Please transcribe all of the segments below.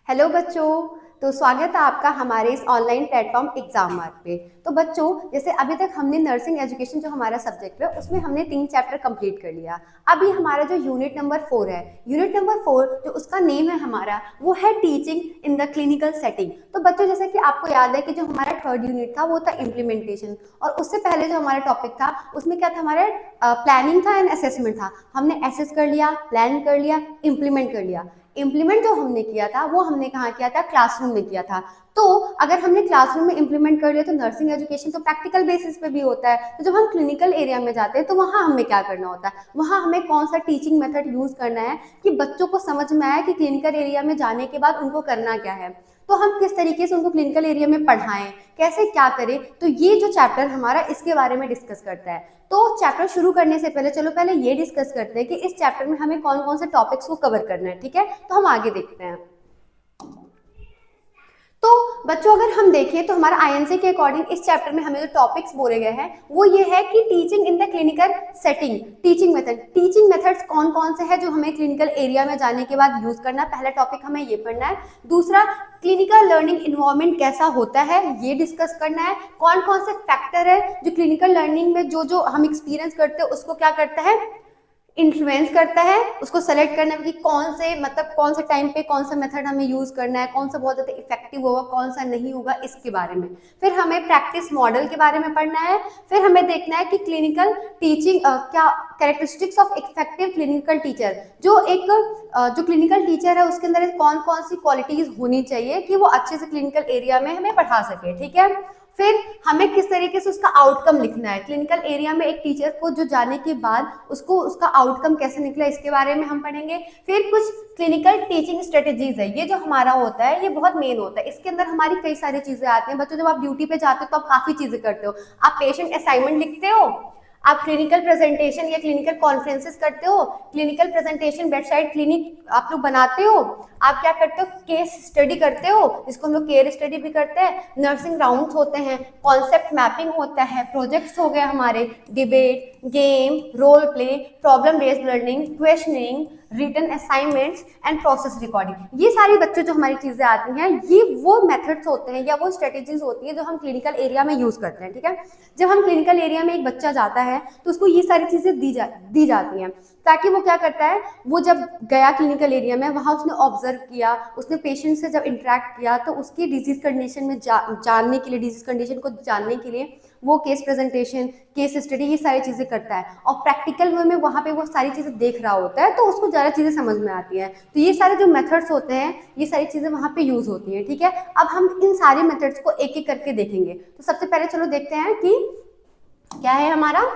Hello बच्चों। तो स्वागत है आपका हमारे इस ऑनलाइन प्लेटफॉर्म एग्जाम मार्क पे। तो बच्चों, जैसे अभी तक हमने नर्सिंग एजुकेशन जो हमारा सब्जेक्ट है उसमें हमने 3 चैप्टर कंप्लीट कर लिया। अभी हमारा जो यूनिट नंबर 4 है, यूनिट नंबर 4 जो उसका नेम है हमारा वो है teaching in the clinical setting. तो बच्चों, जैसे कि आपको याद है कि जो हमारा थर्ड यूनिट था वो था इम्प्लीमेंटेशन, और उससे पहले जो हमारा टॉपिक था उसमें क्या था, हमारा प्लानिंग था एंड असेसमेंट था। हमने असेस कर लिया, प्लान कर लिया, इम्प्लीमेंट कर लिया। इम्प्लीमेंट जो हमने किया था वो हमने कहाँ किया था, क्लासरूम में किया था। तो अगर हमने क्लासरूम में इम्प्लीमेंट कर लिया तो नर्सिंग एजुकेशन तो प्रैक्टिकल बेसिस पे भी होता है। तो जब हम क्लिनिकल एरिया में जाते हैं तो वहाँ हमें क्या करना होता है, वहाँ हमें कौन सा टीचिंग मेथड यूज करना है कि बच्चों को समझ में आए कि क्लिनिकल एरिया में जाने के बाद उनको करना क्या है, तो हम किस तरीके से उनको क्लिनिकल एरिया में पढ़ाएं, कैसे क्या करें। तो ये जो चैप्टर हमारा इसके बारे में डिस्कस करता है। तो चैप्टर शुरू करने से पहले चलो पहले ये डिस्कस करते हैं कि इस चैप्टर में हमें कौन कौन से टॉपिक्स को कवर करना है। ठीक है, तो हम आगे देखते हैं। तो बच्चों, अगर हम देखें तो हमारा आईएनसी के अकॉर्डिंग इस चैप्टर में हमें जो टॉपिक्स बोले गए हैं वो ये है कि teaching in the clinical setting, teaching method, teaching methods कौन कौन से हैं जो हमें क्लिनिकल एरिया में जाने के बाद यूज करना है। पहला टॉपिक हमें ये पढ़ना है। दूसरा, क्लिनिकल लर्निंग इन्वायरमेंट कैसा होता है ये डिस्कस करना है। कौन कौन से फैक्टर है जो क्लिनिकल लर्निंग में जो जो हम एक्सपीरियंस करते हैं उसको क्या करता है, इन्फ्लुएंस करता है, उसको सेलेक्ट करना है कि कौन से मतलब कौन से टाइम पे कौन सा मेथड हमें यूज करना है, कौन सा बहुत ज्यादा इफेक्टिव होगा, कौन सा नहीं होगा, इसके बारे में। फिर हमें प्रैक्टिस मॉडल के बारे में पढ़ना है। फिर हमें देखना है कि क्लिनिकल टीचिंग क्या characteristics of effective clinical teacher, जो एक जो क्लिनिकल टीचर है उसके अंदर कौन कौन सी क्वालिटीज होनी चाहिए कि वो अच्छे से क्लिनिकल एरिया में हमें पढ़ा सके। ठीक है, फिर हमें किस तरीके से उसका आउटकम लिखना है, क्लिनिकल एरिया में एक टीचर को जो जाने के बाद उसको उसका आउटकम कैसे निकला इसके बारे में हम पढ़ेंगे। फिर कुछ क्लिनिकल टीचिंग स्ट्रेटेजीज है, ये जो हमारा होता है ये बहुत मेन होता है। इसके अंदर हमारी कई सारी चीजें आती हैं। बच्चों, जब आप ड्यूटी पे जाते हो तो आप काफी चीजें करते हो। आप पेशेंट असाइनमेंट लिखते हो, आप क्लिनिकल प्रेजेंटेशन या क्लिनिकल कॉन्फ्रेंसेस करते हो, क्लिनिकल प्रेजेंटेशन बेडसाइड क्लिनिक आप लोग बनाते हो, आप क्या करते हो, केस स्टडी करते हो जिसको हम लोग केयर स्टडी भी करते हैं, नर्सिंग राउंड्स होते हैं, कॉन्सेप्ट मैपिंग होता है, प्रोजेक्ट्स हो गए हमारे, debate, game, role play, problem based learning, questioning, written assignments and process recording. ये सारी बच्चों जो हमारी चीजें आती हैं ये वो मेथड्स होते हैं या वो स्ट्रेटेजीज होती है जो हम क्लिनिकल एरिया में यूज करते हैं। ठीक है, जब हम क्लिनिकल एरिया में एक बच्चा जाता है तो उसको ये सारी चीजें दी जाती हैं ताकि वो क्या करता है, वो जब गया क्लिनिकल एरिया में वहां उसने ऑब्जर्व किया, उसने पेशेंट से जब इंटरेक्ट किया तो उसकी डिजीज कंडीशन में जानने के लिए, डिजीज कंडीशन को जानने के लिए वो केस प्रेजेंटेशन, केस स्टडी, ये सारी चीजें करता है और प्रैक्टिकल वे में वहां पे वो सारी चीजें देख रहा होता है तो उसको ज्यादा चीजें समझ में आती हैं। तो ये सारे जो मेथड्स होते हैं ये सारी चीजें वहां पे यूज होती हैं। ठीक है, अब हम इन सारे मेथड्स को एक एक करके देखेंगे। तो सबसे पहले चलो देखते हैं कि क्या है हमारा।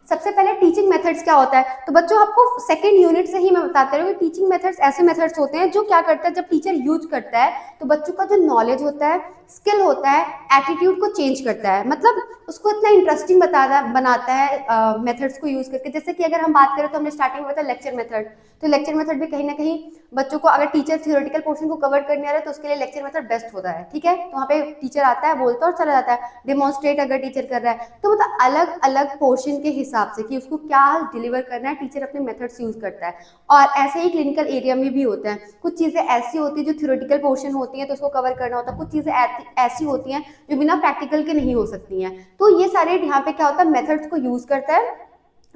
सबसे पहले टीचिंग मेथड्स क्या होता है। तो बच्चों, आपको सेकंड यूनिट से ही मैं बताते रहूँ कि टीचिंग मेथड्स ऐसे मेथड्स होते हैं जो क्या करता है, जब टीचर यूज करता है तो बच्चों का जो नॉलेज होता है, स्किल होता है, एटीट्यूड को चेंज करता है, मतलब उसको इतना इंटरेस्टिंग बनाता है मेथड्स को यूज करके। जैसे कि अगर हम बात करें तो हमने स्टार्टिंग में बताया लेक्चर मेथड, तो लेक्चर मेथड भी कहीं ना कहीं बच्चों को, अगर टीचर थियोरेटिकल पोर्शन को कवर करने आ रहा है तो उसके लिए लेक्चर मेथड बेस्ट होता है। ठीक है, तो वहाँ पे टीचर आता है, बोलता है और चला जाता है। डिमॉन्स्ट्रेट अगर टीचर कर रहा है तो मतलब अलग अलग पोर्शन के हिसाब से कि उसको क्या डिलीवर करना है टीचर अपने मेथड्स यूज करता है। और ऐसे ही क्लिनिकल एरिया में भी होता है, कुछ चीजें ऐसी होती है जो थियोरेटिकल पोर्शन होती है तो उसको कवर करना होता है, कुछ चीजें ऐसी होती हैं जो बिना प्रैक्टिकल के नहीं हो सकती हैं। तो ये सारे यहाँ पे क्या होता है, मेथड्स को यूज करता है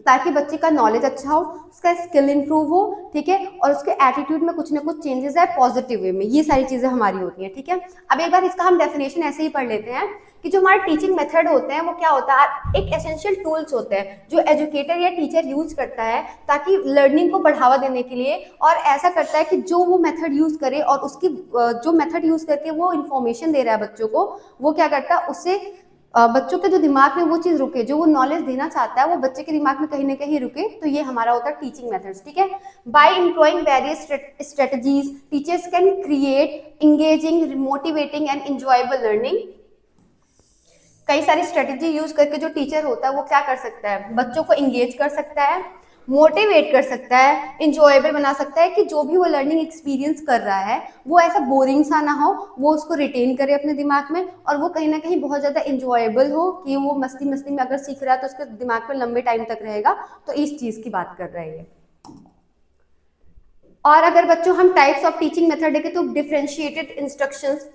ताकि बच्चे का नॉलेज अच्छा हो, उसका स्किल इंप्रूव हो। ठीक है, और उसके एटीट्यूड में कुछ ना कुछ चेंजेस आए पॉजिटिव वे में, ये सारी चीजें हमारी होती हैं। ठीक है, अब एक बार इसका हम डेफिनेशन ऐसे ही पढ़ लेते हैं कि जो हमारे टीचिंग मेथड होते हैं वो क्या होता है, एक एसेंशियल टूल्स होते हैं जो एजुकेटर या टीचर यूज करता है ताकि लर्निंग को बढ़ावा देने के लिए, और ऐसा करता है कि जो वो मेथड यूज करे और उसकी जो मेथड यूज करके वो इंफॉर्मेशन दे रहा है बच्चों को, वो क्या करता है, उससे बच्चों के जो दिमाग में वो चीज रुके, जो वो नॉलेज देना चाहता है वो बच्चे के दिमाग में कहीं ना कहीं रुके। तो ये हमारा होता है टीचिंग मेथड्स। ठीक है, by employing various strategies teachers can create engaging, motivating and enjoyable learning. कई सारी स्ट्रेटेजी यूज करके जो टीचर होता है वो क्या कर सकता है, बच्चों को इंगेज कर सकता है, मोटिवेट कर सकता है, इंजॉयबल बना सकता है कि जो भी वो लर्निंग एक्सपीरियंस कर रहा है वो ऐसा बोरिंग सा ना हो, वो उसको रिटेन करे अपने दिमाग में और वो कहीं ना कहीं बहुत ज़्यादा इंजॉयबल हो कि वो मस्ती मस्ती में अगर सीख रहा है तो उसके दिमाग में लंबे टाइम तक रहेगा। तो इस चीज़ की बात कर रहे हैं। और अगर बच्चों हम टाइप्स ऑफ टीचिंग मेथड देखें तो डिफरेंशिएटेड इंस्ट्रक्शंस,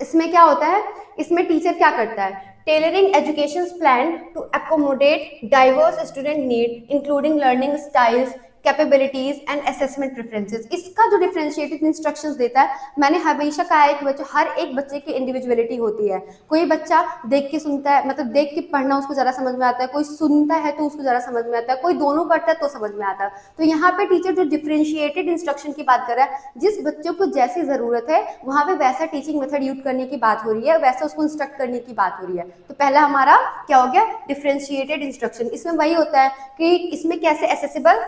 इसमें क्या होता है, इसमें टीचर क्या करता है, tailoring education plan to accommodate diverse student need including learning styles capabilities and assessment preferences. इसका जो डिफरेंशिएटेड इंस्ट्रक्शंस देता है, मैंने हमेशा कहा है कि बच्चों हर एक बच्चे की इंडिविजुअलिटी होती है। कोई बच्चा देख के सुनता है, मतलब देख के पढ़ना उसको ज़्यादा समझ में आता है, कोई सुनता है तो उसको ज़्यादा समझ में आता है, कोई दोनों करता है तो समझ में आता है। तो यहाँ पे टीचर जो डिफरेंशिएटेड इंस्ट्रक्शन की बात कर रहा है, जिस बच्चों को जैसी ज़रूरत है वहाँ पे वैसा टीचिंग मेथड यूज करने की बात हो रही है, वैसा उसको इंस्ट्रक्ट करने की बात हो रही है। तो पहला हमारा क्या हो गया, डिफरेंशिएटेड इंस्ट्रक्शन। इसमें वही होता है कि इसमें कैसे एसेसिबल,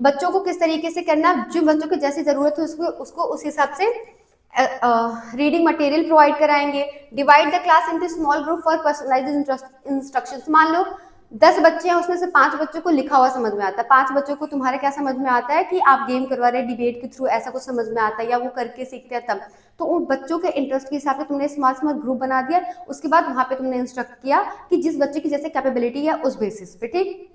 बच्चों को किस तरीके से करना, जो बच्चों को जैसी जरूरत है उसको उसको उस हिसाब से रीडिंग मटेरियल प्रोवाइड कराएंगे। Divide the class into small group for personalised instructions. मान लो 10 बच्चे हैं, उसमें से 5 बच्चों को लिखा हुआ समझ में आता है, 5 बच्चों को तुम्हारे क्या समझ में आता है कि आप गेम करवा रहे हैं, डिबेट के थ्रू ऐसा कुछ समझ में आता है, या वो करके सीखते हैं तब। तो उन बच्चों के इंटरेस्ट के हिसाब से तुमने स्मॉल स्मॉल ग्रुप बना दिया, उसके बाद वहां पे तुमने इंस्ट्रक्ट किया कि जिस बच्चे की जैसे कैपेबिलिटी है उस बेसिस पे, ठीक।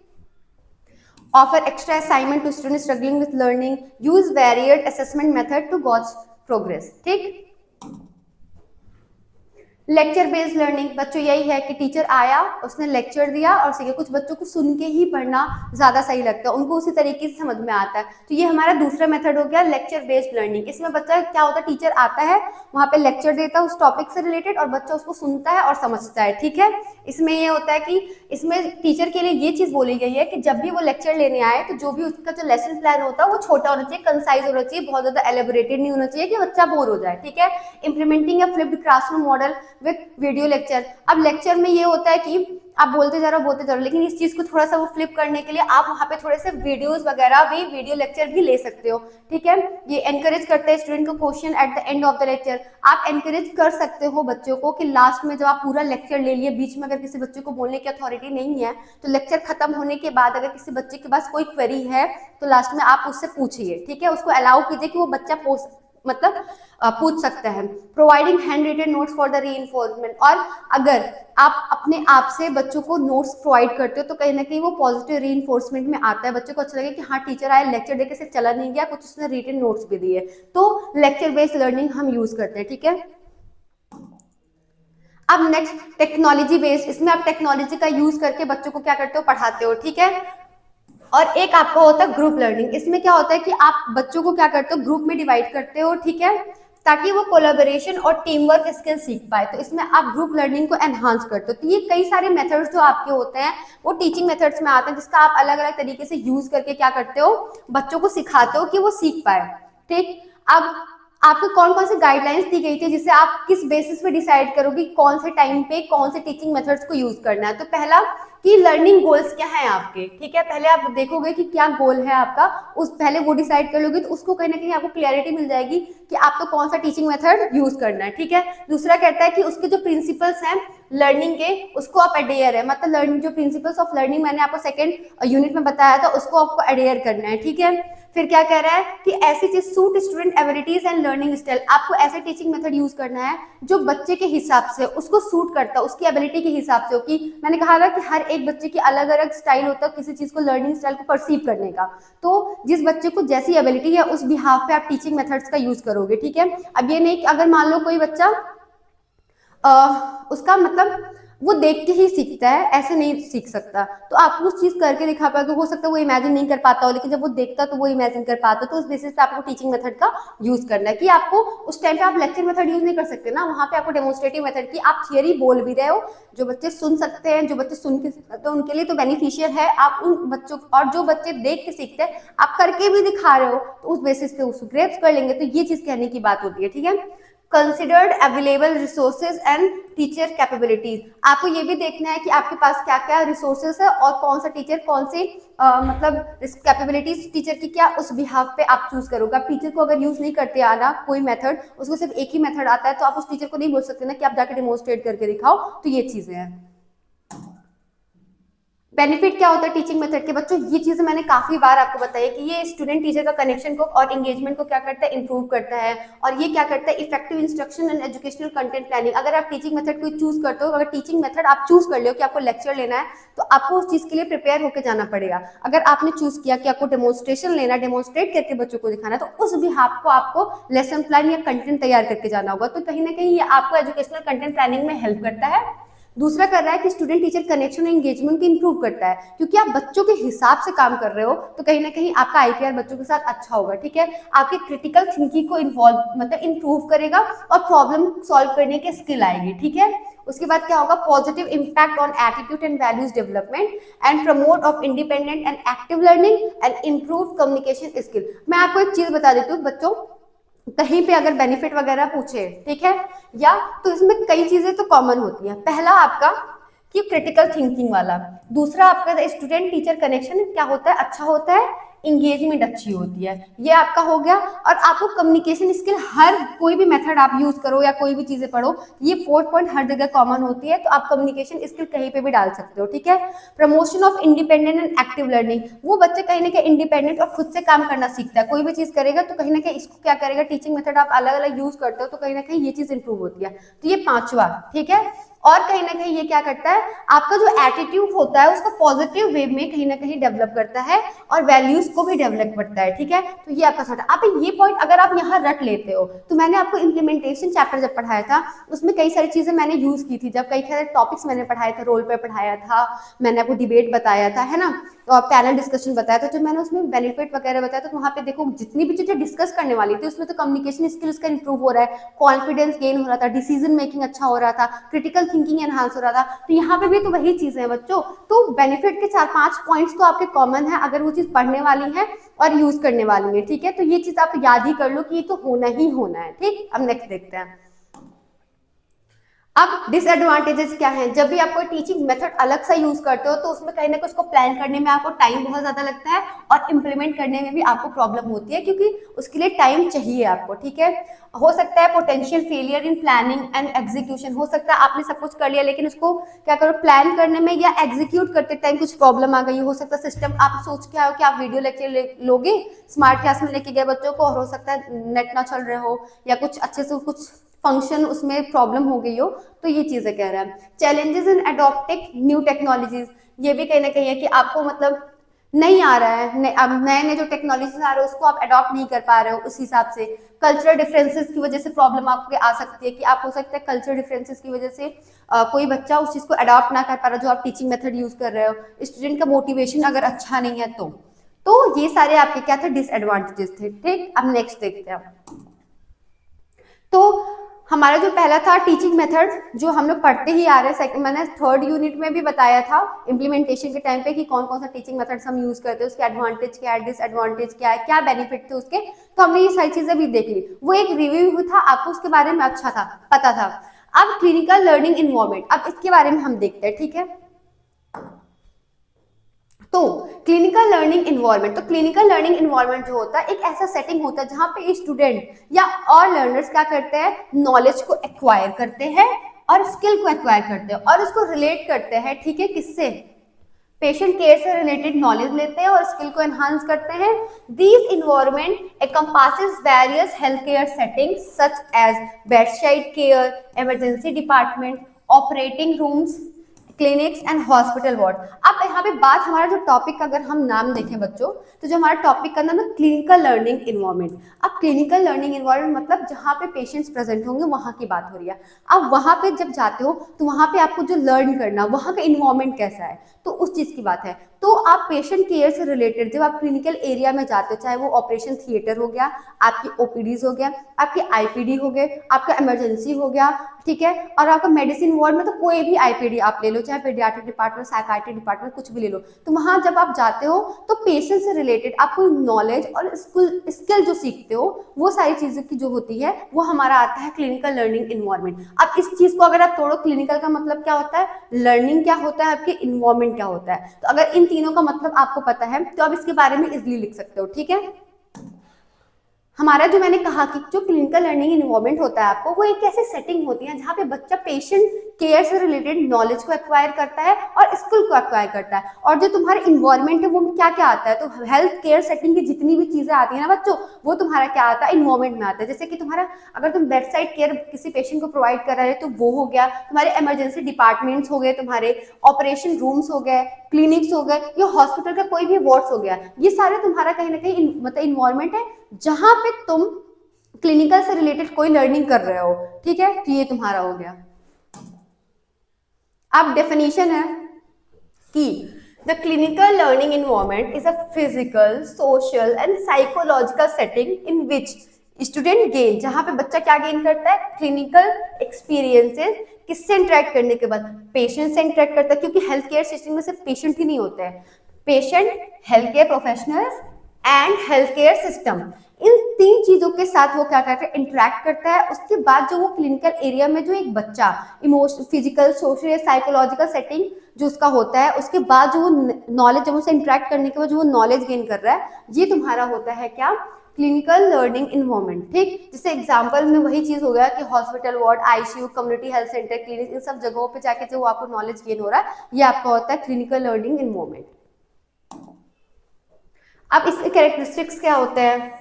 Offer extra assignment to students struggling with learning. Use varied assessment method to gauge progress. ठीक। लेक्चर बेस्ड लर्निंग, बच्चों यही है कि टीचर आया, उसने लेक्चर दिया और सीखे। कुछ बच्चों को सुन के ही पढ़ना ज्यादा सही लगता है, उनको उसी तरीके से समझ में आता है। तो ये हमारा दूसरा मेथड हो गया लेक्चर बेस्ड लर्निंग। इसमें बच्चा क्या होता है, टीचर आता है, वहां पे लेक्चर देता है उस टॉपिक से रिलेटेड और बच्चा उसको सुनता है और समझता है, ठीक है। इसमें ये होता है कि इसमें टीचर के लिए ये चीज बोली गई है कि जब भी वो लेक्चर लेने आए तो जो भी उसका जो लेसन प्लान होता है वो छोटा होना चाहिए, कंसाइज होना चाहिए, बहुत ज्यादा एलेबोरेटेड नहीं होना चाहिए कि बच्चा बोर हो जाए, ठीक है। Implementing a flipped classroom model with video lecture. अब लेक्चर में ये होता है कि आप बोलते जा रहे हो, लेकिन इस चीज को थोड़ा सा वो फ्लिप करने के लिए आप वहां पे थोड़े से वीडियोस वगैरह भी, वीडियो लेक्चर भी ले सकते हो, ठीक है। ये एनकरेज करते हैं स्टूडेंट को question at the end of the lecture. आप एनकरेज कर सकते हो बच्चों को कि लास्ट में जब आप पूरा लेक्चर ले लिए, बीच में अगर किसी बच्चे को बोलने की अथॉरिटी नहीं है तो लेक्चर खत्म होने के बाद अगर किसी बच्चे के पास कोई क्वेरी है तो लास्ट में आप उससे पूछिए, ठीक है। उसको अलाउ कीजिए कि वो बच्चा पूछ सकता है। Providing handwritten notes for the reinforcement. और अगर आप अपने आप से बच्चों को नोट्स प्रोवाइड करते हो तो कहीं ना कहीं वो पॉजिटिव रीइंफोर्समेंट में आता है, बच्चों को अच्छा लगे कि हाँ टीचर आया, लेक्चर देके से चला नहीं गया, कुछ उसने रिटन नोट्स भी दिए। तो लेक्चर बेस्ड लर्निंग हम यूज करते हैं, ठीक है। अब नेक्स्ट टेक्नोलॉजी बेस्ड, इसमें आप टेक्नोलॉजी का यूज करके बच्चों को क्या करते हो, पढ़ाते हो, ठीक है। और एक आपका होता है ग्रुप लर्निंग। इसमें क्या होता है कि आप बच्चों को क्या करते हो, ग्रुप में डिवाइड करते हो, ठीक है, ताकि वो कोलैबोरेशन और टीम वर्क स्किल सीख पाए। तो इसमें आप ग्रुप लर्निंग को एनहांस करते हो। तो ये कई सारे मेथड्स जो आपके होते हैं वो टीचिंग मेथड्स में आते हैं, जिसका आप अलग अलग तरीके से यूज करके क्या करते हो, बच्चों को सिखाते हो कि वो सीख पाए, ठीक। अब आपको कौन कौन से गाइडलाइंस दी गई थी जिससे आप किस बेसिस पे डिसाइड करोगे कौन से टाइम पे कौन से टीचिंग मेथड्स को यूज करना है। तो पहला कि लर्निंग गोल्स क्या है आपके, ठीक है। पहले आप देखोगे कि क्या गोल है आपका, उस पहले वो डिसाइड कर लोगे तो उसको कहीं ना कहीं आपको क्लैरिटी मिल जाएगी कि आपको कौन सा टीचिंग मेथड यूज करना है, ठीक है। दूसरा कहता है कि उसके जो प्रिंसिपल्स हैं लर्निंग के उसको आप एडेयर है, मतलब लर्निंग जो प्रिंसिपल्स ऑफ लर्निंग मैंने आपको सेकंड यूनिट में बताया था उसको आपको एडेयर करना है, ठीक है। फिर क्या कह रहा है कि ऐसी चीज suit student abilities and learning style, आपको ऐसे टीचिंग मेथड यूज करना है जो बच्चे के हिसाब से उसको सूट करता है, उसकी एबिलिटी के हिसाब से हो। कि मैंने कहा था कि हर एक बच्चे की अलग अलग स्टाइल होता है किसी चीज को, लर्निंग स्टाइल को परसीव करने का। तो जिस बच्चे को जैसी एबिलिटी है उस बिहाफ पे आप टीचिंग मेथड्स का यूज करोगे, ठीक है। अब ये नहीं कि अगर मान लो कोई बच्चा उसका मतलब वो देख के ही सीखता है, ऐसे नहीं सीख सकता, तो आपको उस चीज करके दिखा पाएगा। हो सकता है वो इमेजिन नहीं कर पाता हो, लेकिन जब वो देखता है तो वो इमेजिन कर पाता है। तो उस बेसिस पे आपको टीचिंग मेथड का यूज करना है कि आपको उस टाइम पे आप लेक्चर मेथड यूज नहीं कर सकते ना, वहां पे आपको डेमोन्स्ट्रेटिव मेथड की आप थियरी बोल भी रहे हो, जो बच्चे सुन सकते हैं, जो बच्चे सुन के तो उनके लिए तो बेनिफिशियल है। आप उन बच्चों और जो बच्चे देख के सीखते हैं आप करके भी दिखा रहे हो, तो उस बेसिस पे उसको ग्रेप्स कर लेंगे। तो ये चीज कहने की बात होती है, ठीक है। Considered available resources and teacher capabilities, आपको ये भी देखना है कि आपके पास क्या क्या रिसोर्सेज है और कौन सा टीचर कौन सी मतलब कैपेबिलिटीज टीचर की क्या, उस बिहाफ पे आप चूज करोगे। आप टीचर को अगर यूज नहीं करते आना कोई मेथड, उसको सिर्फ एक ही मेथड आता है, तो आप उस टीचर को नहीं बोल सकते ना कि आप जाके डेमोन्स्ट्रेट करके दिखाओ। तो ये चीजें हैं। बेनिफिट क्या होता है टीचिंग मेथड के बच्चों, ये चीजें मैंने काफी बार आपको बताई है कि ये स्टूडेंट टीचर का कनेक्शन को और एंगेजमेंट को क्या करता है, इंप्रूव करता है। और ये क्या करता है, effective instruction and educational content planning. अगर आप टीचिंग मेथड को चूज करते हो, अगर टीचिंग मेथड आप चूज कर लो कि आपको लेक्चर लेना है, तो आपको उस चीज के लिए प्रिपेयर होकर जाना पड़ेगा। अगर आपने चूज किया कि आपको डेमोन्स्ट्रेशन लेना है, डेमोन्स्ट्रेट करके बच्चों को दिखाना है, तो उस बिहाफ को आपको लेसन प्लान या कंटेंट तैयार करके जाना होगा। तो कहीं ना कहीं ये आपको एजुकेशनल कंटेंट प्लानिंग में हेल्प करता है। दूसरा कर रहा है कि स्टूडेंट टीचर कनेक्शन और एंगेजमेंट को इंप्रूव करता है, क्योंकि आप बच्चों के हिसाब से काम कर रहे हो, तो कहीं ना कहीं आपका आईपीआर बच्चों के साथ अच्छा होगा। ठीक है, आपकी क्रिटिकल थिंकिंग को इन्वॉल्व मतलब इंप्रूव करेगा और प्रॉब्लम सॉल्व करने की स्किल आएगी। ठीक है, उसके बाद क्या होगा, positive impact on attitude and values development and promote of independent and active learning and improve communication skill. मैं आपको एक चीज बता देती हूँ बच्चों, कहीं पे अगर बेनिफिट वगैरह पूछे, ठीक है, या तो इसमें कई चीजें तो कॉमन होती हैं। पहला आपका कि क्रिटिकल थिंकिंग वाला, दूसरा आपका स्टूडेंट टीचर कनेक्शन क्या होता है, अच्छा होता है, इंगेजमेंट अच्छी होती है, ये आपका हो गया। और आपको कम्युनिकेशन स्किल, हर कोई भी मेथड आप यूज करो या कोई भी चीजें पढ़ो, ये 4 पॉइंट हर जगह कॉमन होती है, तो आप कम्युनिकेशन स्किल कहीं पे भी डाल सकते हो। ठीक है, promotion of independent and active learning, वो बच्चे कहीं ना कहीं इंडिपेंडेंट और खुद से काम करना सीखता है। कोई भी चीज करेगा तो कहीं ना कहीं इसको क्या करेगा, टीचिंग मेथड आप अलग अलग यूज करते हो तो कहीं ना कहीं ये चीज इंप्रूव होती है। तो ये पांचवा। ठीक है, और कहीं ना कहीं ये क्या करता है, आपका जो एटीट्यूड होता है उसको पॉजिटिव वे में कहीं ना कहीं डेवलप करता है और वैल्यूज को भी डेवलप करता है। ठीक है, तो ये आपका था। आप ये पॉइंट अगर आप यहाँ रट लेते हो, तो मैंने आपको इम्प्लीमेंटेशन चैप्टर जब पढ़ाया था उसमें कई सारी चीजें मैंने यूज की थी, जब कई सारे टॉपिक्स मैंने पढ़ाए थे, रोल पे पढ़ाया था, मैंने आपको डिबेट बताया था, है ना, तो पैनल डिस्कशन बताया था, तो मैंने उसमें बेनिफिट वगैरह बताया था। तो वहाँ पे देखो जितनी भी चीजें डिस्कस करने वाली थी उसमें तो कम्युनिकेशन स्किल्स का इंप्रूव हो रहा है, कॉन्फिडेंस गेन हो रहा था, डिसीजन मेकिंग अच्छा हो रहा था, क्रिटिकल थिंकिंग एनहांस हो रहा था। तो यहाँ पे भी तो वही चीजें हैं बच्चों। तो बेनिफिट के 4-5 पॉइंट्स तो आपके कॉमन है अगर वो चीज पढ़ने वाली है और यूज करने वाली है। ठीक है, तो ये चीज आप याद ही कर लो कि ये तो होना ही होना है। ठीक, अब नेक्स्ट देखते हैं। अब डिसएडवांटेजेस क्या हैं, जब भी आप कोई टीचिंग मेथड अलग सा यूज करते हो तो उसमें कहीं ना कहीं उसको प्लान करने में आपको टाइम बहुत ज्यादा लगता है और इम्प्लीमेंट करने में भी आपको प्रॉब्लम होती है, क्योंकि उसके लिए टाइम चाहिए आपको। ठीक है, हो सकता है potential failure in planning and execution, हो सकता है आपने सब कुछ कर लिया लेकिन उसको क्या करो, प्लान करने में या एग्जीक्यूट करते टाइम कुछ प्रॉब्लम आ गई। हो सकता है सिस्टम आप सोच के आओ कि आप वीडियो लेक्चर लोगे, स्मार्ट क्लास में लेके गए बच्चों को, और हो सकता है नेट ना चल रहे हो या कुछ अच्छे से कुछ फंक्शन उसमें प्रॉब्लम हो गई हो। तो ये चीजें कह रहा है। Challenges in adopting new technologies, ये भी कहीं ना कहीं है कि आपको मतलब नहीं आ रहा है, अब नए नए जो टेक्नोलॉजीज आ रहे हैं उसको आप अडॉप्ट नहीं कर पा रहे हो उस हिसाब से। कल्चरल डिफरेंसेस की वजह से प्रॉब्लम आपको आ सकती है कि आप हो सकता है कल्चरल डिफरेंसेस की वजह से कोई बच्चा उस चीज को अडॉप्ट ना कर पा रहा जो आप टीचिंग मेथड यूज कर रहे हो, स्टूडेंट का मोटिवेशन अगर अच्छा नहीं है तो ये सारे आपके क्या थे, डिसएडवांटेजेस थे। ठीक, अब नेक्स्ट देखते हैं। तो हमारा जो पहला था टीचिंग मेथड, जो हम लोग पढ़ते ही आ रहे हैं, मैंने 3rd यूनिट में भी बताया था इम्प्लीमेंटेशन के टाइम पे कि कौन कौन सा टीचिंग मेथड्स हम यूज करते हैं, उसके एडवांटेज क्या है, डिसएडवांटेज क्या है, क्या बेनिफिट थे उसके। तो हमने ये सारी चीजें भी देख ली, वो एक रिव्यू था, आपको उसके बारे में अच्छा था, पता था। अब क्लिनिकल लर्निंग इन्वायरमेंट, अब इसके बारे में हम देखते हैं। ठीक है, तो क्लिनिकल लर्निंग इन्वायरमेंट, तो क्लिनिकल लर्निंग इन्वायरमेंट जो होता है एक ऐसा सेटिंग होता है जहां पे स्टूडेंट या और लर्नर्स क्या करते हैं, नॉलेज को एक्वायर करते हैं और स्किल को एक्वायर करते हैं और उसको रिलेट करते हैं। ठीक है, किससे, पेशेंट केयर से रिलेटेड नॉलेज लेते हैं और स्किल को एनहांस करते हैं। These environment encompasses various healthcare settings such as bedside care, emergency department, operating rooms, clinics and hospital ward. अब यहाँ पे बात, हमारा जो टॉपिक का अगर हम नाम देखें बच्चों, तो जो हमारा टॉपिक का नाम है क्लिनिकल लर्निंग इन्वायरमेंट। अब क्लिनिकल लर्निंग इन्वायरमेंट मतलब जहाँ पे पेशेंट्स प्रेजेंट होंगे वहाँ की बात हो रही है। अब वहाँ पे जब जाते हो तो वहाँ पे आपको जो लर्न करना, वहाँ का इन्वायरमेंट कैसा है, तो उस चीज की बात है। तो आप पेशेंट केयर से रिलेटेड जब आप क्लिनिकल एरिया में जाते हो, चाहे वो ऑपरेशन थिएटर हो गया, आपकी ओपीडीज हो गया, आपके आईपीडी हो गए, आपका इमरजेंसी हो गया, ठीक है, और आपका मेडिसिन वार्ड में तो कोई भी आईपीडी आप ले लो, चाहे पेडियाट्रिक डिपार्टमेंट, साइकाइट्री डिपार्टमेंट, कुछ भी ले लो। तो वहां जब आप जाते हो तो पेशेंट से रिलेटेड आपको नॉलेज और स्किल जो सीखते हो, वो सारी चीजें की जो होती है वो हमारा आता है क्लिनिकल लर्निंग इन्वायरमेंट। अब इस चीज को अगर आप तोड़ो, क्लिनिकल का मतलब क्या होता है, लर्निंग क्या होता है, आपके इन्वायरमेंट क्या होता है। तो अगर इन तीनों का मतलब आपको पता है तो आप इसके बारे में इजिली लिख सकते हो। ठीक है, हमारा जो मैंने कहा कि जो क्लिनिकल लर्निंग इन्वायरमेंट होता है आपको, वो एक ऐसी सेटिंग होती है जहाँ पे बच्चा पेशेंट केयर से रिलेटेड नॉलेज को एक्वायर करता है और स्किल को एक्वायर करता है। और जो तुम्हारे इन्वायरमेंट है वो क्या क्या आता है, तो हेल्थ केयर सेटिंग की जितनी भी चीजें आती है ना बच्चों, वो तुम्हारा क्या आता है, इन्वायरमेंट में आता है। जैसे कि तुम्हारा अगर तुम बेड साइड केयर किसी पेशेंट को प्रोवाइड कर रहे हो तो वो हो गया, तुम्हारे इमरजेंसी डिपार्टमेंट्स हो गए, तुम्हारे ऑपरेशन रूम्स हो गए, क्लिनिक्स हो गए, या हॉस्पिटल का कोई भी वार्ड्स हो गया, ये सारे तुम्हारा कहीं ना कहीं मतलब इन्वायरमेंट है जहां पे तुम क्लिनिकल से रिलेटेड कोई लर्निंग कर रहे हो। ठीक है, तो ये तुम्हारा हो गया। अब डेफिनेशन है कि the clinical learning environment is a physical, social and psychological setting in which student gain, जहां पे बच्चा क्या गेन करता है, क्लिनिकल एक्सपीरियंसेस। किससे इंटरेक्ट करने के बाद, पेशेंट से इंटरेक्ट करता है, क्योंकि हेल्थ केयर सिस्टम में सिर्फ पेशेंट ही नहीं होते हैं, patient, health care professionals and health care system, इन तीन चीजों के साथ वो क्या करता है, इंटरेक्ट करता है। उसके बाद जो वो क्लिनिकल एरिया में जो एक बच्चा इमोशन, फिजिकल, सोशल या साइकोलॉजिकल सेटिंग जो उसका होता है, उसके बाद जो वो नॉलेज, जब उसे इंटरेक्ट करने के बाद जो वो नॉलेज गेन कर रहा है, ये तुम्हारा होता है क्या, क्लिनिकल लर्निंग इन्वायरमेंट। ठीक, जैसे एग्जांपल में वही चीज हो गया कि hospital ward, ICU, community health centre, clinic, इन सब जगहों पे जाके जो आपको नॉलेज गेन हो रहा है, ये आपका होता है क्लिनिकल लर्निंग इन्वायरमेंट। अब इसके कैरेक्टरिस्टिक्स क्या होते हैं,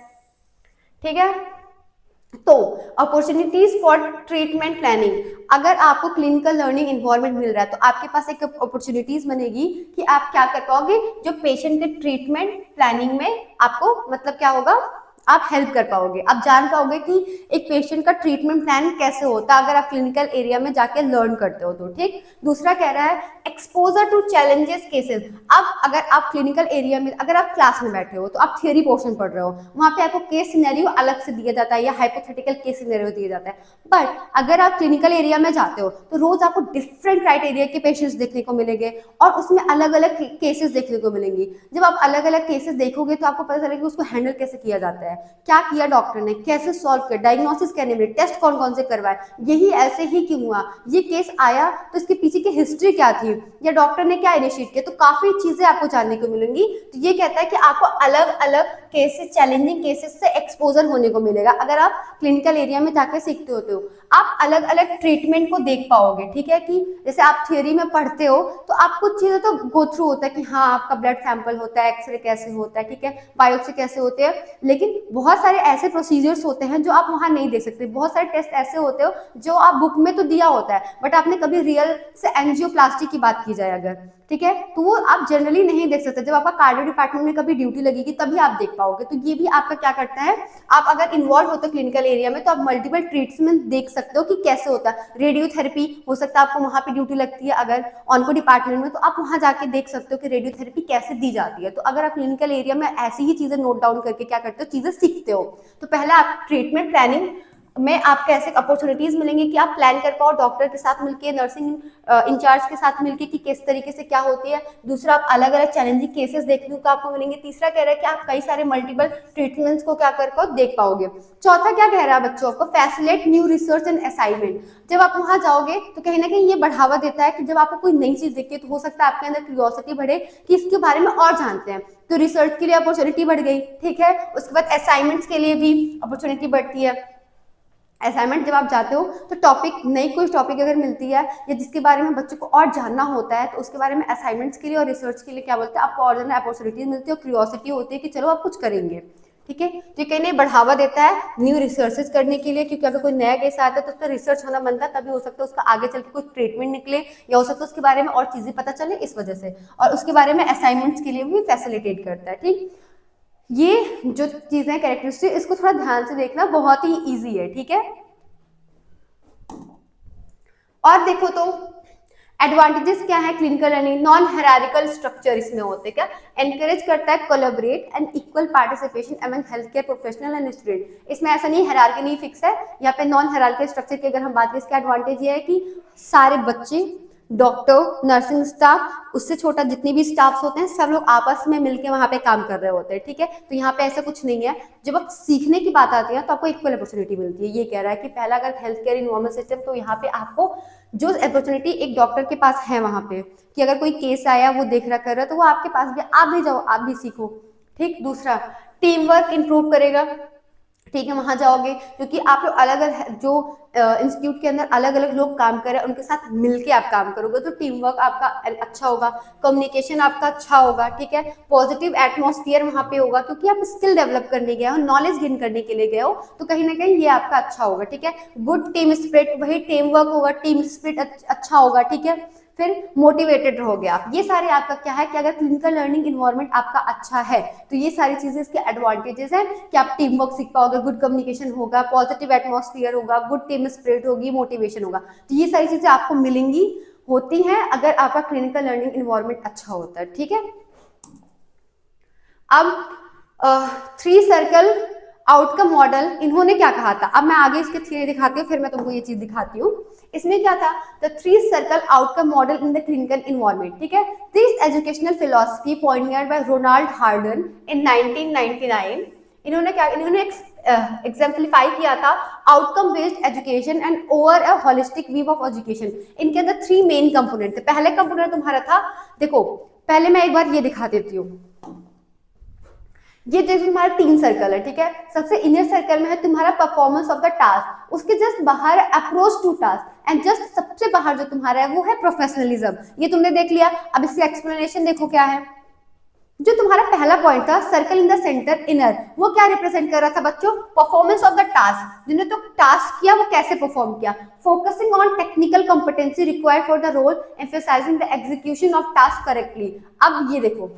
ठीक है, तो अपॉर्चुनिटीज फॉर ट्रीटमेंट प्लानिंग, अगर आपको क्लिनिकल लर्निंग इन्वायरमेंट मिल रहा है तो आपके पास एक अपॉर्चुनिटीज बनेगी कि आप क्या कर पाओगे, जो पेशेंट के ट्रीटमेंट प्लानिंग में आपको मतलब क्या होगा, आप हेल्प कर पाओगे, आप जान पाओगे कि एक पेशेंट का ट्रीटमेंट प्लान कैसे होता है अगर आप क्लिनिकल एरिया में जाके लर्न करते हो तो। ठीक, दूसरा कह रहा है एक्सपोजर टू चैलेंजेस केसेस। अब अगर आप क्लिनिकल एरिया में, अगर आप क्लास में बैठे हो तो आप थियोरी पोर्शन पढ़ रहे हो, वहां पे आपको केस सिनेरियो अलग से दिया जाता है या हाइपोथेटिकल केस सिनेरियो दिया जाता है। बट अगर आप क्लिनिकल एरिया में जाते हो तो रोज आपको डिफरेंट क्राइटेरिया के पेशेंट्स देखने को मिलेंगे और उसमें अलग अलग केसेस देखने को मिलेंगे। जब आप अलग अलग केसेस देखोगे तो आपको पता चलेगा कि उसको हैंडल कैसे किया जाता है, क्या किया डॉक्टर ने, कैसे सॉल्व किया, डायग्नोसिस कैसे मिले, टेस्ट कौन कौन से करवाए, यही ऐसे ही क्यों हुआ, ये केस आया तो इसके पीछे की हिस्ट्री क्या थी, या डॉक्टर ने क्या इनिशिएट किया, तो काफी चीजें आपको जानने को मिलेंगी। तो ये कहता है कि आपको अलग अलग केसेस, चैलेंजिंग केसेस से एक्सपोजर होने को मिलेगा अगर आप क्लिनिकल एरिया में जाकर सीखते होते हो। आप अलग अलग ट्रीटमेंट को देख पाओगे। ठीक है, कि जैसे आप थ्योरी में पढ़ते हो तो आप कुछ चीजें तो गो थ्रू होता है कि हाँ आपका ब्लड सैंपल होता है, एक्सरे कैसे होता है, ठीक है, बायोप्सी कैसे होते हैं, लेकिन बहुत सारे ऐसे प्रोसीजर्स होते हैं जो आप वहां नहीं देख सकते। बहुत सारे टेस्ट ऐसे होते हो जो आप बुक में तो दिया होता है बट आपने कभी रियल से एंजियोप्लास्टी की बात की जाए अगर, ठीक है, तो वो आप जनरली नहीं देख सकते। जब आपका कार्डियो डिपार्टमेंट में कभी ड्यूटी लगेगी तभी आप देख पाओगे। तो ये भी आपका क्या करता है, आप अगर इन्वॉल्व होते हो क्लिनिकल एरिया में तो आप मल्टीपल ट्रीटमेंट देख सकते हो कि कैसे होता है। रेडियोथेरेपी हो सकता है, आपको वहां पे ड्यूटी लगती है अगर ऑन्को डिपार्टमेंट में, तो आप वहां जाके देख सकते हो कि रेडियोथेरेपी कैसे दी जाती है। तो अगर आप क्लिनिकल एरिया में ऐसी ही चीजें नोट डाउन करके क्या करते हो, चीजें सीखते हो, तो पहला आप ट्रीटमेंट प्लानिंग में आपको ऐसे अपॉर्चुनिटीज मिलेंगे कि आप प्लान कर पाओ डॉक्टर के साथ मिलके, नर्सिंग इंचार्ज के साथ मिलके कि किस तरीके से क्या होती है। दूसरा, आप अलग अलग चैलेंजिंग केसेस देखने को आपको मिलेंगे। तीसरा कह रहा है कि आप कई सारे मल्टीपल ट्रीटमेंट्स को क्या कर पाओ, देख पाओगे। चौथा क्या कह रहा है बच्चों को, facilitate new research and assignment. जब आप वहां जाओगे तो कहीं ना कहीं ये बढ़ावा देता है कि जब आपको कोई नई चीज देखती है तो हो सकता है आपके अंदर क्यूरियोसिटी बढ़े कि इसके बारे में और जानते हैं, तो रिसर्च के लिए अपॉर्चुनिटी बढ़ गई। ठीक है, उसके बाद असाइनमेंट्स के लिए भी अपॉर्चुनिटी बढ़ती है। असाइनमेंट जब आप जाते हो तो टॉपिक, नई कोई टॉपिक अगर मिलती है या जिसके बारे में बच्चों को और जानना होता है तो उसके बारे में असाइनमेंट्स के लिए और रिसर्च के लिए क्या बोलते हैं, आपको और ज्यादा अपॉर्चुनिटीज मिलती है और क्यूरियोसिटी होती है कि चलो आप कुछ करेंगे। ठीक है, तो ये कहीं बढ़ावा देता है न्यू रिसर्चेस करने के लिए, क्योंकि अगर कोई नया केस आता है तो उसका रिसर्च होना बनता है, तभी हो सकता है उसका आगे चल के कुछ ट्रीटमेंट निकले या हो सकता है उसके बारे में और चीजें पता चले इस वजह से, और उसके बारे में असाइनमेंट्स के लिए भी फैसिलिटेट करता है। ठीक, ये जो चीजें कैरेक्टरिस्टिक, इसको थोड़ा ध्यान से देखना, बहुत ही ईजी है। ठीक है, और देखो तो एडवांटेजेस क्या है clinical learning, non hierarchical structure इसमें होते क्या, एनकरेज करता है collaborate and equal participation among health care professional and student. इसमें ऐसा नहीं हेरारकी नहीं फिक्स है, यहाँ पे नॉन हेरारिकल स्ट्रक्चर की अगर हम बात करें, इसका एडवांटेज ये है कि सारे बच्चे, डॉक्टर, नर्सिंग स्टाफ, उससे छोटा जितने भी स्टाफ्स होते हैं सब लोग आपस में मिलकर वहां पे काम कर रहे होते हैं। ठीक है, तो यहाँ पे ऐसा कुछ नहीं है। जब आप सीखने की बात आती है तो आपको इक्वल अपॉर्चुनिटी मिलती है। ये कह रहा है कि पहला अगर हेल्थ केयर इन्वायरमेंट सिस्टम, तो यहाँ पे आपको जो अपॉर्चुनिटी एक डॉक्टर के पास है वहां पे कि अगर कोई केस आया वो देख रहा कर रहा है तो वो आपके पास भी, आप भी जाओ, आप भी सीखो। ठीक, दूसरा टीम वर्क इंप्रूव करेगा। ठीक है, वहां जाओगे क्योंकि आप लोग अलग अलग जो इंस्टीट्यूट के अंदर अलग अलग लोग काम कर रहे हैं उनके साथ मिलके आप काम करोगे तो टीम वर्क आपका अच्छा होगा, कम्युनिकेशन आपका अच्छा होगा, ठीक है, पॉजिटिव एटमॉस्फेयर वहां पे होगा क्योंकि आप स्किल डेवलप करने गए हो, नॉलेज गेन करने के लिए गए हो, तो कहीं ना कहीं ये आपका अच्छा होगा, ठीक है। गुड टीम स्पिरिट, वही टीम वर्क होगा, टीम स्पिरिट अच्छा होगा, ठीक है। फिर मोटिवेटेड रहोगे आप, ये सारे आपका क्या है कि अगर क्लिनिकल लर्निंग इन्वायरमेंट आपका अच्छा है तो ये सारी चीजें इसके एडवांटेजेस हैं कि आप टीम वर्क सीख पाओगे, गुड कम्युनिकेशन होगा, पॉजिटिव एटमॉस्फेयर होगा, गुड टीम स्पिरिट होगी, मोटिवेशन होगा, तो ये सारी चीजें आपको मिलेंगी, होती हैं अगर आपका क्लिनिकल लर्निंग इन्वायरमेंट अच्छा होता है, ठीक है। अब 3 सर्कल आउटकम मॉडल इन्होंने क्या कहा था, अब मैं आगे इसके थ्योरी दिखाती हूँ, फिर मैं तुमको ये चीज दिखाती हूँ। इसमें क्या था, the 3 circle outcome model in the clinical environment, ठीक है। This educational philosophy pioneered by Ronald Harden in 1999। इन्होंने एग्जाम्पलीफाई किया था outcome based education and over a holistic view of education. इनके अंदर 3 मेन कंपोनेंट थे। पहले कंपोनेंट तुम्हारा था, देखो पहले मैं एक बार ये दिखा देती हूँ, ये जो तुम्हारा 3 सर्कल है, ठीक है। सबसे इनर सर्कल में है तुम्हारा परफॉर्मेंस ऑफ द टास्क, उसके जस्ट बाहर approach to task, and just सबसे बाहर जो तुम्हारा है वो है प्रोफेशनलिज्म। ये तुमने देख लिया, अब इसकी एक्सप्लेनेशन देखो क्या है। जो तुम्हारा पहला पॉइंट था circle in the centre inner, वो क्या रिप्रेजेंट कर रहा था बच्चों, परफॉर्मेंस ऑफ द टास्क, जिन्होंने तो टास्क किया वो कैसे परफॉर्म किया, focusing on technical competency required for the role, emphasising the execution of task correctly. अब ये देखो,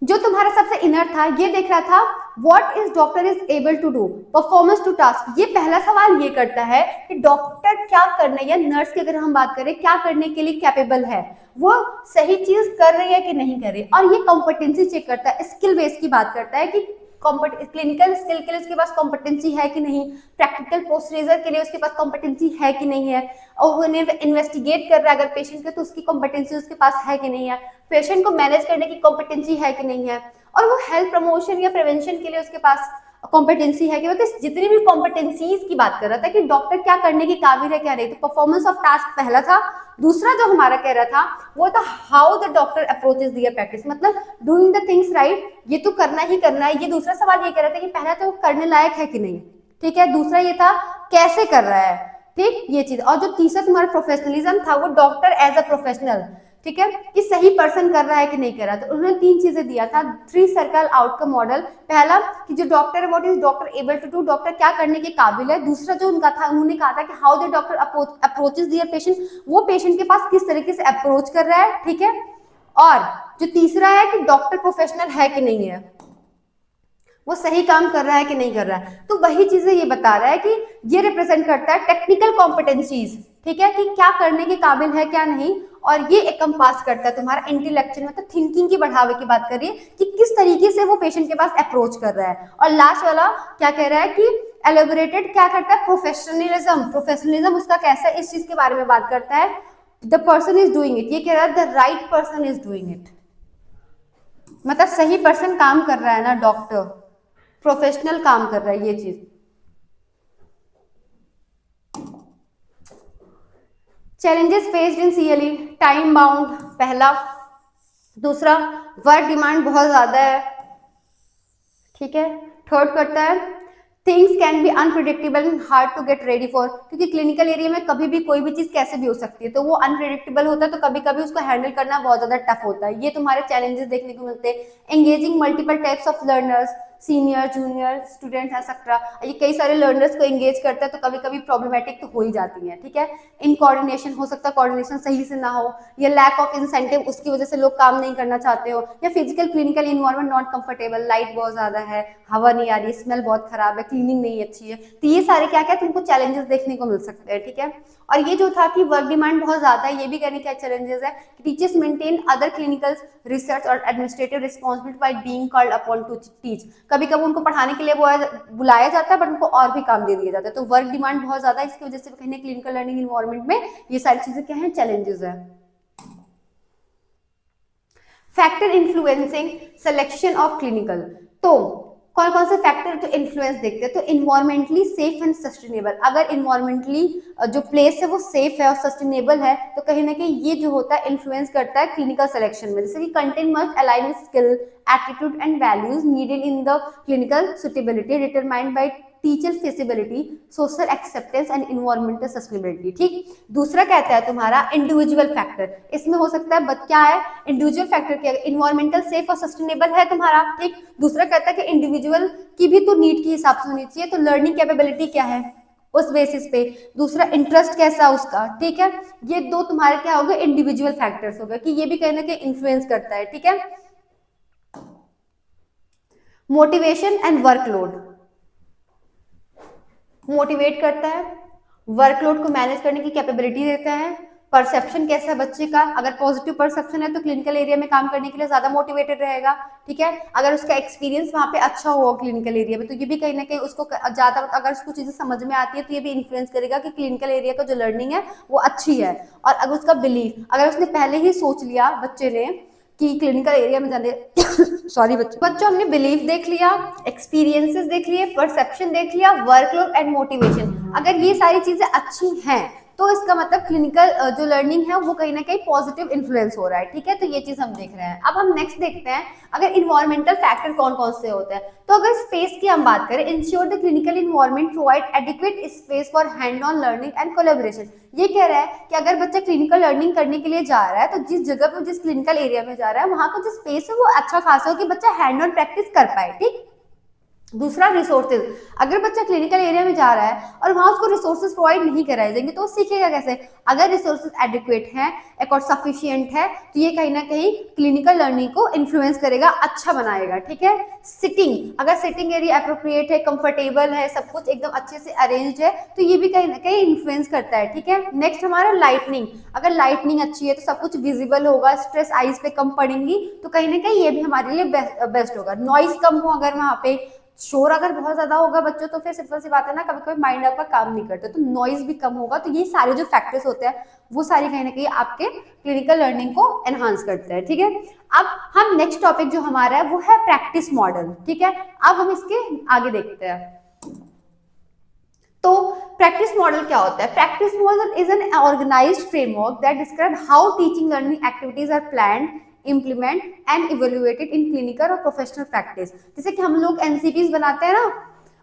जो तुम्हारा सबसे इनर था ये देख रहा था what is doctor is able to do, performance to task. ये पहला सवाल ये करता है कि डॉक्टर क्या करने या नर्स की अगर हम बात करें क्या करने के लिए कैपेबल है, वो सही चीज कर रही है कि नहीं कर रही। और ये कॉम्पिटेंसी चेक करता है, स्किल बेस की बात करता है कि क्लिनिकल स्किल के लिए उसके पास कॉम्पिटेंसी है कि नहीं, प्रैक्टिकल पोस्टरेजर के लिए उसके पास कॉम्पिटेंसी है कि नहीं है, और वो इन्वेस्टिगेट कर रहा है अगर पेशेंट के तो उसकी कॉम्पिटेंसी उसके पास है कि नहीं है, पेशेंट को मैनेज करने की कॉम्पिटेंसी है कि नहीं है, और वो हेल्थ प्रमोशन या प्रिवेंशन के लिए उसके पास कॉम्पिटेंसी है कि मतलब जितनी भी कॉम्पिटेंसीज की बात कर रहा था कि डॉक्टर क्या करने की काबिल है क्या नहीं। तो परफॉर्मेंस ऑफ टास्क पहला था। दूसरा जो हमारा कह रहा था वो था how the doctor approaches their practice, मतलब डूइंग द थिंग्स राइट, ये तो करना ही करना है। ये दूसरा सवाल ये कह रहा था कि पहला तो वो करने लायक है कि नहीं, ठीक है। दूसरा ये था कैसे कर रहा है, ठीक, ये चीज। और जो तीसरा तुम्हारा प्रोफेशनलिज्म था वो डॉक्टर एज अ प्रोफेशनल, ठीक है, कि सही पर्सन कर रहा है कि नहीं कर रहा। तो उन्होंने 3 चीजें दिया था 3 सर्कल आउटकम मॉडल। पहला कि जो डॉक्टर है what is doctor able to do, doctor क्या करने के काबिल है। दूसरा जो उनका था, उन्होंने कहा था कि how the doctor approaches their patient, वो पेशेंट के पास किस तरीके से अप्रोच कर रहा है, ठीक है। और जो तीसरा है कि डॉक्टर प्रोफेशनल है कि नहीं है, वो सही काम कर रहा है कि नहीं कर रहा है। तो वही चीजें ये बता रहा है कि ये रिप्रेजेंट करता है टेक्निकल कॉम्पिटेंसीज, ठीक है, कि क्या करने के काबिल है क्या नहीं। और ये एकम्पास करता है तुम्हारा इंटेलेक्चुअल, मतलब थिंकिंग की बढ़ावे की बात करिए कि किस तरीके से वो पेशेंट के पास अप्रोच कर रहा है। और लास्ट वाला क्या कह रहा है कि एलोबरेटेड क्या करता है, प्रोफेशनलिज्म, प्रोफेशनलिज्म उसका कैसा है इस चीज के बारे में बात करता है। The person is doing it, ये कह रहा है the right person is doing it, मतलब सही पर्सन काम कर रहा है ना, डॉक्टर प्रोफेशनल काम कर रहा है, ये चीज। Challenges faced in CLE, time bound पहला। दूसरा वर्क डिमांड बहुत ज्यादा है, ठीक है। थर्ड करता है things can be unpredictable and hard to get ready for, क्योंकि क्लिनिकल एरिया में कभी भी कोई भी चीज कैसे भी हो सकती है, तो वो अनप्रिडिक्टेबल होता है, तो कभी कभी उसको हैंडल करना बहुत ज्यादा टफ होता है। ये तुम्हारे चैलेंजेस देखने को मिलते हैं। Engaging multiple types of learners, senior junior student etcetera, ये कई सारे लर्नर्स को एंगेज करता है, तो कभी कभी प्रॉब्लमेटिक तो हो ही जाती है, ठीक है। इन कोऑर्डिनेशन हो सकता है, कोऑर्डिनेशन सही से ना हो, या लैक ऑफ इंसेंटिव, उसकी वजह से लोग काम नहीं करना चाहते हो, या physical clinical environment not comfortable, light बहुत ज्यादा है, हवा नहीं आ रही, स्मेल बहुत खराब है, क्लीनिंग नहीं अच्छी है। तो ये सारे क्या क्या तुमको चैलेंजेस देखने को मिल सकते हैं, ठीक है। और ये जो था कि वर्क डिमांड बहुत ज्यादा है, ये भी कहने क्या चैलेंजेस है कि teachers maintain other clinical research और administrative responsibility by being called upon to teach, कभी कभी उनको पढ़ाने के लिए बुलाया जाता है बट उनको और भी काम दे दिया जाता है। तो वर्क डिमांड बहुत ज्यादा है, इसकी वजह से कहने क्लिनिकल लर्निंग इन्वायरमेंट में ये सारी चीजें क्या है, चैलेंजेस है। Factor influencing selection of clinical, तो कौन कौन से फैक्टर जो इन्फ्लुएंस देखते हैं, तो इन्वायरमेंटली सेफ एंड सस्टेनेबल, अगर इन्वायरमेंटली जो प्लेस है वो सेफ है और सस्टेनेबल है तो कहीं ना कहीं ये जो होता है इन्फ्लुएंस करता है क्लिनिकल सिलेक्शन में। जैसे कि content must align with skill, attitude and values needed in the clinical suitability determined by teacher feasibility, social acceptance and environmental sustainability. ठीक, दूसरा कहता है तुम्हारा इंडिविजुअल फैक्टर, इसमें हो सकता है क्या है इंडिविजुअल फैक्टर, क्या इन्वायरमेंटल सेफ और सस्टेनेबल है तुम्हारा। ठीक, दूसरा कहता है कि इंडिविजुअल की भी तो नीड के हिसाब से होनी चाहिए, तो लर्निंग कैपेबिलिटी क्या है उस बेसिस पे, दूसरा इंटरेस्ट कैसा उसका। ठीक है, ये दो तुम्हारे क्या हो गए इंडिविजुअल फैक्टर्स हो गए कि ये भी कहीं ना कहीं इन्फ्लुएंस करता है। ठीक है, मोटिवेशन एंड वर्कलोड, मोटिवेट करता है, वर्कलोड को मैनेज करने की कैपेबिलिटी देता है, परसेप्शन कैसा है बच्चे का, अगर पॉजिटिव परसेप्शन है तो क्लिनिकल एरिया में काम करने के लिए ज्यादा मोटिवेटेड रहेगा। ठीक है, अगर उसका एक्सपीरियंस वहां पे अच्छा हो क्लिनिकल एरिया में तो ये भी कहीं ना कहीं उसको ज्यादा, अगर उसको चीजें समझ में आती है तो ये भी इन्फ्लुएंस करेगा कि क्लिनिकल एरिया का जो लर्निंग है वो अच्छी है। और अगर उसका बिलीफ, अगर उसने पहले ही सोच लिया बच्चे ने कि क्लिनिकल एरिया में जाने सॉरी बच्चों हमने बिलीफ देख लिया, एक्सपीरियंसेस देख लिए, परसेप्शन देख लिया, वर्कलोड एंड मोटिवेशन, अगर ये सारी चीजें अच्छी हैं तो इसका मतलब क्लिनिकल जो लर्निंग है वो कहीं ना कहीं पॉजिटिव इन्फ्लुएंस हो रहा है। ठीक है, तो ये चीज हम देख रहे हैं। अब हम नेक्स्ट देखते हैं अगर इन्वायरमेंटल फैक्टर कौन कौन से होते हैं। तो अगर स्पेस की हम बात करें, ensure the clinical environment provide adequate space for hand on learning and collaboration. ये कह रहा है कि अगर बच्चा क्लिनिकल लर्निंग करने के लिए जा रहा है तो जिस जगह पर, जिस क्लिनिकल एरिया में जा रहा है वहां का जो स्पेस है वो अच्छा खासा हो कि बच्चा हैंड ऑन प्रैक्टिस कर पाए। ठीक, दूसरा रिसोर्सेज, अगर बच्चा क्लिनिकल एरिया में जा रहा है और वहां उसको रिसोर्सेज प्रोवाइड नहीं कराए जाएंगे तो वो सीखेगा कैसे। अगर रिसोर्सेज एडिक्वेट है, एक और सफिशिएंट है तो ये कहीं ना कहीं क्लिनिकल लर्निंग को इन्फ्लुएंस करेगा, अच्छा बनाएगा। ठीक है, सिटिंग, अगर सिटिंग एरिया अप्रोप्रिएट है, कंफर्टेबल है, सब कुछ एकदम अच्छे से अरेंज्ड है तो ये भी कहीं ना कहीं इन्फ्लुएंस करता है। ठीक है, नेक्स्ट हमारा लाइटनिंग, अगर लाइटनिंग अच्छी है तो सब कुछ विजिबल होगा, स्ट्रेस आईज पे कम पड़ेंगी तो कहीं ना कहीं ये भी हमारे लिए बेस्ट होगा। नॉइज कम हो, अगर वहां पे शोर अगर बहुत ज्यादा होगा बच्चों तो फिर सिंपल सी बात है ना, कभी कभी माइंड आपका काम नहीं करता, तो नॉइज भी कम होगा। तो ये सारे जो फैक्टर्स होते हैं वो सारे कहीं ना कहीं आपके क्लिनिकल लर्निंग को एनहांस करते हैं। ठीक है, अब हम नेक्स्ट टॉपिक जो हमारा है वो है प्रैक्टिस मॉडल। ठीक है, अब हम इसके आगे देखते हैं। तो प्रैक्टिस मॉडल क्या होता है? Practice model is an organised framework that describe how teaching learning activities are planned, implement and evaluated in clinical और प्रोफेशनल प्रैक्टिस। जैसे कि हम लोग एनसीपीज बनाते हैं ना,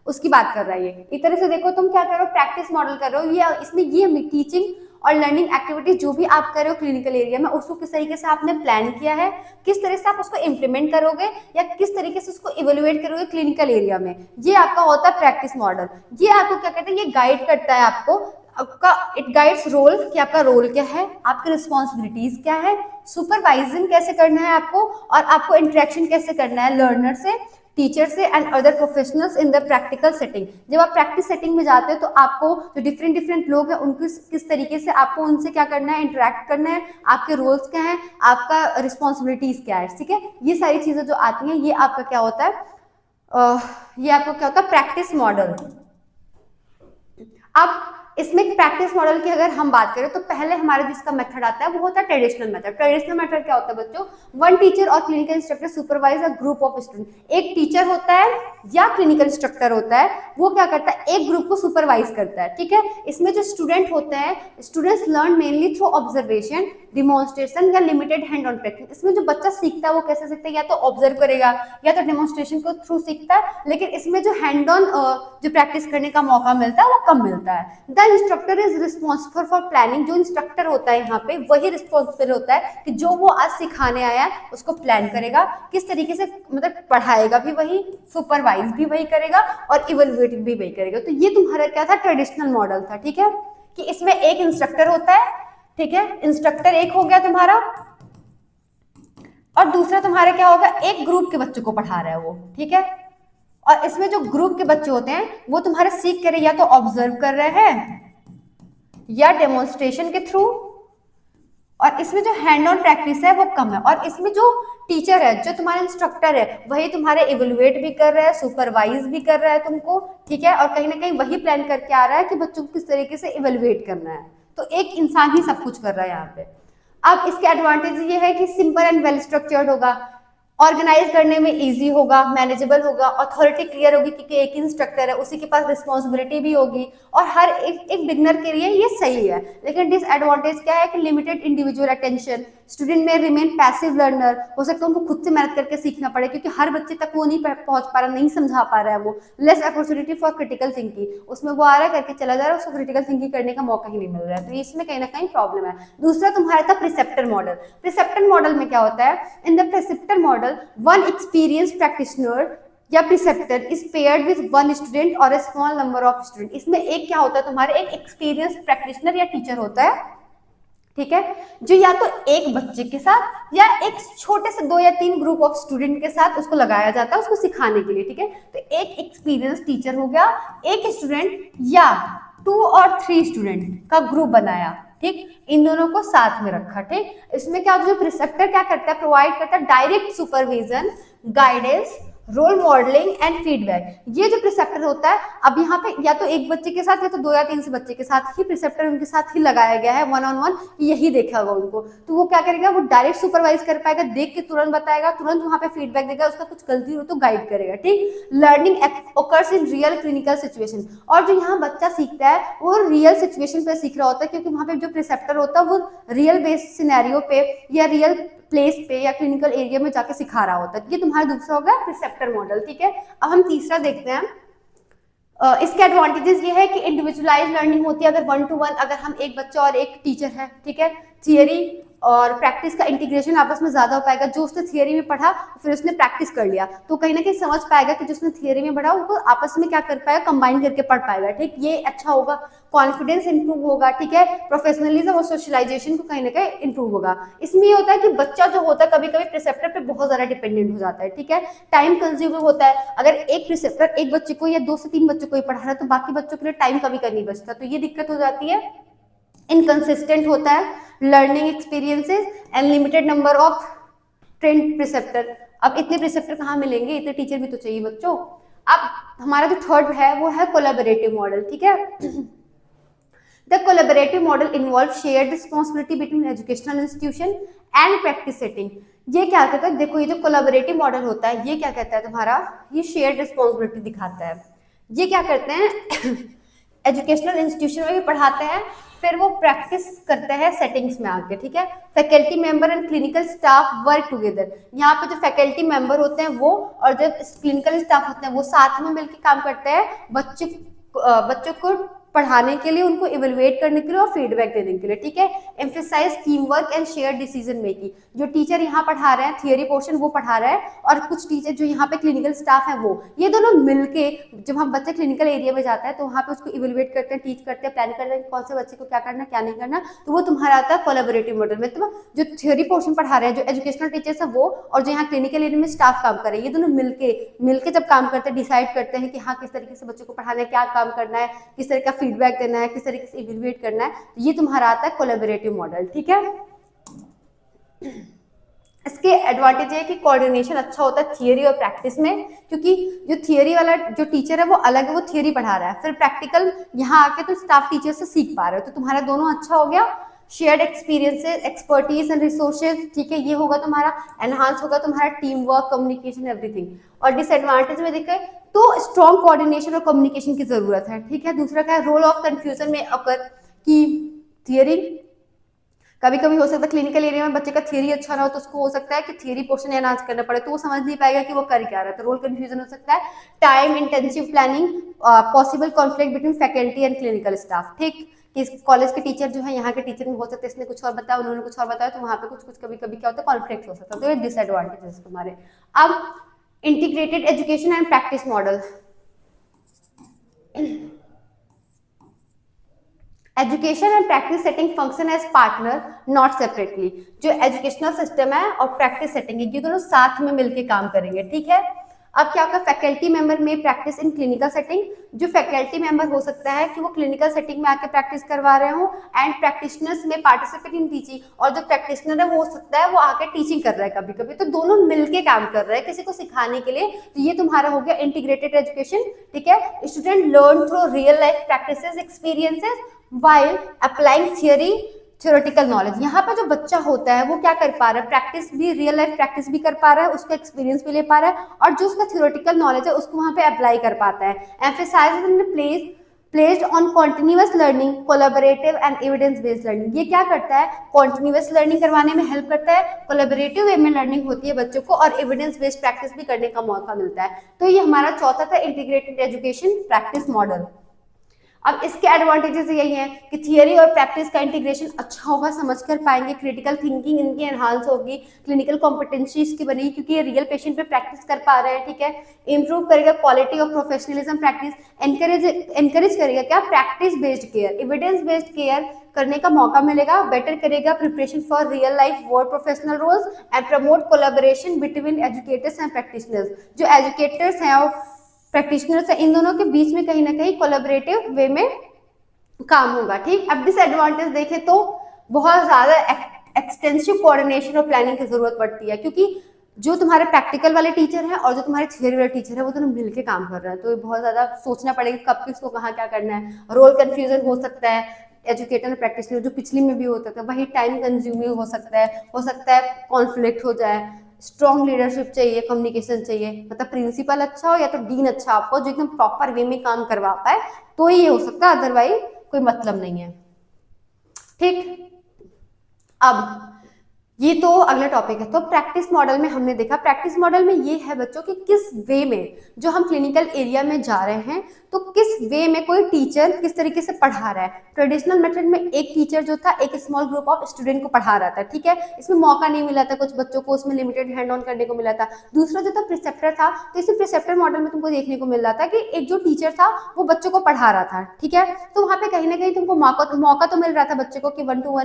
उसकी बात कर रहा है ये। एक तरह से देखो तुम क्या कर रहे हो, प्रैक्टिस मॉडल कर रहे हो। ये इसमें ये टीचिंग और लर्निंग एक्टिविटीज जो भी आप कर रहे हो क्लिनिकल एरिया में उसको किस तरीके से आपने प्लान किया है, किस तरह से आप उसको इम्प्लीमेंट करोगे या किस तरीके से उसको इवेल्युएट करोगे क्लिनिकल एरिया में, ये आपका होता है प्रैक्टिस मॉडल। ये आपको क्या कहते हैं, ये गाइड करता है आपको, आपका इट गाइड्स रोल कि आपका रोल क्या है, आपकी रिस्पॉन्सिबिलिटीज क्या है, सुपरवाइजिंग कैसे करना है आपको, और आपको इंटरेक्शन कैसे करना है लर्नर से, टीचर से and other professionals in the practical setting. जब आप प्रैक्टिस सेटिंग में जाते हो तो आपको जो डिफरेंट लोग हैं उनको किस तरीके से आपको उनसे क्या करना है, इंटरेक्ट करना है, आपके रोल्स क्या हैं, आपका रिस्पॉन्सिबिलिटीज क्या है। ठीक है, ये सारी चीजें जो आती हैं ये आपका क्या होता है, ये आपको क्या होता है प्रैक्टिस मॉडल। अब इसमें प्रैक्टिस मॉडल की अगर हम बात करें तो पहले हमारा जिसका मेथड आता है वो होता है ट्रेडिशनल मेथड। ट्रेडिशनल मेथड क्या होता है बच्चों, वन टीचर और clinical instructor supervise a group of student. एक टीचर होता है या क्लिनिकल इंस्ट्रक्टर होता है, वो क्या करता है एक ग्रुप को सुपरवाइज करता है। ठीक है, इसमें जो स्टूडेंट होते हैं, students learn mainly through observation, demonstration या लिमिटेड हैंड ऑन प्रैक्टिस। इसमें जो बच्चा सीखता है वो कैसे सीखता है, या तो ऑब्जर्व करेगा या तो डेमोन्स्ट्रेशन को थ्रू सीखता है, लेकिन इसमें जो हैंड ऑन जो प्रैक्टिस करने का मौका मिलता है वो कम मिलता है। The instructor is responsible for planning, जो इंस्ट्रक्टर होता है यहाँ पे वही रिस्पॉन्सिबल होता है कि जो वो आज सिखाने आया है उसको प्लान करेगा, किस तरीके से मतलब पढ़ाएगा भी वही, सुपरवाइज भी वही करेगा और इवेल्युएट भी वही करेगा। तो ये तुम्हारा क्या था, ट्रेडिशनल मॉडल था। ठीक है, कि इसमें एक इंस्ट्रक्टर होता है, ठीक है, इंस्ट्रक्टर एक हो गया तुम्हारा, और दूसरा तुम्हारा क्या होगा, एक ग्रुप के बच्चों को पढ़ा रहा है वो। ठीक है, और इसमें जो ग्रुप के बच्चे होते हैं वो तुम्हारे सीख कर या तो ऑब्जर्व कर रहे हैं या डेमोन्स्ट्रेशन के थ्रू, और इसमें जो हैंड ऑन प्रैक्टिस है वो कम है। और इसमें जो टीचर है, जो तुम्हारा इंस्ट्रक्टर है, वही तुम्हारे इवेल्युएट भी कर रहा है, सुपरवाइज भी कर रहा है तुमको। ठीक है, और कहीं ना कहीं वही प्लान करके आ रहा है कि बच्चों को किस तरीके से इवेल्युएट करना है। तो एक इंसान ही सब कुछ कर रहा है यहाँ पे। अब इसके एडवांटेज ये है कि सिंपल एंड वेल स्ट्रक्चर्ड होगा, ऑर्गेनाइज करने में इजी होगा, मैनेजेबल होगा, अथॉरिटी क्लियर होगी क्योंकि एक ही इंस्ट्रक्टर है, उसी के पास रिस्पॉन्सिबिलिटी भी होगी और हर एक बिगनर के लिए ये सही है। लेकिन डिसएडवांटेज क्या है कि लिमिटेड इंडिविजुअल अटेंशन, स्टूडेंट में रिमेन पैसिव लर्नर, हो सकता है उनको खुद से मेहनत करके सीखना पड़े क्योंकि हर बच्चे तक वो नहीं पहुंच पा रहा, नहीं समझा पा रहा है वो। Less opportunity for critical thinking, उसमें वो आ रहा है करके चला जा रहा है, उसको क्रिटिकल थिंकिंग करने का मौका ही नहीं मिल रहा है, तो इसमें कहीं ना कहीं प्रॉब्लम है। दूसरा तुम्हारा था प्रिसेप्टर मॉडल। प्रिसेप्टर मॉडल में क्या होता है, in the preceptor model one experience practitioner या preceptor is paired with one student और a small number of student. इसमें एक क्या होता है, तुम्हारे एक एक्सपीरियंस प्रैक्टिशनर या टीचर होता है, ठीक है, जो या तो एक बच्चे के साथ या एक छोटे से 2 या 3 ग्रुप ऑफ स्टूडेंट के साथ उसको लगाया जाता है उसको सिखाने के लिए, ठीक है। तो एक एक्सपीरियंस टीचर हो गया, एक स्टूडेंट या 2 और 3 स्टूडेंट का ग्रुप बनाया, ठीक, इन दोनों को साथ में रखा, ठीक। इसमें क्या जो प्रिसेप्टर क्या करता है, प्रोवाइड करता है direct supervision, guidance, role modelling and feedback. ये जो प्रिसेप्टर होता है, अब यहाँ पे या तो एक बच्चे के साथ या तो 2 या 3 से बच्चे के साथ ही प्रिसेप्टर उनके साथ ही लगाया गया है, वन ऑन वन, यही देखा होगा उनको। तो वो क्या करेगा, वो डायरेक्ट सुपरवाइज कर पाएगा, देख के तुरंत बताएगा, तुरंत वहां पे फीडबैक देगा, उसका कुछ गलती हो तो गाइड करेगा, ठीक। Learning occurs in real clinical situation, और जो यहाँ बच्चा सीखता है वो रियल सिचुएशन पे सीख रहा होता है क्योंकि वहां पे जो प्रिसेप्टर होता है वो रियल बेस्ड सिनेरियो पे या रियल प्लेस पे या क्लिनिकल एरिया में जाके सिखा रहा होता है। ये तुम्हारा दूसरा होगा प्रिसेप्टर मॉडल, ठीक है। अब हम तीसरा देखते हैं। इसके एडवांटेजेस ये है कि इंडिविजुअलाइज लर्निंग होती है अगर 1 to 1, अगर हम एक बच्चा और एक टीचर है, ठीक है। थियरी और प्रैक्टिस का इंटीग्रेशन आपस में ज्यादा हो पाएगा, जो उसने थियरी में पढ़ा फिर उसने प्रैक्टिस कर लिया तो कहीं ना कहीं समझ पाएगा कि जो उसने थियरी में पढ़ा उनको आपस में क्या कर पाएगा, कंबाइन करके पढ़ पाएगा, ठीक, ये अच्छा होगा। कॉन्फिडेंस इंप्रूव होगा, ठीक है। प्रोफेशनलिज्म और सोशलाइजेशन को कहीं ना कहीं इंप्रूव होगा। इसमें ये होता है कि बच्चा जो होता है कभी कभी प्रिसेप्टर पे बहुत ज्यादा डिपेंडेंट हो जाता है, ठीक है। टाइम कंज्यूमिंग होता है, अगर एक प्रिसेप्टर एक बच्चे को या 2 से 3 बच्चों को ही पढ़ा रहा है तो बाकी बच्चों के लिए टाइम कभी नहीं बचता, तो ये दिक्कत हो जाती है। इनकंसिस्टेंट होता है learning experiences and limited number of trend preceptor. अब इतने प्रिसेप्टर कहाँ मिलेंगे, इतने टीचर भी तो चाहिए बच्चों। अब हमारा जो थर्ड है वो है कोलैबोरेटिव मॉडल, ठीक है। The collaborative model involve shared responsibility between educational institution and practice setting. ये क्या कहता है, देखो ये जो कोलैबोरेटिव मॉडल होता है ये क्या कहता है तुम्हारा, ये शेयर्ड रिस्पॉन्सिबिलिटी दिखाता है। ये क्या करते हैं एजुकेशनल इंस्टीट्यूशन में भी पढ़ाते हैं, फिर वो प्रैक्टिस करते हैं सेटिंग्स में आके, ठीक है। Faculty member and clinical staff work together. यहाँ पे जो फैकल्टी मेंबर होते हैं वो और जो क्लिनिकल स्टाफ होते हैं वो साथ में मिलकर काम करते हैं बच्चों को पढ़ाने के लिए, उनको इवेलुएट करने के लिए और फीडबैक देने के लिए, ठीक है। Emphasise teamwork and share decision making. जो टीचर यहाँ पढ़ा रहे हैं थियरी पोर्शन वो पढ़ा रहे हैं और कुछ टीचर जो यहाँ पे क्लिनिकल स्टाफ है वो, ये दोनों मिलके जब हम बच्चे क्लिनिकल एरिया में जाता है तो वहाँ पे उसको इवेलुएट करते हैं, टीच करते हैं, प्लान करते हैं कौन से बच्चे को क्या करना क्या नहीं करना, तो वो तुम्हारा आता है कोलैबोरेटिव मॉडल में। तो जो थियरी पोर्शन पढ़ा रहे हैं जो एजुकेशनल टीचर्स है वो और जो यहाँ क्लिनिकल एरिया में स्टाफ काम कर रहे हैं, ये दोनों मिलके जब काम करते हैं डिसाइड करते हैं कि हाँ किस तरीके से बच्चों को पढ़ाना है, क्या काम करना है, किस तरह का फीडबैक देना है, किस तरीके से इवेलुएट करना है, तो ये तुम्हारा आता है कोलैबोरेटिव मॉडल, ठीक है। इसके एडवांटेज है कि कोऑर्डिनेशन अच्छा होता है थियरी और प्रैक्टिस में, क्योंकि जो थियरी वाला जो टीचर है वो अलग है, वो थियरी पढ़ा रहा है, फिर प्रैक्टिकल यहाँ आके तो स्टाफ टीचर से सीख पा रहे हो, तो तुम्हारा दोनों अच्छा हो गया। Shared experiences, expertise and resources, ठीक है, ये होगा तुम्हारा। एनहांस होगा तुम्हारा टीम वर्क, कम्युनिकेशन, एवरीथिंग। और डिसएडवांटेज में देखें तो स्ट्रॉन्ग कोऑर्डिनेशन और कम्युनिकेशन की जरूरत है, ठीक है। दूसरा क्या है, रोल ऑफ कंफ्यूजन में अकर की थियरी कभी कभी हो सकता है क्लिनिकल एरिया में बच्चे का थियरी अच्छा ना हो तो उसको हो सकता है कि थियरी पोर्शन एनहांस करना पड़े, तो वो समझ नहीं पाएगा कि वो कर क्या रहा है, तो रोल कंफ्यूजन हो सकता है। Time intensive planning, possible conflict between faculty and clinical staff, ठीक, कि कॉलेज के टीचर जो है यहाँ के टीचर में हो सकता है इसने कुछ और बताया उन्होंने कुछ और बताया, तो वहाँ पे कुछ कभी कभी क्या होता है कॉन्फ्लिक्ट हो सकता है, तो ये डिसएडवांटेजेस तुम्हारे। अब integrated education and practice model. Education and practice setting function as partner not separately. जो एजुकेशनल सिस्टम है और प्रैक्टिस सेटिंग है ये दोनों साथ में मिलकर काम करेंगे, ठीक है। अब क्या होगा, फैकल्टी मेंबर में प्रैक्टिस इन क्लिनिकल सेटिंग। जो फैकल्टी मेंबर हो सकता है कि वो क्लिनिकल सेटिंग में आके प्रैक्टिस करवा रहे हो, एंड प्रैक्टिशनर्स में पार्टिसिपेट इन टीचिंग, और जो प्रैक्टिशनर है वो हो सकता है वो आके टीचिंग कर रहा है कभी कभी, तो दोनों मिलके काम कर रहे हैं किसी को सिखाने के लिए, तो ये तुम्हारा हो गया इंटीग्रेटेड एजुकेशन, ठीक है। Student learn through real life practices experiences while applying theory theoretical knowledge, यहाँ पे जो बच्चा होता है वो क्या कर पा रहा है, प्रैक्टिस भी, रियल लाइफ प्रैक्टिस भी कर पा रहा है, उसका एक्सपीरियंस भी ले पा रहा है, और जो उसका थ्योरेटिकल नॉलेज है उसको वहाँ पे अप्लाई कर पाता है। Emphasise in place placed on continuous learning, collaborative and evidence based learning. ये क्या करता है, कॉन्टिन्यूअस लर्निंग करवाने में हेल्प करता है, कोलैबोरेटिव वे में लर्निंग होती है बच्चों को, और एविडेंस बेस्ड प्रैक्टिस भी करने का मौका मिलता है। तो ये हमारा चौथा था इंटीग्रेटेड एजुकेशन प्रैक्टिस मॉडल। अब इसके एडवांटेजेस यही हैं कि थियरी और प्रैक्टिस का इंटीग्रेशन अच्छा होगा, समझ कर पाएंगे, क्रिटिकल थिंकिंग इनकी एनहांस होगी, क्लिनिकल कॉम्पिटेंसी इसकी बनेगी क्योंकि ये रियल पेशेंट पे प्रैक्टिस कर पा रहे हैं, ठीक है। इंप्रूव करेगा quality of professionalism practice, encourage करेगा क्या, practice based care, evidence based care करने का मौका मिलेगा, बेटर करेगा preparation for real life work professional roles, and promote collaboration between educators and practitioners. जो एजुकेटर्स हैं और प्रैक्टिशनर्स है, इन दोनों के बीच में कहीं ना कहीं कोलैबोरेटिव वे में काम होगा, ठीक। अब डिसएडवांटेज देखें तो बहुत ज्यादा एक्सटेंसिव कोऑर्डिनेशन और प्लानिंग की जरूरत पड़ती है, क्योंकि जो तुम्हारे प्रैक्टिकल वाले टीचर हैं और जो तुम्हारे थियरी वाले टीचर है वो दोनों मिलके काम कर रहे हैं, तो बहुत ज्यादा सोचना पड़ेगा कब किसको कहाँ क्या करना है, रोल कंफ्यूजन हो सकता है एजुकेटर और प्रैक्टिशनर, जो पिछली में भी होता था वही टाइम कंज्यूमिंग हो सकता है कॉन्फ्लिक्ट हो जाए, स्ट्रॉन्ग लीडरशिप चाहिए, कम्युनिकेशन चाहिए, मतलब प्रिंसिपल अच्छा हो या तो डीन अच्छा आपको जो एकदम प्रॉपर वे में काम करवा पाए, तो ये हो सकता है, अदरवाइज कोई मतलब नहीं है, ठीक। अब ये तो अगला टॉपिक है। तो प्रैक्टिस मॉडल में हमने देखा, प्रैक्टिस मॉडल में ये है बच्चों कि किस वे में जो हम क्लिनिकल एरिया में जा रहे हैं तो किस वे में कोई टीचर किस तरीके से पढ़ा रहा है। ट्रेडिशनल मेथड में एक टीचर जो था एक स्मॉल ग्रुप ऑफ स्टूडेंट को पढ़ा रहा था, ठीक है, इसमें मौका नहीं मिला था कुछ बच्चों को, उसमें लिमिटेड हैंड ऑन करने को मिला था। दूसरा जो था प्रिसेप्टर था, तो इसी प्रिसेप्टर मॉडल में तुमको देखने को मिल रहा था कि एक जो टीचर था वो बच्चों को पढ़ा रहा था, ठीक है, तो वहाँ पे कहीं ना कहीं तुमको मौका तो मिल रहा था बच्चे को कि 1 to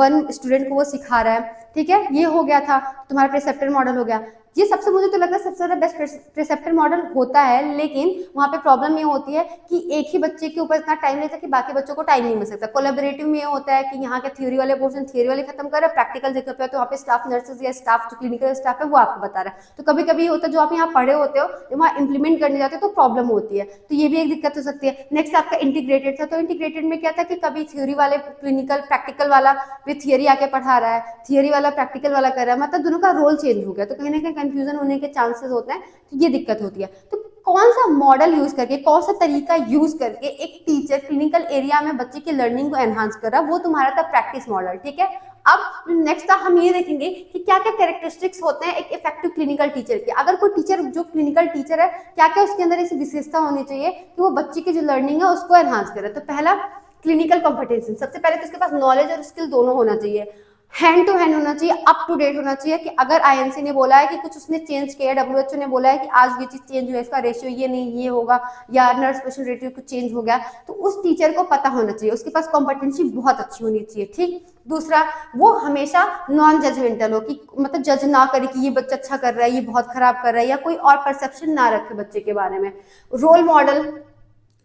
1 स्टूडेंट को वो सिखा रहा है, ठीक है, ये हो गया था तुम्हारा प्रिसेप्टर मॉडल हो गया। ये सबसे मुझे तो लगता है सबसे ज्यादा बेस्ट प्रिसेप्टर मॉडल होता है, लेकिन वहाँ पे प्रॉब्लम ये होती है कि एक ही बच्चे के ऊपर इतना टाइम लेता है कि बाकी बच्चों को टाइम नहीं मिल सकता। कोलैबोरेटिव में ये होता है कि यहाँ के थ्योरी वाले पोर्शन थ्योरी वाले खत्म कर रहे हैं, प्रैक्टिकल जगह पे तो वहाँ पे स्टाफ नर्सेज या स्टाफ जो क्लिनिकल स्टाफ है वो आपको बता रहा है। तो कभी कभी ये होता है जो आप यहाँ पढ़े होते हो जब वहाँ इंप्लीमेंट करने जाते हो तो प्रॉब्लम होती है, तो ये भी एक दिक्कत हो सकती है। नेक्स्ट आपका इंटीग्रेटेड था, तो इंटीग्रेटेड में क्या था कि कभी थ्योरी वाले क्लिनिकल प्रैक्टिकल वाला भी थियरी आके पढ़ा रहा है, थियरी वाला प्रैक्टिकल वाला कर रहा है, मतलब दोनों का रोल चेंज हो गया, तो कहीं ना कहीं कंफ्यूजन होने के चांसेस होते हैं, तो ये दिक्कत होती है। तो कौन सा मॉडल यूज करके, कौन सा तरीका यूज करके एक टीचर क्लिनिकल एरिया में बच्चे की लर्निंग को एनहांस कर रहा है, वो तुम्हारा था प्रैक्टिस मॉडल, ठीक है। अब नेक्स्ट हम ये देखेंगे कि क्या क्या कैरेक्टरिस्टिक्स होते हैं एक इफेक्टिव क्लिनिकल टीचर के। अगर कोई टीचर जो क्लिनिकल टीचर है क्या क्या उसके अंदर ऐसी विशेषता होनी चाहिए कि वो बच्चे की जो लर्निंग है उसको एनहांस करे। तो पहला क्लिनिकल कॉम्पिटेंसी, सबसे पहले तो उसके पास नॉलेज और स्किल दोनों होना चाहिए, हैंड टू हैंड होना चाहिए, अप टू डेट होना चाहिए कि अगर आईएनसी ने बोला है कि कुछ उसने चेंज किया, डब्ल्यूएचओ ने बोला है कि आज ये चीज चेंज हुआ, इसका रेशियो ये नहीं ये होगा, या नर्स पेशेंट रेशियो कुछ चेंज हो गया, तो उस टीचर को पता होना चाहिए, उसके पास कॉम्पिटेंसी बहुत अच्छी होनी चाहिए, ठीक। दूसरा, वो हमेशा नॉन जजमेंटल हो कि मतलब जज ना करे कि ये बच्चा अच्छा कर रहा है ये बहुत खराब कर रहा है, या कोई और परसेप्शन ना रखे बच्चे के बारे में। रोल मॉडल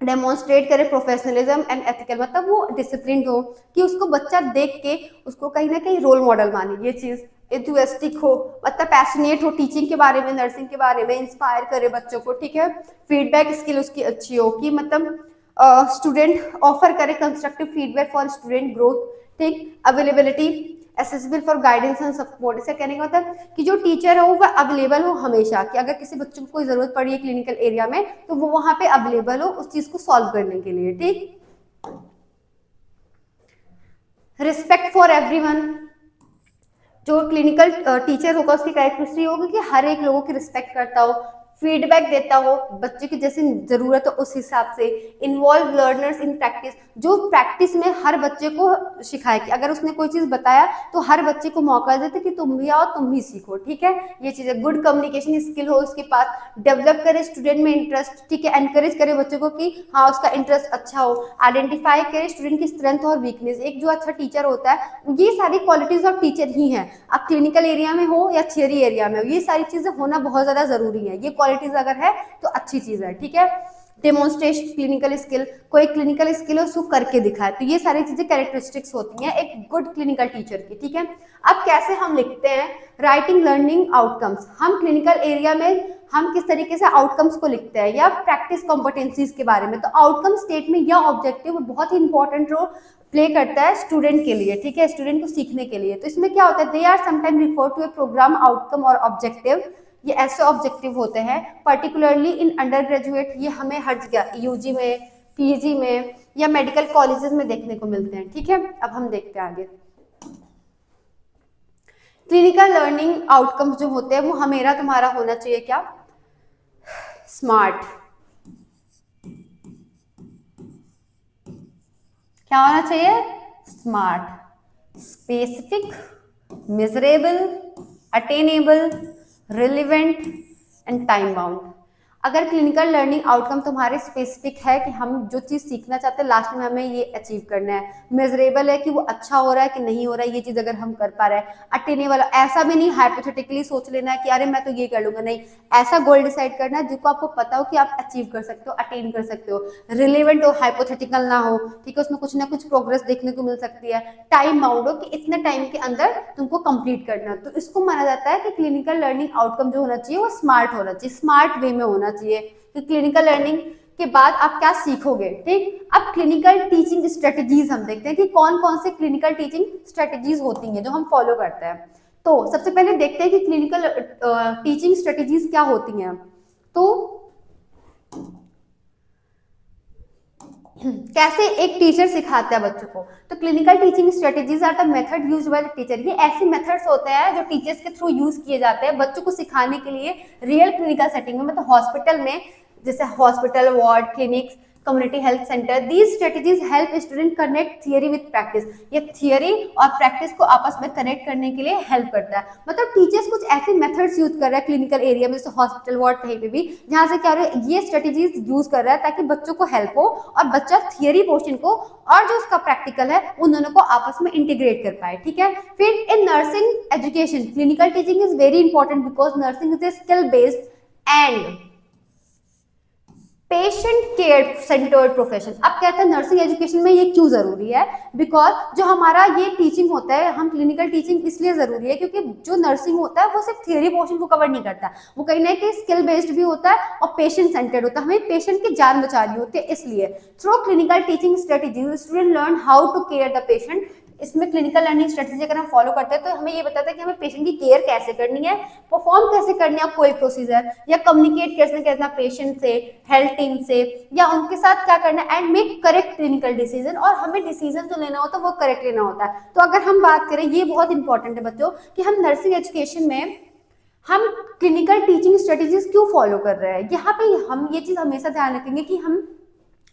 डेमोन्स्ट्रेट करे प्रोफेशनलिज्म एंड एथिकल, मतलब वो डिसिप्लिन हो कि उसको बच्चा देख के उसको कहीं ना कहीं रोल मॉडल माने, ये चीज एंथुसियास्टिक हो, मतलब पैशनेट हो टीचिंग के बारे में, नर्सिंग के बारे में, इंस्पायर करे बच्चों को, ठीक है। फीडबैक स्किल उसकी अच्छी हो कि मतलब स्टूडेंट ऑफर करे constructive feedback for student growth, ठीक। Availability accessible for guidance and support, इसे कहने का मतलब कि जो टीचर हो वह अवेलेबल हो हमेशा, कि अगर किसी बच्चे को कोई जरूरत पड़ी है क्लिनिकल एरिया में तो वो वहां पे अवेलेबल हो उस चीज को सॉल्व करने के लिए, ठीक। रिस्पेक्ट फॉर एवरीवन, जो क्लिनिकल टीचर होगा उसकी कैरेक्टरिस्टिक होगी कि हर एक लोगों की रिस्पेक्ट करता हो, फीडबैक देता हो बच्चे की जैसी जरूरत हो उस हिसाब से, इन्वॉल्व लर्नर्स इन प्रैक्टिस, जो प्रैक्टिस में हर बच्चे को सिखाए कि अगर उसने कोई चीज बताया तो हर बच्चे को मौका देते कि तुम भी आओ तुम भी सीखो, ठीक है, ये चीज है। गुड कम्युनिकेशन स्किल हो उसके पास, डेवलप करे स्टूडेंट में इंटरेस्ट, ठीक है, एनकरेज करे बच्चों को कि हाँ उसका इंटरेस्ट अच्छा हो, आइडेंटिफाई करे स्टूडेंट की स्ट्रेंथ और वीकनेस, एक जो अच्छा टीचर होता है ये सारी क्वालिटीज ऑफ टीचर ही है, अब क्लिनिकल एरिया में हो या थियरी एरिया में हो, ये सारी चीजें होना बहुत ज्यादा जरूरी है, ये क्वालिटीज अगर है तो अच्छी चीज है, ठीक है। डेमोन्स्ट्रेशन क्लिनिकल स्किल, कोई क्लिनिकल स्किल है उसको करके दिखाए। तो ये सारी चीजें कैरेक्टरिस्टिक्स होती हैं एक गुड क्लिनिकल टीचर की, ठीक है। अब कैसे हम लिखते हैं राइटिंग लर्निंग आउटकम्स, हम क्लिनिकल एरिया में हम किस तरीके से आउटकम्स को लिखते हैं या प्रैक्टिस कॉम्पिटेंसीज के बारे में। तो आउटकम स्टेटमेंट या ऑब्जेक्टिव बहुत ही इंपॉर्टेंट रोल प्ले करता है स्टूडेंट के लिए, ठीक है, स्टूडेंट को सीखने के लिए। तो इसमें क्या होता है, they are sometime refer to a programme outcome और ऑब्जेक्टिव, ये ऐसे ऑब्जेक्टिव होते हैं पर्टिकुलरली इन अंडर ग्रेजुएट, ये हमें हर जगह यूजी में, पीजी में या मेडिकल कॉलेजेस में देखने को मिलते हैं, ठीक है। अब हम देखते हैं आगे क्लिनिकल लर्निंग आउटकम्स जो होते हैं वो हमेरा तुम्हारा होना चाहिए क्या, स्मार्ट, क्या होना चाहिए, smart, specific, measurable, attainable, relevant and time bound. अगर क्लिनिकल लर्निंग आउटकम तुम्हारे स्पेसिफिक है कि हम जो चीज सीखना चाहते हैं लास्ट में हमें ये अचीव करना है, मेजरेबल है कि वो अच्छा हो रहा है कि नहीं हो रहा है, ये चीज अगर हम कर पा रहे हैं, अटेनेबल, ऐसा भी नहीं हाइपोथेटिकली सोच लेना है कि अरे मैं तो ये कर लूंगा, नहीं, ऐसा गोल डिसाइड करना है जिसको आपको पता हो कि आप अचीव कर सकते हो, अटेन कर सकते हो, रिलेवेंट हो, हाइपोथेटिकल ना हो, ठीक है, उसमें कुछ ना कुछ प्रोग्रेस देखने को मिल सकती है, टाइम बाउंड हो कि इतने टाइम के अंदर तुमको कंप्लीट करना है। तो इसको माना जाता है कि क्लिनिकल लर्निंग आउटकम जो होना चाहिए वो स्मार्ट होना चाहिए, स्मार्ट वे में होना चाहिए कि क्लिनिकल लर्निंग के बाद आप क्या सीखोगे, ठीक। अब क्लिनिकल टीचिंग स्ट्रेटजीज हम देखते हैं कि कौन कौन से क्लिनिकल टीचिंग स्ट्रेटजीज होती हैं जो हम फॉलो करते हैं। तो सबसे पहले देखते हैं कि क्लिनिकल टीचिंग स्ट्रेटजीज क्या होती हैं। तो कैसे एक टीचर सिखाता है बच्चों को, तो clinical teaching strategies are the method used by the teacher, ये ऐसे मेथड्स होते हैं जो टीचर्स के थ्रू यूज किए जाते हैं बच्चों को सिखाने के लिए रियल क्लिनिकल सेटिंग में, मतलब हॉस्पिटल में, जैसे hospital, ward, clinics, community health centre. These strategies help student connect theory with practice, ये थियरी और प्रैक्टिस को आपस में कनेक्ट करने के लिए हेल्प करता है। मतलब टीचर्स कुछ ऐसे मेथड्स यूज कर रहा है क्लिनिकल एरिया में, जैसे हॉस्पिटल, वार्ड, कहीं पे भी, जहां से क्या हो रहा है, ये स्ट्रेटजीज यूज कर रहा है ताकि बच्चों को हेल्प हो और बच्चा थियरी पोर्शन को और जो उसका प्रैक्टिकल है उन दोनों को आपस में इंटीग्रेट कर पाए, ठीक है। फिर in nursing education clinical teaching is very important because nursing is a skill based and patient care centred profession. अब कहते हैं नर्सिंग एजुकेशन में ये क्यों जरूरी है, बिकॉज जो हमारा ये टीचिंग होता है, हम क्लिनिकल टीचिंग इसलिए जरूरी है क्योंकि जो नर्सिंग होता है वो सिर्फ थियरी पोर्शन को कवर नहीं करता, वो कहीं ना कहीं स्किल बेस्ड भी होता है और पेशेंट सेंटर्ड होता है, हमें पेशेंट की जान बचानी होती है। इसलिए through clinical teaching strategy student learn how to care the patient. इसमें क्लिनिकल लर्निंग स्ट्रेटजी अगर हम फॉलो करते हैं तो हमें ये बताता है कि हमें पेशेंट की केयर कैसे करनी है, परफॉर्म कैसे करनी है कोई प्रोसीजर, या कम्युनिकेट कैसे करना पेशेंट से, हेल्थ टीम से, या उनके साथ क्या करना है, and make correct clinical decision. और हमें डिसीजन जो लेना होता है वो करेक्ट लेना होता है। तो अगर हम बात करें, ये बहुत इंपॉर्टेंट है बच्चों कि हम नर्सिंग एजुकेशन में हम क्लिनिकल टीचिंग स्ट्रेटेजीज क्यों फॉलो कर रहे हैं। यहाँ पे हम ये चीज हमेशा ध्यान रखेंगे कि हम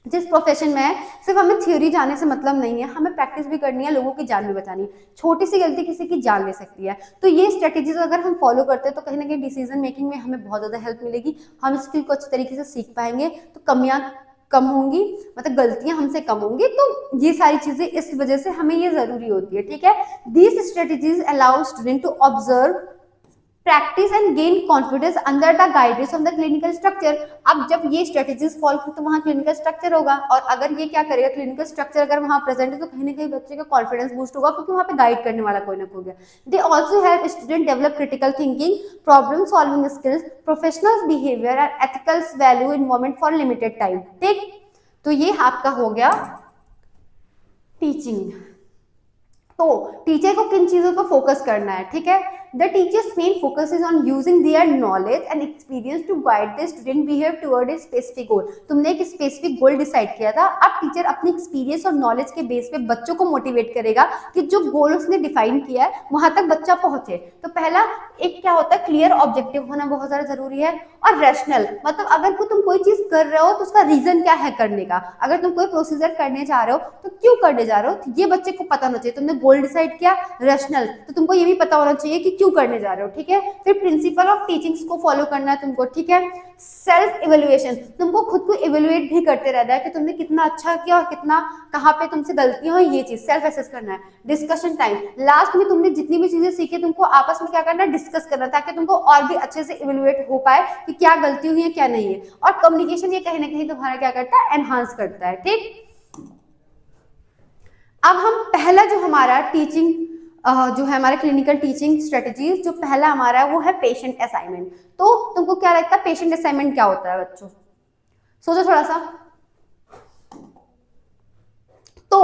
जिस प्रोफेशन में है सिर्फ हमें थ्योरी जानने से मतलब नहीं है, हमें प्रैक्टिस भी करनी है, लोगों की जान भी बचानी है। छोटी सी गलती किसी की जान ले सकती है। तो ये स्ट्रेटेजीज अगर हम फॉलो करते हैं तो कहीं ना कहीं डिसीजन मेकिंग में हमें बहुत ज़्यादा हेल्प मिलेगी, हम स्किल को अच्छी तरीके से सीख पाएंगे, तो कमियां कम होंगी, मतलब गलतियां हमसे कम होंगी। तो ये सारी चीजें इस वजह से हमें ये जरूरी होती है, ठीक है। These strategies allow student to observe, practice and gain confidence under the guidance of the clinical structure. अब जब ये स्ट्रेटेजीज फॉलो की तो वहाँ क्लिनिकल स्ट्रक्चर होगा, और अगर ये क्या करेगा, क्लिनिकल स्ट्रक्चर अगर वहाँ प्रेजेंट है तो कहीं ना कहीं बच्चे का कॉन्फिडेंस बूस्ट होगा क्योंकि वहाँ पे गाइड करने वाला कोई ना कोई है। They also help student develop critical thinking, problem solving skills, professional behaviour and ethical value environment for limited time, ठीक। तो ये आपका हो गया टीचिंग। तो टीचर को किन चीजों पर फोकस करना है, ठीक है। The teacher's main focus is on using their knowledge and experience to guide the student behave toward a specific goal। तुमने एक स्पेसिफिक गोल डिसाइड किया था, अब टीचर अपनी एक्सपीरियंस और नॉलेज के बेस पे बच्चों को मोटिवेट करेगा कि जो गोल उसने डिफाइन किया है वहां तक बच्चा पहुंचे। तो पहला एक क्या होता है, क्लियर ऑब्जेक्टिव होना बहुत ज्यादा जरूरी है, और रैशनल, मतलब अगर तुम कोई चीज कर रहे हो तो उसका रीजन क्या है करने का। अगर तुम कोई प्रोसीजर करने जा रहे हो तो क्यों करने जा रहे हो, तो ये बच्चे को पता होना चाहिए। तुमने गोल डिसाइड किया, रैशनल, तो तुमको ये भी पता होना चाहिए कि क्यों करने जा रहे हो, ठीक है। फिर प्रिंसिपल ऑफ टीचिंग्स को फॉलो करना है तुमको, ठीक है। सेल्फ इवेल्युएशन, तुमको खुद को इवेल्युएट भी करते रहना है कि तुमने कितना अच्छा किया और कितना कहाँ पे तुमसे गलतियां हुई, ये चीज सेल्फ एसेस करना है। डिस्कशन टाइम, लास्ट में तुमने जितनी भी चीजें सीखी तुमको आपस में क्या करना है, डिस्कस करना, ताकि तुमको और भी अच्छे से इवेल्युएट हो पाए कि क्या गलती हुई है क्या नहीं है। और कम्युनिकेशन ये कहीं ना कहीं तुम्हारा क्या करता है, एनहांस करता है, ठीक। अब हम पहला जो हमारा टीचिंग जो है हमारा क्लिनिकल टीचिंग स्ट्रेटजीज, जो पहला हमारा है वो है पेशेंट असाइनमेंट। तो तुमको क्या लगता है पेशेंट असाइनमेंट क्या होता है बच्चों, सोचो थोड़ा सा। तो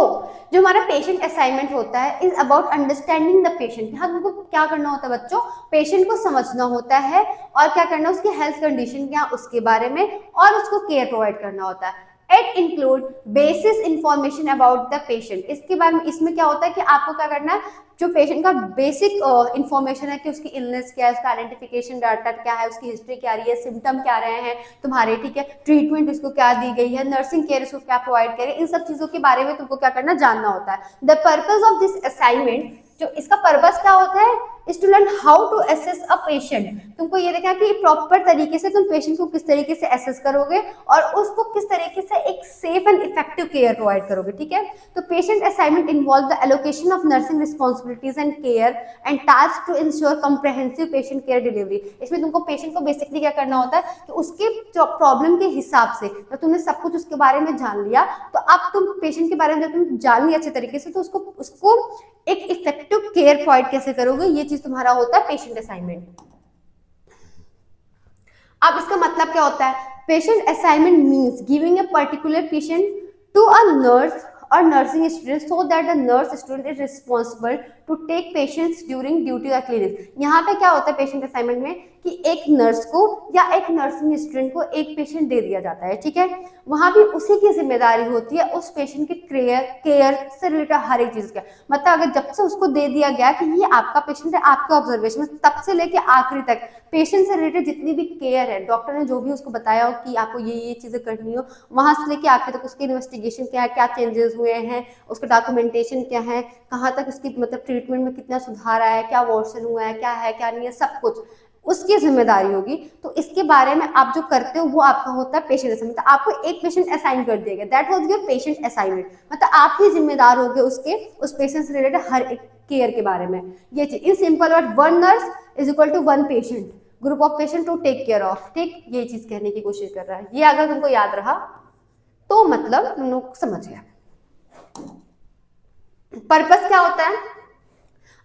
जो हमारा पेशेंट असाइनमेंट होता है is about understanding the patient. यहाँ तुमको क्या करना होता है बच्चों, पेशेंट को समझना होता है और क्या करना है, उसकी हेल्थ कंडीशन क्या उसके बारे में, और उसको केयर प्रोवाइड करना होता है। It include basis information about the patient. इसके बारे में इसमें क्या होता है कि आपको क्या करना है, जो पेशेंट का बेसिक इंफॉर्मेशन है कि उसकी इलनेस क्या है, उसका आइडेंटिफिकेशन डाटा क्या है, उसकी हिस्ट्री क्या रही है, सिम्टम क्या रहे हैं तुम्हारे, ठीक है, ट्रीटमेंट उसको क्या दी गई है, नर्सिंग केयर उसको क्या प्रोवाइड करे, इन सब चीजों के बारे में तुमको क्या करना, जानना होता है। The purpose of this assignment, जो इसका पर्पस क्या होता है, is to learn how to assess a patient. तुमको ये देखना कि प्रॉपर तरीके से तुम पेशेंट को किस तरीके से असेस करोगे और उसको किस तरीके से एक safe and effective care provide करोगे, ठीक है। तो patient assignment involve the allocation of nursing responsibilities and care and task to ensure comprehensive patient care delivery. इसमें तुमको पेशेंट को बेसिकली क्या करना होता है कि उसके प्रॉब्लम के हिसाब से जब तुमने सब कुछ उसके बारे में जान लिया, तो अब तुम पेशेंट के बारे में जब तुम जान लिया अच्छे तरीके से, तो उसको एक इफेक्टिव केयर प्रोवाइड कैसे करोगे, ये चीज तुम्हारा होता है पेशेंट असाइनमेंट। अब इसका मतलब क्या होता है, patient assignment means giving a particular patient to a nurse or nursing student so that the nurse student is responsible to take patients during duty or clinic। यहाँ पे क्या होता है पेशेंट असाइनमेंट में कि एक नर्स को या एक नर्सिंग स्टूडेंट को एक पेशेंट दे दिया जाता है, ठीक है। वहां भी उसी की जिम्मेदारी होती है उस पेशेंट के केयर से रिलेटेड हर एक चीज का। मतलब अगर जब से उसको दे दिया गया कि ये आपका पेशेंट है, आपके ऑब्जर्वेशन में, तब से लेके आखिरी तक पेशेंट से रिलेटेड जितनी भी केयर है, डॉक्टर ने जो भी उसको बताया हो कि आपको ये चीजें करनी हो, वहां से लेके आखिर तक उसकी इन्वेस्टिगेशन क्या है, क्या चेंजेस हुए हैं, उसका डॉक्यूमेंटेशन क्या है, कहाँ तक उसकी मतलब ट्रीटमेंट में कितना सुधार आया है, क्या वर्सन हुआ है, क्या नहीं है, सब कुछ उसकी जिम्मेदारी होगी। तो इसके बारे में आप जो करते हो वो आपका होता है पेशेंट असाइनमेंट। तो आपको एक पेशेंट असाइन कर दिया गया, that was your patient assignment. मतलब आप ही जिम्मेदार होगे उसके उस पेशेंट से रिलेटेड हर एक केयर के बारे में। ये चीज in simple word, one nurse is equal to one patient, group of patient to take care of, ठीक। ये चीज कहने की कोशिश कर रहा है। ये अगर तुमको याद रहा तो मतलब तुम लोग समझ गया। पर्पस क्या होता है,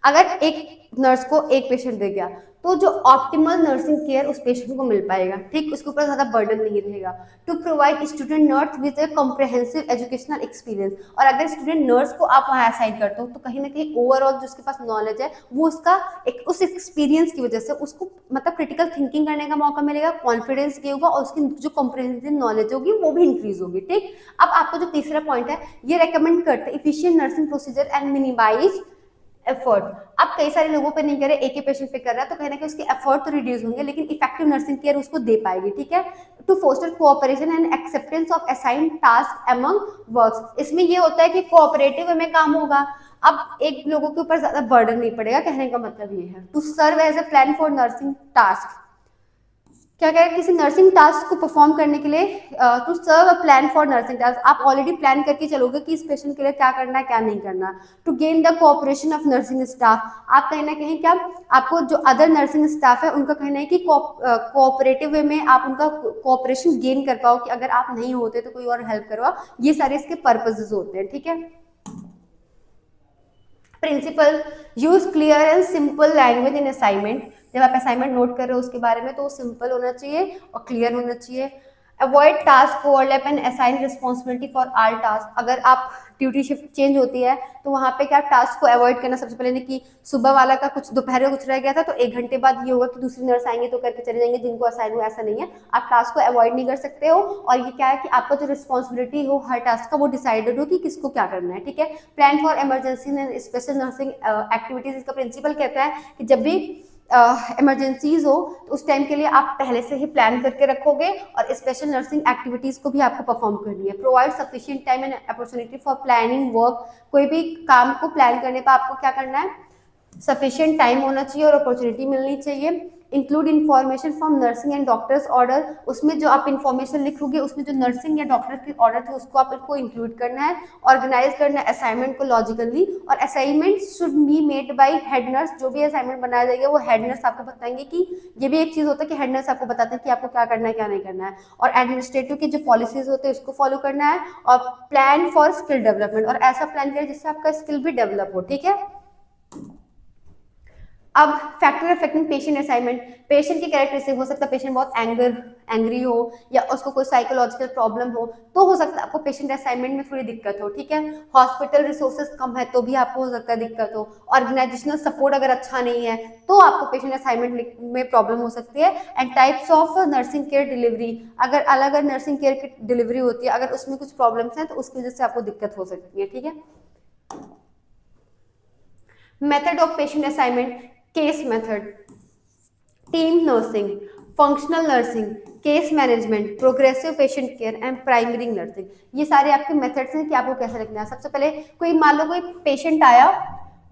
अगर एक नर्स को एक पेशेंट दे गया तो जो ऑप्टिमल नर्सिंग केयर उस पेशेंट को मिल पाएगा, ठीक, उसके ऊपर ज्यादा बर्डन नहीं रहेगा। To provide student nurse with a comprehensive educational experience. और अगर स्टूडेंट नर्स को आप वहां असाइन करते हो तो कहीं ना कहीं ओवरऑल जो उसके पास नॉलेज है वो उसका एक उस एक्सपीरियंस की वजह से उसको मतलब क्रिटिकल थिंकिंग करने का मौका मिलेगा, कॉन्फिडेंस गेन होगा और उसकी जो कॉम्प्रिहेंसिव नॉलेज होगी वो भी इंक्रीज होगी, ठीक। अब आपको जो तीसरा पॉइंट है ये रेकमेंड करते हैं efficient nursing procedure and minimise effort. अब कई सारे लोगों पे नहीं कर रहे, एक ही पेशेंट पे कर रहा है, तो कहीं ना कहीं उसके एफर्ट तो रिड्यूस होंगे लेकिन इफेक्टिव नर्सिंग केयर उसको दे पाएगी, ठीक है। To foster cooperation and acceptance of assign task among works. इसमें ये होता है कि कोऑपरेटिव वे में काम होगा, अब एक लोगों के ऊपर ज्यादा बर्डन नहीं पड़ेगा, कहने का मतलब ये है। To serve as a plan for nursing task, क्या कह रहे हैं, किसी नर्सिंग टास्क को परफॉर्म करने के लिए to serve a plan for nursing task. आप ऑलरेडी प्लान करके चलोगे कि इस पेशेंट के लिए क्या करना है क्या नहीं करना। To gain the cooperation of nursing staff, आप कहीं ना कहीं क्या आपको जो अदर नर्सिंग स्टाफ है उनका कहना है कि कोऑपरेटिव वे में आप उनका कोऑपरेशन गेन कर पाओ कि अगर आप नहीं होते तो कोई और हेल्प करवाओ। ये सारे इसके पर्पजेज होते हैं, ठीक है। Principle, use clear and simple language in assignment. जब आप असाइनमेंट नोट कर रहे हो उसके बारे में तो सिंपल होना चाहिए और क्लियर होना चाहिए। Avoid task overlap and assign responsibility for all task. अगर आप ड्यूटी शिफ्ट चेंज होती है तो वहाँ पे क्या टास्क को अवॉइड करना, सबसे पहले कि सुबह वाला का कुछ दोपहर में कुछ रह गया था तो 1 घंटे बाद ये होगा कि दूसरी नर्स आएंगे तो करके चले जाएंगे, जिनको असाइन हुआ, ऐसा नहीं है। आप टास्क को अवॉइड नहीं कर सकते हो और ये क्या है कि आपका जो रिस्पॉन्सिबिलिटी हो हर टास्क का वो डिसाइडेड हो कि किसको क्या करना है, ठीक है। Plan for emergency and special nursing activities. इसका प्रिंसिपल कहता है कि जब भी इमरजेंसीज हो तो उस टाइम के लिए आप पहले से ही प्लान करके रखोगे और स्पेशल नर्सिंग एक्टिविटीज को भी आपको परफॉर्म करनी है। Provide sufficient time and opportunity for planning work. कोई भी काम को प्लान करने पर आपको क्या करना है, सफिशिएंट टाइम होना चाहिए और अपॉर्चुनिटी मिलनी चाहिए। Include information from nursing and doctors order, उसमें जो आप इन्फॉर्मेशन लिखोगे उसमें जो नर्सिंग या डॉक्टर के ऑर्डर थे उसको आपको इंक्लूड करना है। ऑर्गेनाइज करना है असाइनमेंट को लॉजिकली, और assignment should be made by head nurse. जो भी असाइनमेंट बनाया जाएगा वो हेड नर्स आपको बताएंगे कि ये भी एक चीज होता है कि हेड नर्स आपको बताते हैं कि आपको क्या करना है क्या नहीं करना है। और एडमिनिस्ट्रेटिव के जो पॉलिसीज होते हैं उसको फॉलो करना है। और प्लान फॉर स्किल डेवलपमेंट, और ऐसा प्लान करें जिससे आपका स्किल भी डेवलप हो, ठीक है। अब factor affecting patient assignment, patient की कैरेक्टरिस्टिक हो सकता है पेशेंट बहुत एंग्री हो या उसको कोई साइकोलॉजिकल प्रॉब्लम हो, तो हो सकता है आपको पेशेंट असाइनमेंट में थोड़ी दिक्कत हो, ठीक है। हॉस्पिटल रिसोर्सेज कम है तो भी आपको हो सकता है दिक्कत हो। ऑर्गेनाइजेशनल सपोर्ट अगर अच्छा नहीं है तो आपको पेशेंट असाइनमेंट में प्रॉब्लम हो सकती है। And types of nursing care delivery, अगर अलग अलग नर्सिंग केयर की डिलीवरी होती है, अगर उसमें कुछ प्रॉब्लम्स हैं तो उसकी वजह से आपको दिक्कत हो सकती है, ठीक है। Method of patient assignment, case method, team nursing, functional nursing, case management, progressive patient care and primary nursing, ये सारे आपके मेथड्स हैं कि आपको कैसे लिखना है। सबसे पहले कोई मान लो कोई पेशेंट आया,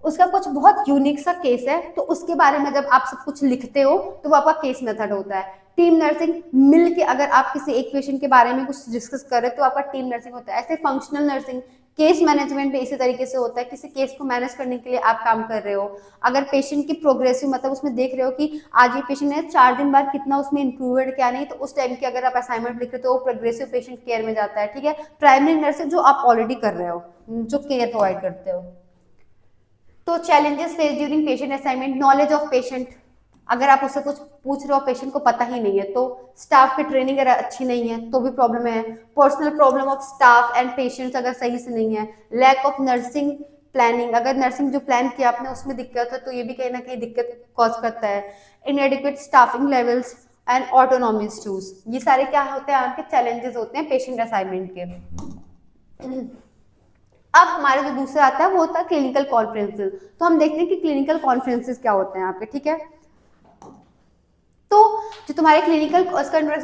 उसका कुछ बहुत यूनिक सा केस है, तो उसके बारे में जब आप सब कुछ लिखते हो तो वो आपका केस मेथड होता है। टीम नर्सिंग, मिल के अगर आप किसी एक पेशेंट के बारे में कुछ डिस्कस कर रहे हो तो आपका टीम नर्सिंग होता है। ऐसे फंक्शनल नर्सिंग, केस मैनेजमेंट भी इसी तरीके से होता है, किसी केस को मैनेज करने के लिए आप काम कर रहे हो। अगर पेशेंट की प्रोग्रेसिव मतलब उसमें देख रहे हो कि आज ये पेशेंट है 4 दिन बाद कितना उसमें इंप्रूवमेंट क्या नहीं, तो उस टाइम की अगर आप असाइनमेंट लिख रहे हो तो वो प्रोग्रेसिव पेशेंट केयर में जाता है, ठीक है। प्राइमरी नर्सिंग जो आप ऑलरेडी कर रहे हो, जो केयर प्रोवाइड करते हो। तो challenges face during patient assignment, knowledge of patient, अगर आप उससे कुछ पूछ रहे हो पेशेंट को पता ही नहीं है तो, स्टाफ की ट्रेनिंग अगर अच्छी नहीं है तो भी प्रॉब्लम है। Personal problem of staff and patients अगर सही से नहीं है। लैक ऑफ नर्सिंग प्लानिंग, अगर नर्सिंग जो प्लान किया आपने उसमें दिक्कत है तो ये भी कहीं ना कहीं दिक्कत कॉज करता है। इनएडिक्वेट staffing levels and autonomy issues, ये सारे क्या होते हैं आपके चैलेंजेस होते हैं पेशेंट असाइनमेंट के। अब हमारे जो दूसरा आता है वो होता है क्लिनिकल कॉन्फ्रेंसेस। तो हम देखते हैं कि क्लिनिकल कॉन्फ्रेंसेस क्या होते हैं आपके, ठीक है। तो जो तुम्हारे क्लिनिकल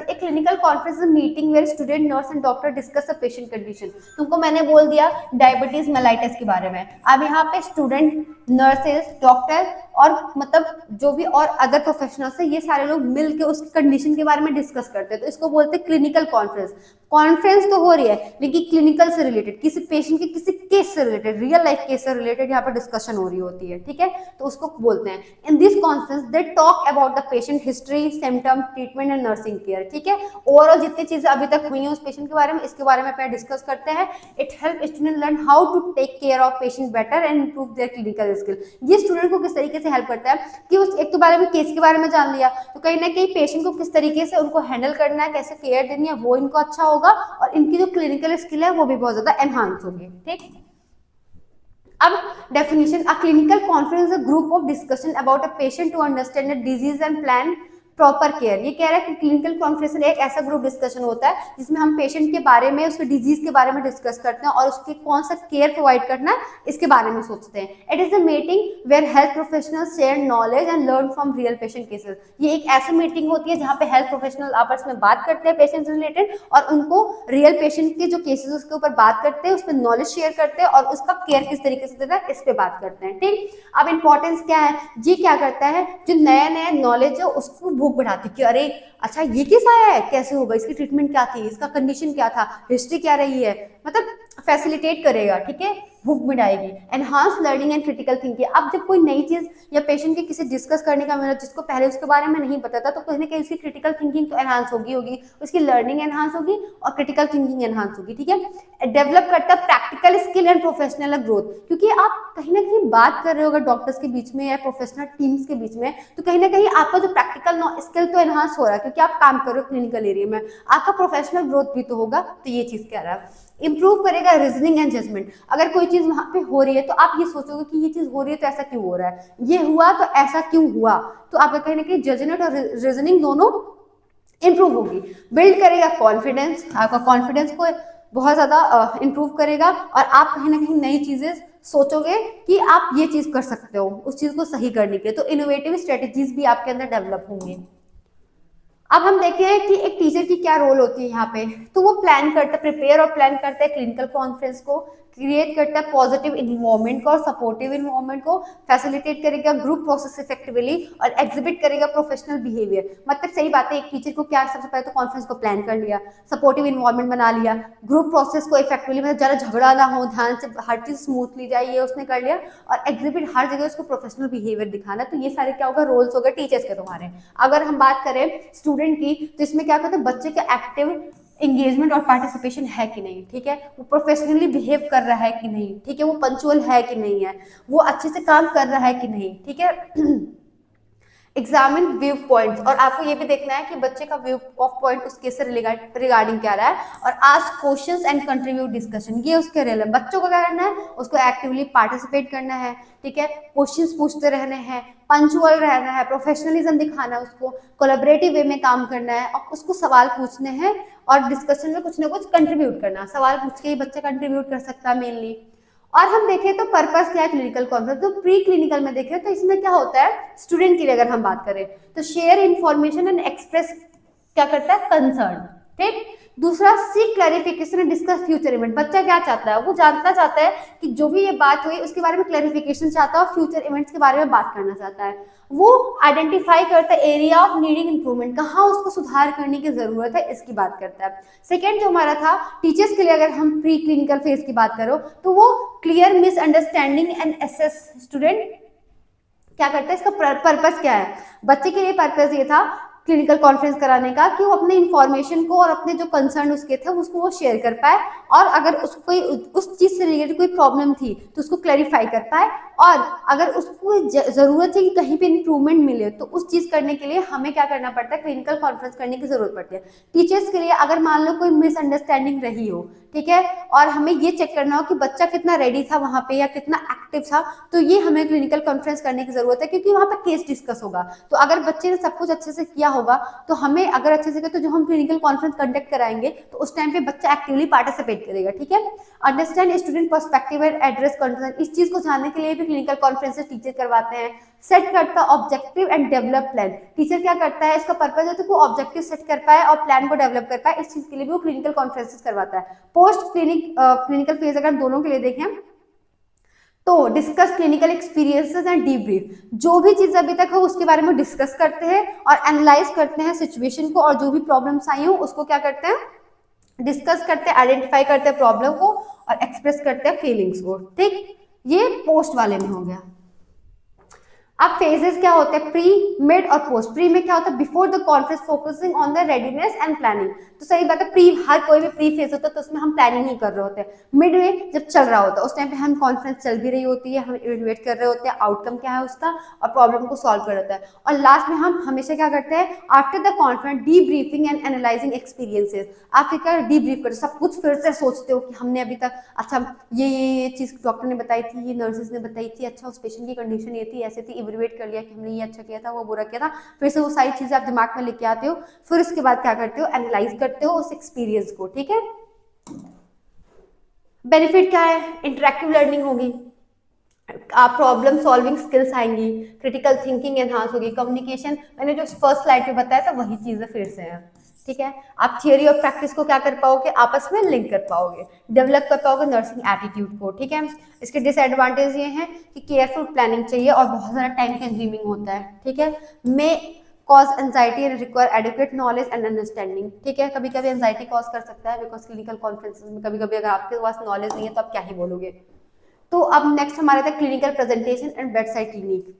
एक clinical conference meeting where student nurse and doctor discuss the patient condition. तुमको मैंने बोल दिया डायबिटीज मेलाइटिस के बारे में। अब यहाँ पे स्टूडेंट, नर्सेज, डॉक्टर और मतलब जो भी और अदर प्रोफेशनल्स है, ये सारे लोग मिलकर उसकी कंडीशन के बारे में डिस्कस करते हैं, तो इसको बोलते हैं क्लिनिकल कॉन्फ्रेंस। कॉन्फ्रेंस तो हो रही है लेकिन क्लिनिकल से रिलेटेड, किसी पेशेंट के किसी केस से रिलेटेड, रियल लाइफ केस से रिलेटेड यहाँ पर डिस्कशन हो रही होती है, ठीक है। तो उसको बोलते हैं in this conference they talk about the patient history, symptom, treatment and nursing care, ठीक है। ओवरऑल जितनी चीजें अभी तक हुई हैं उस पेशेंट के बारे में, इसके बारे में अपन डिस्कस करते हैं। It help student learn how to take care of patient better and improve their clinical skill. ये स्टूडेंट को किस तरीके से हेल्प करता है कि उस एक तो बारे में केस के बारे में जान लिया तो कहीं ना कहीं पेशेंट को किस तरीके से उनको हैंडल करना है, कैसे केयर देनी है, वो इनको अच्छा होगा और इनकी जो क्लिनिकल स्किल है वो भी बहुत ज्यादा एनहांस होगी, ठीक। अब definition, a clinical conference a group of discussion about a patient to understand the disease and plan proper care. ये कह रहा है कि क्लिनिकल कॉन्फ्रेंस एक ऐसा ग्रुप डिस्कशन होता है जिसमें हम पेशेंट के बारे में, उसके डिजीज के बारे में डिस्कस करते हैं और उसके कौन सा केयर प्रोवाइड करना है इसके बारे में सोचते हैं। It is a meeting where health professionals share knowledge and learn from real patient cases. ये एक ऐसी मीटिंग होती है जहाँ पे हेल्थ प्रोफेशनल आपस में बात करते हैं पेशेंट रिलेटेड और उनको रियल पेशेंट के जो केसेस उसके ऊपर बात करते हैं, उस पर नॉलेज शेयर करते हैं और उसका केयर किस तरीके से देना है इस पे बात करते हैं, ठीक। अब इंपॉर्टेंस क्या है, ये क्या करता है, जो नया नया नॉलेज है उसको भूख बढ़ाती कि अरे अच्छा ये केस आया है, कैसे होगा, इसकी ट्रीटमेंट क्या थी, इसका कंडीशन क्या था, हिस्ट्री क्या रही है, मतलब फैसिलिटेट करेगा, ठीक है, भूख मिटाएगी। Enhance learning and critical thinking, अब जब कोई नई चीज या पेशेंट के किसी डिस्कस करने का मतलब जिसको पहले उसके बारे में नहीं पता था तो कहीं ना कहीं उसकी क्रिटिकल थिंकिंग तो एनहांस होगी, उसकी लर्निंग एनहांस होगी और क्रिटिकल थिंकिंग एनहांस होगी, ठीक है। डेवलप करता है practical skill and professional growth, क्योंकि आप कहीं ना कहीं बात कर रहे हो अगर डॉक्टर्स के बीच में या प्रोफेशनल टीम्स के बीच में, तो कहीं ना कहीं आपका जो प्रैक्टिकल स्किल तो एनहांस हो रहा है क्योंकि आप काम कर रहे हो क्लिनिकल एरिया में, आपका प्रोफेशनल ग्रोथ भी तो होगा। तो ये चीज कह रहा है। इंप्रूव करेगा रीजनिंग एंड जजमेंट, अगर कोई चीज वहां पे हो रही है तो आप ये सोचोगे कि ये चीज हो रही है तो ऐसा क्यों हो रहा है, ये हुआ तो ऐसा क्यों हुआ, तो आपका कहीं ना कहीं जजमेंट और रीजनिंग दोनों इंप्रूव होगी। बिल्ड करेगा कॉन्फिडेंस, आपका कॉन्फिडेंस को बहुत ज्यादा इंप्रूव करेगा और आप कहीं ना कहीं नई चीजें सोचोगे कि आप ये चीज कर सकते हो उस चीज को सही करने के लिए, तो इनोवेटिव स्ट्रेटेजीज भी आपके अंदर डेवलप होंगे। अब हम देखते हैं कि एक टीचर की क्या रोल होती है यहाँ पे। तो वो प्लान करता है, प्रिपेयर और प्लान करता है क्लिनिकल कॉन्फ्रेंस को, क्रिएट करता है पॉजिटिव इन्वायरमेंट को और सपोर्टिव इन्वायरमेंट को, फैसिलिटेट करेगा ग्रुप प्रोसेस इफेक्टिवली और एग्जिबिट करेगा प्रोफेशनल बिहेवियर। मतलब सही बात है, एक टीचर को क्या, सबसे पहले तो कॉन्फ्रेंस को प्लान कर लिया, सपोर्टिव इन्वायरमेंट बना लिया, ग्रुप प्रोसेस को इफेक्टिवली, मतलब ज़्यादा झगड़ा ना हो, ध्यान से हर चीज़ स्मूथली जाए, ये उसने कर लिया, और एग्जिबिट हर जगह उसको प्रोफेशनल बिहेवियर दिखाना। तो ये सारे क्या होगा, रोल्स हो गए टीचर्स के तुम्हारे। अगर हम बात करें स्टूडेंट की, तो इसमें क्या कहते हैं, बच्चे का एक्टिव एंगेजमेंट और पार्टिसिपेशन है कि नहीं, ठीक है, वो प्रोफेशनली बिहेव कर रहा है कि नहीं, ठीक है, वो पंचुअल है कि नहीं है, वो अच्छे से काम कर रहा है कि नहीं, ठीक है। एग्जामिन व्यू पॉइंट्स, और आपको ये भी देखना है कि बच्चे का व्यू ऑफ पॉइंट उस केस से रिगार्डिंग क्या रहा है, और ask questions and contribute discussion, ये उसके रिलेवेंट, बच्चों को क्या करना है, उसको एक्टिवली पार्टिसिपेट करना है, ठीक है, क्वेश्चंस पूछते रहने हैं, पंचुअल रहना है, प्रोफेशनलिज्म दिखाना है उसको, कोलैबोरेटिव वे में काम करना है, और उसको सवाल पूछने हैं, और डिस्कशन में कुछ ना कुछ कंट्रीब्यूट करना, सवाल पूछ के ही बच्चा कंट्रीब्यूट कर सकता है मेनली। और हम देखें तो पर्पस क्या है क्लिनिकल कॉन्फ्रेंस, तो प्री क्लिनिकल में देखें तो इसमें क्या होता है, स्टूडेंट के लिए अगर हम बात करें तो शेयर इन्फॉर्मेशन एंड एक्सप्रेस क्या करता है, कंसर्न, ठीक। दूसरा, seek clarification and discuss future event, बच्चा क्या चाहता है, वो जानना चाहता है कि जो भी ये बात हुई उसके बारे में क्लैरिफिकेशन चाहता है और फ्यूचर इवेंट्स के बारे में बात करना चाहता है। वो आइडेंटिफाई करता है एरिया ऑफ नीडिंग इंप्रूवमेंट, कहाँ उसको सुधार करने की जरूरत है, इसकी बात करता है। सेकेंड जो हमारा था टीचर्स के लिए, अगर हम प्री क्लिनिकल फेज की बात करो तो वो clear misunderstanding and assess student, क्या करता है, इसका पर्पस क्या है, बच्चे के लिए पर्पस ये था क्लिनिकल कॉन्फ्रेंस कराने का कि वो अपने इंफॉर्मेशन को और अपने जो कंसर्न उसके थे उसको वो शेयर कर पाए, और अगर उसको कोई उस चीज से रिलेटेड कोई प्रॉब्लम थी तो उसको क्लैरिफाई कर पाए, और अगर उसको जरूरत है कि कहीं पे इंप्रूवमेंट मिले तो उस चीज करने के लिए हमें क्या करना पड़ता है, क्लिनिकल कॉन्फ्रेंस करने की जरूरत पड़ती है। टीचर्स के लिए अगर मान लो कोई मिसअंडरस्टैंडिंग रही हो, ठीक है, और हमें ये चेक करना हो कि बच्चा कितना रेडी था वहां पे या कितना एक्टिव था, तो ये हमें क्लिनिकल कॉन्फ्रेंस करने की जरूरत है, क्योंकि वहां पे केस डिस्कस होगा। तो अगर बच्चे ने सब कुछ अच्छे से किया होगा तो हमें अगर अच्छे से किया, तो जो हम क्लिनिकल कॉन्फ्रेंस कंडक्ट कराएंगे तो उस टाइम पे बच्चा एक्टिवली पार्टिसिपेट करेगा, ठीक है। Understand student perspective and address concern, इस चीज को जानने के लिए भी क्लिनिकल कॉन्फ्रेंसेस टीचर करवाते हैं। सेट करता objective and develop plan, teacher क्या करता है, इसका पर्पज है तो वो ऑब्जेक्टिव सेट कर पाए और प्लान को डेवलप कर पाए, इस चीज के लिए भी वो क्लिनिकल कॉन्फ्रेंसेस करवाता है। पोस्ट क्लिनिकल फेज अगर दोनों के लिए देखें तो discuss clinical experiences and debrief, जो भी चीज अभी तक हो उसके बारे में डिस्कस करते हैं और एनालाइज करते हैं सिचुएशन को, और जो भी प्रॉब्लम्स आई हो उसको क्या करते हैं, डिस्कस करते हैं, आइडेंटिफाई करते हैं प्रॉब्लम को और एक्सप्रेस करते हैं फीलिंग्स को, ठीक। ये पोस्ट वाले में हो गया। अब फेजेस क्या होते हैं, प्री, मिड और पोस्ट। प्री में क्या होता है, before the conference focusing on the readiness and planning, तो सही बात है, प्री, हर कोई भी प्री फेज होता है तो उसमें हम प्लानिंग ही कर रहे होते हैं। मिड में जब चल रहा होता है उस टाइम पे हम कॉन्फ्रेंस चल भी रही होती है, हम इवेलुएट कर रहे होते हैं आउटकम क्या है उसका और प्रॉब्लम को सॉल्व कर रहे होते हैं, और लास्ट में हम हमेशा क्या करते हैं, after the conference D briefing and analysing experiences, आप क्या डी ब्रीफ करते सब कुछ फिर से सोचते हो कि हमने अभी तक, अच्छा ये चीज डॉक्टर ने बताई थी, ये नर्सेज ने बताई थी, अच्छा उस पेशेंट की कंडीशन ये थी, ऐसे थी, इवेलुएट कर लिया कि हमने ये अच्छा किया था, वो बुरा किया था, फिर से वो सारी चीजें आप दिमाग में लेके आते हो, फिर उसके बाद क्या करते हो, एनालाइज करते हो उस एक्सपीरियंस को, ठीक है। बेनिफिट क्या है, इंटरेक्टिव लर्निंग होगी, आप प्रॉब्लम सॉल्विंग स्किल्स आएंगी, क्रिटिकल थिंकिंग एनहांस होगी, कम्युनिकेशन, मैंने जो फर्स्ट स्लाइड पे बताया था वही चीजें फिर से है, ठीक है। आप थियोरी और प्रैक्टिस को क्या कर पाओगे, आपस में लिंक कर पाओगे, डेवलप कर पाओगे नर्सिंग एटीट्यूड को, ठीक है। इसके डिसएडवांटेज ये हैं कि केयरफुल प्लानिंग चाहिए और बहुत ज़्यादा टाइम कंज्यूमिंग होता है, ठीक है। May cause anxiety and require adequate knowledge and understanding, ठीक है, कभी कभी एंजाइटी कॉज कर सकता है, बिकॉज क्लिनिकल कॉन्फ्रेंसेस में कभी कभी अगर आपके पास नॉलेज नहीं है तो आप क्या ही बोलोगे। तो अब नेक्स्ट हमारा था clinical presentation and bedside clinic.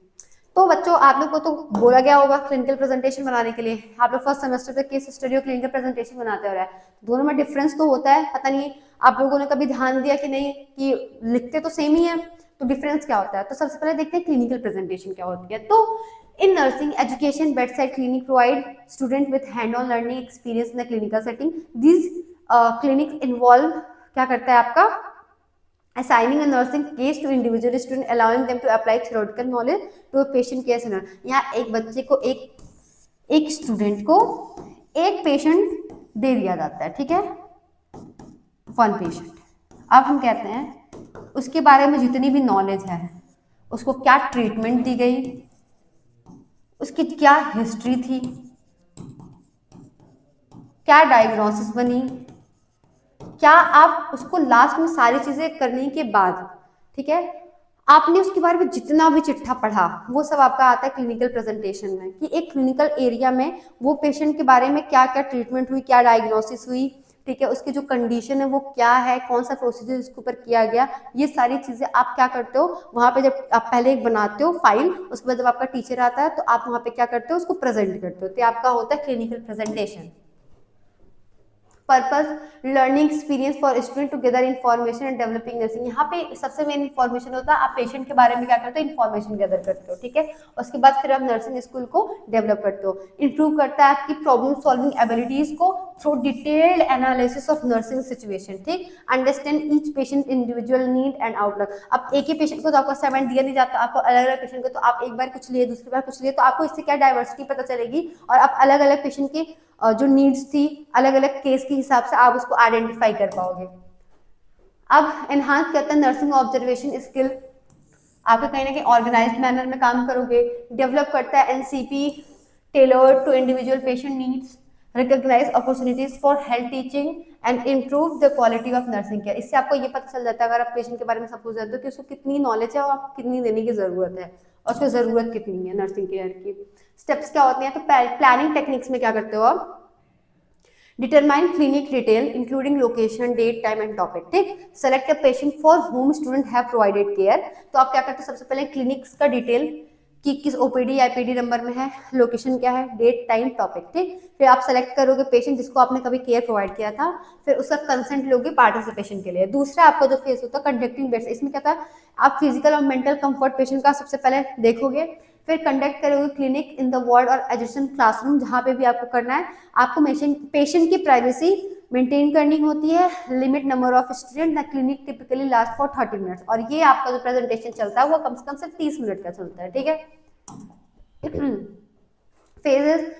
तो बच्चों आप लोग को तो बोला गया होगा क्लिनिकल प्रेजेंटेशन बनाने के लिए, आप लोग फर्स्ट सेमेस्टर पे केस स्टडी और क्लिनिकल प्रेजेंटेशन बनाते हो रहा है, दोनों में डिफरेंस तो होता है, पता नहीं आप लोगों ने कभी ध्यान दिया कि नहीं कि लिखते तो सेम ही है, तो डिफरेंस क्या होता है। तो सबसे पहले देखते हैं क्लिनिकल प्रेजेंटेशन क्या होती है। तो in nursing education bedside clinic provide student with hand on learning experience in the clinical setting, this clinic involve क्या करता है आपका, assigning a nursing case to individual student, allowing them to apply theoretical knowledge to a patient care scenario। यहाँ एक बच्चे को एक student को एक पेशेंट दे दिया जाता है, ठीक है, वन पेशेंट। अब हम कहते हैं उसके बारे में जितनी भी नॉलेज है, उसको क्या ट्रीटमेंट दी गई, उसकी क्या हिस्ट्री थी, क्या डायग्नोसिस बनी, क्या आप उसको लास्ट में सारी चीजें करने के बाद, ठीक है, आपने उसके बारे में जितना भी चिट्ठा पढ़ा वो सब आपका आता है क्लिनिकल प्रेजेंटेशन में, कि एक क्लिनिकल एरिया में वो पेशेंट के बारे में क्या क्या ट्रीटमेंट हुई, क्या डायग्नोसिस हुई, ठीक है, उसकी जो कंडीशन है वो क्या है, कौन सा प्रोसीजर इसके ऊपर किया गया, ये सारी चीजें आप क्या करते हो वहां पे, जब आप पहले एक बनाते हो फाइल, उसके बाद जब आपका टीचर आता है तो आप वहां पे क्या करते हो, उसको प्रेजेंट करते हो, तो आपका होता है clinical presentation. Purpose learning experience for student to gather information and developing nursing. यहाँ पे सबसे मेन इन्फॉर्मेशन होता है, आप पेशेंट के बारे में क्या करते हो, इन्फॉर्मेशन गैदर करते हो, ठीक है, उसके बाद फिर आप नर्सिंग स्कूल को डेवलप करते हो। इंप्रूव करता है आपकी प्रॉब्लम सॉल्विंग एबिलिटीज को through detailed analysis of nursing situation, ठीक, understand each patient individual need and outlook. अब एक ही पेशेंट को तो आपको असाइनमेंट दिया नहीं जाता, आपको अलग अलग पेशेंट को, तो आप एक बार कुछ लिए दूसरी बार कुछ लिए, तो आपको इससे क्या डाइवर्सिटी पता चलेगी, और आप अलग अलग पेशेंट की जो नीड्स थी अलग अलग केस के हिसाब से आप उसको आइडेंटिफाई कर पाओगे। अब एनहांस करता है नर्सिंग ऑब्जर्वेशन स्किल, आपके कहीं ना कहीं ऑर्गेनाइज्ड मैनर में काम करोगे। डेवलप करता है NCP tailored to individual patient needs, recognise opportunities for health teaching and improve the quality of nursing care. इससे आपको ये पता चल जाता है, अगर आप पेशेंट के बारे में सब कुछ जानते हो, कि उसको कितनी नॉलेज है और आपको कितनी देने की जरूरत है, और उसको जरूरत कितनी है नर्सिंग केयर की। स्टेप्स क्या होते हैं, तो प्लानिंग टेक्निक्स में क्या करते हो आप, determine clinic detail including location date time and topic, ठीक, select a patient for home student have provided care. तो आप क्या करते हो, सबसे पहले क्लिनिक्स का डिटेल कि किस ओपीडी आईपीडी नंबर में है, लोकेशन क्या है, डेट टाइम टॉपिक, ठीक, फिर आप सेलेक्ट करोगे पेशेंट जिसको आपने कभी केयर प्रोवाइड किया था, फिर उसका कंसेंट लोगे पार्टिसिपेशन के लिए। दूसरा आपका जो फेस होता है कंडक्टिंग बेड्स, इसमें क्या था, आप फिजिकल और मेंटल कंफर्ट पेशेंट का सबसे पहले देखोगे, फिर कंडक्ट करोगे क्लिनिक इन द वार्ड और एडजस्टेंट क्लासरूम, जहाँ पे भी आपको करना है। आपको पेशेंट की प्राइवेसी मेंटेन करनी होती है। Limit number of student, the clinic typically last for 30 minutes, और ये आपका जो प्रेजेंटेशन चलता है वो कम से कम सिर्फ 30 मिनट का चलता है, ठीक है। फेजेस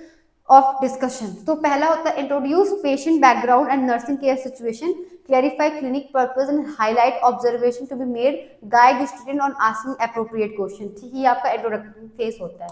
ऑफ डिस्कशन, तो पहला होता है introduce patient background and nursing care situation, clarify clinic purpose and highlight observation to be made, guide student on asking appropriate question, ठीक, ये आपका इंट्रोडक्टरी फेस होता है।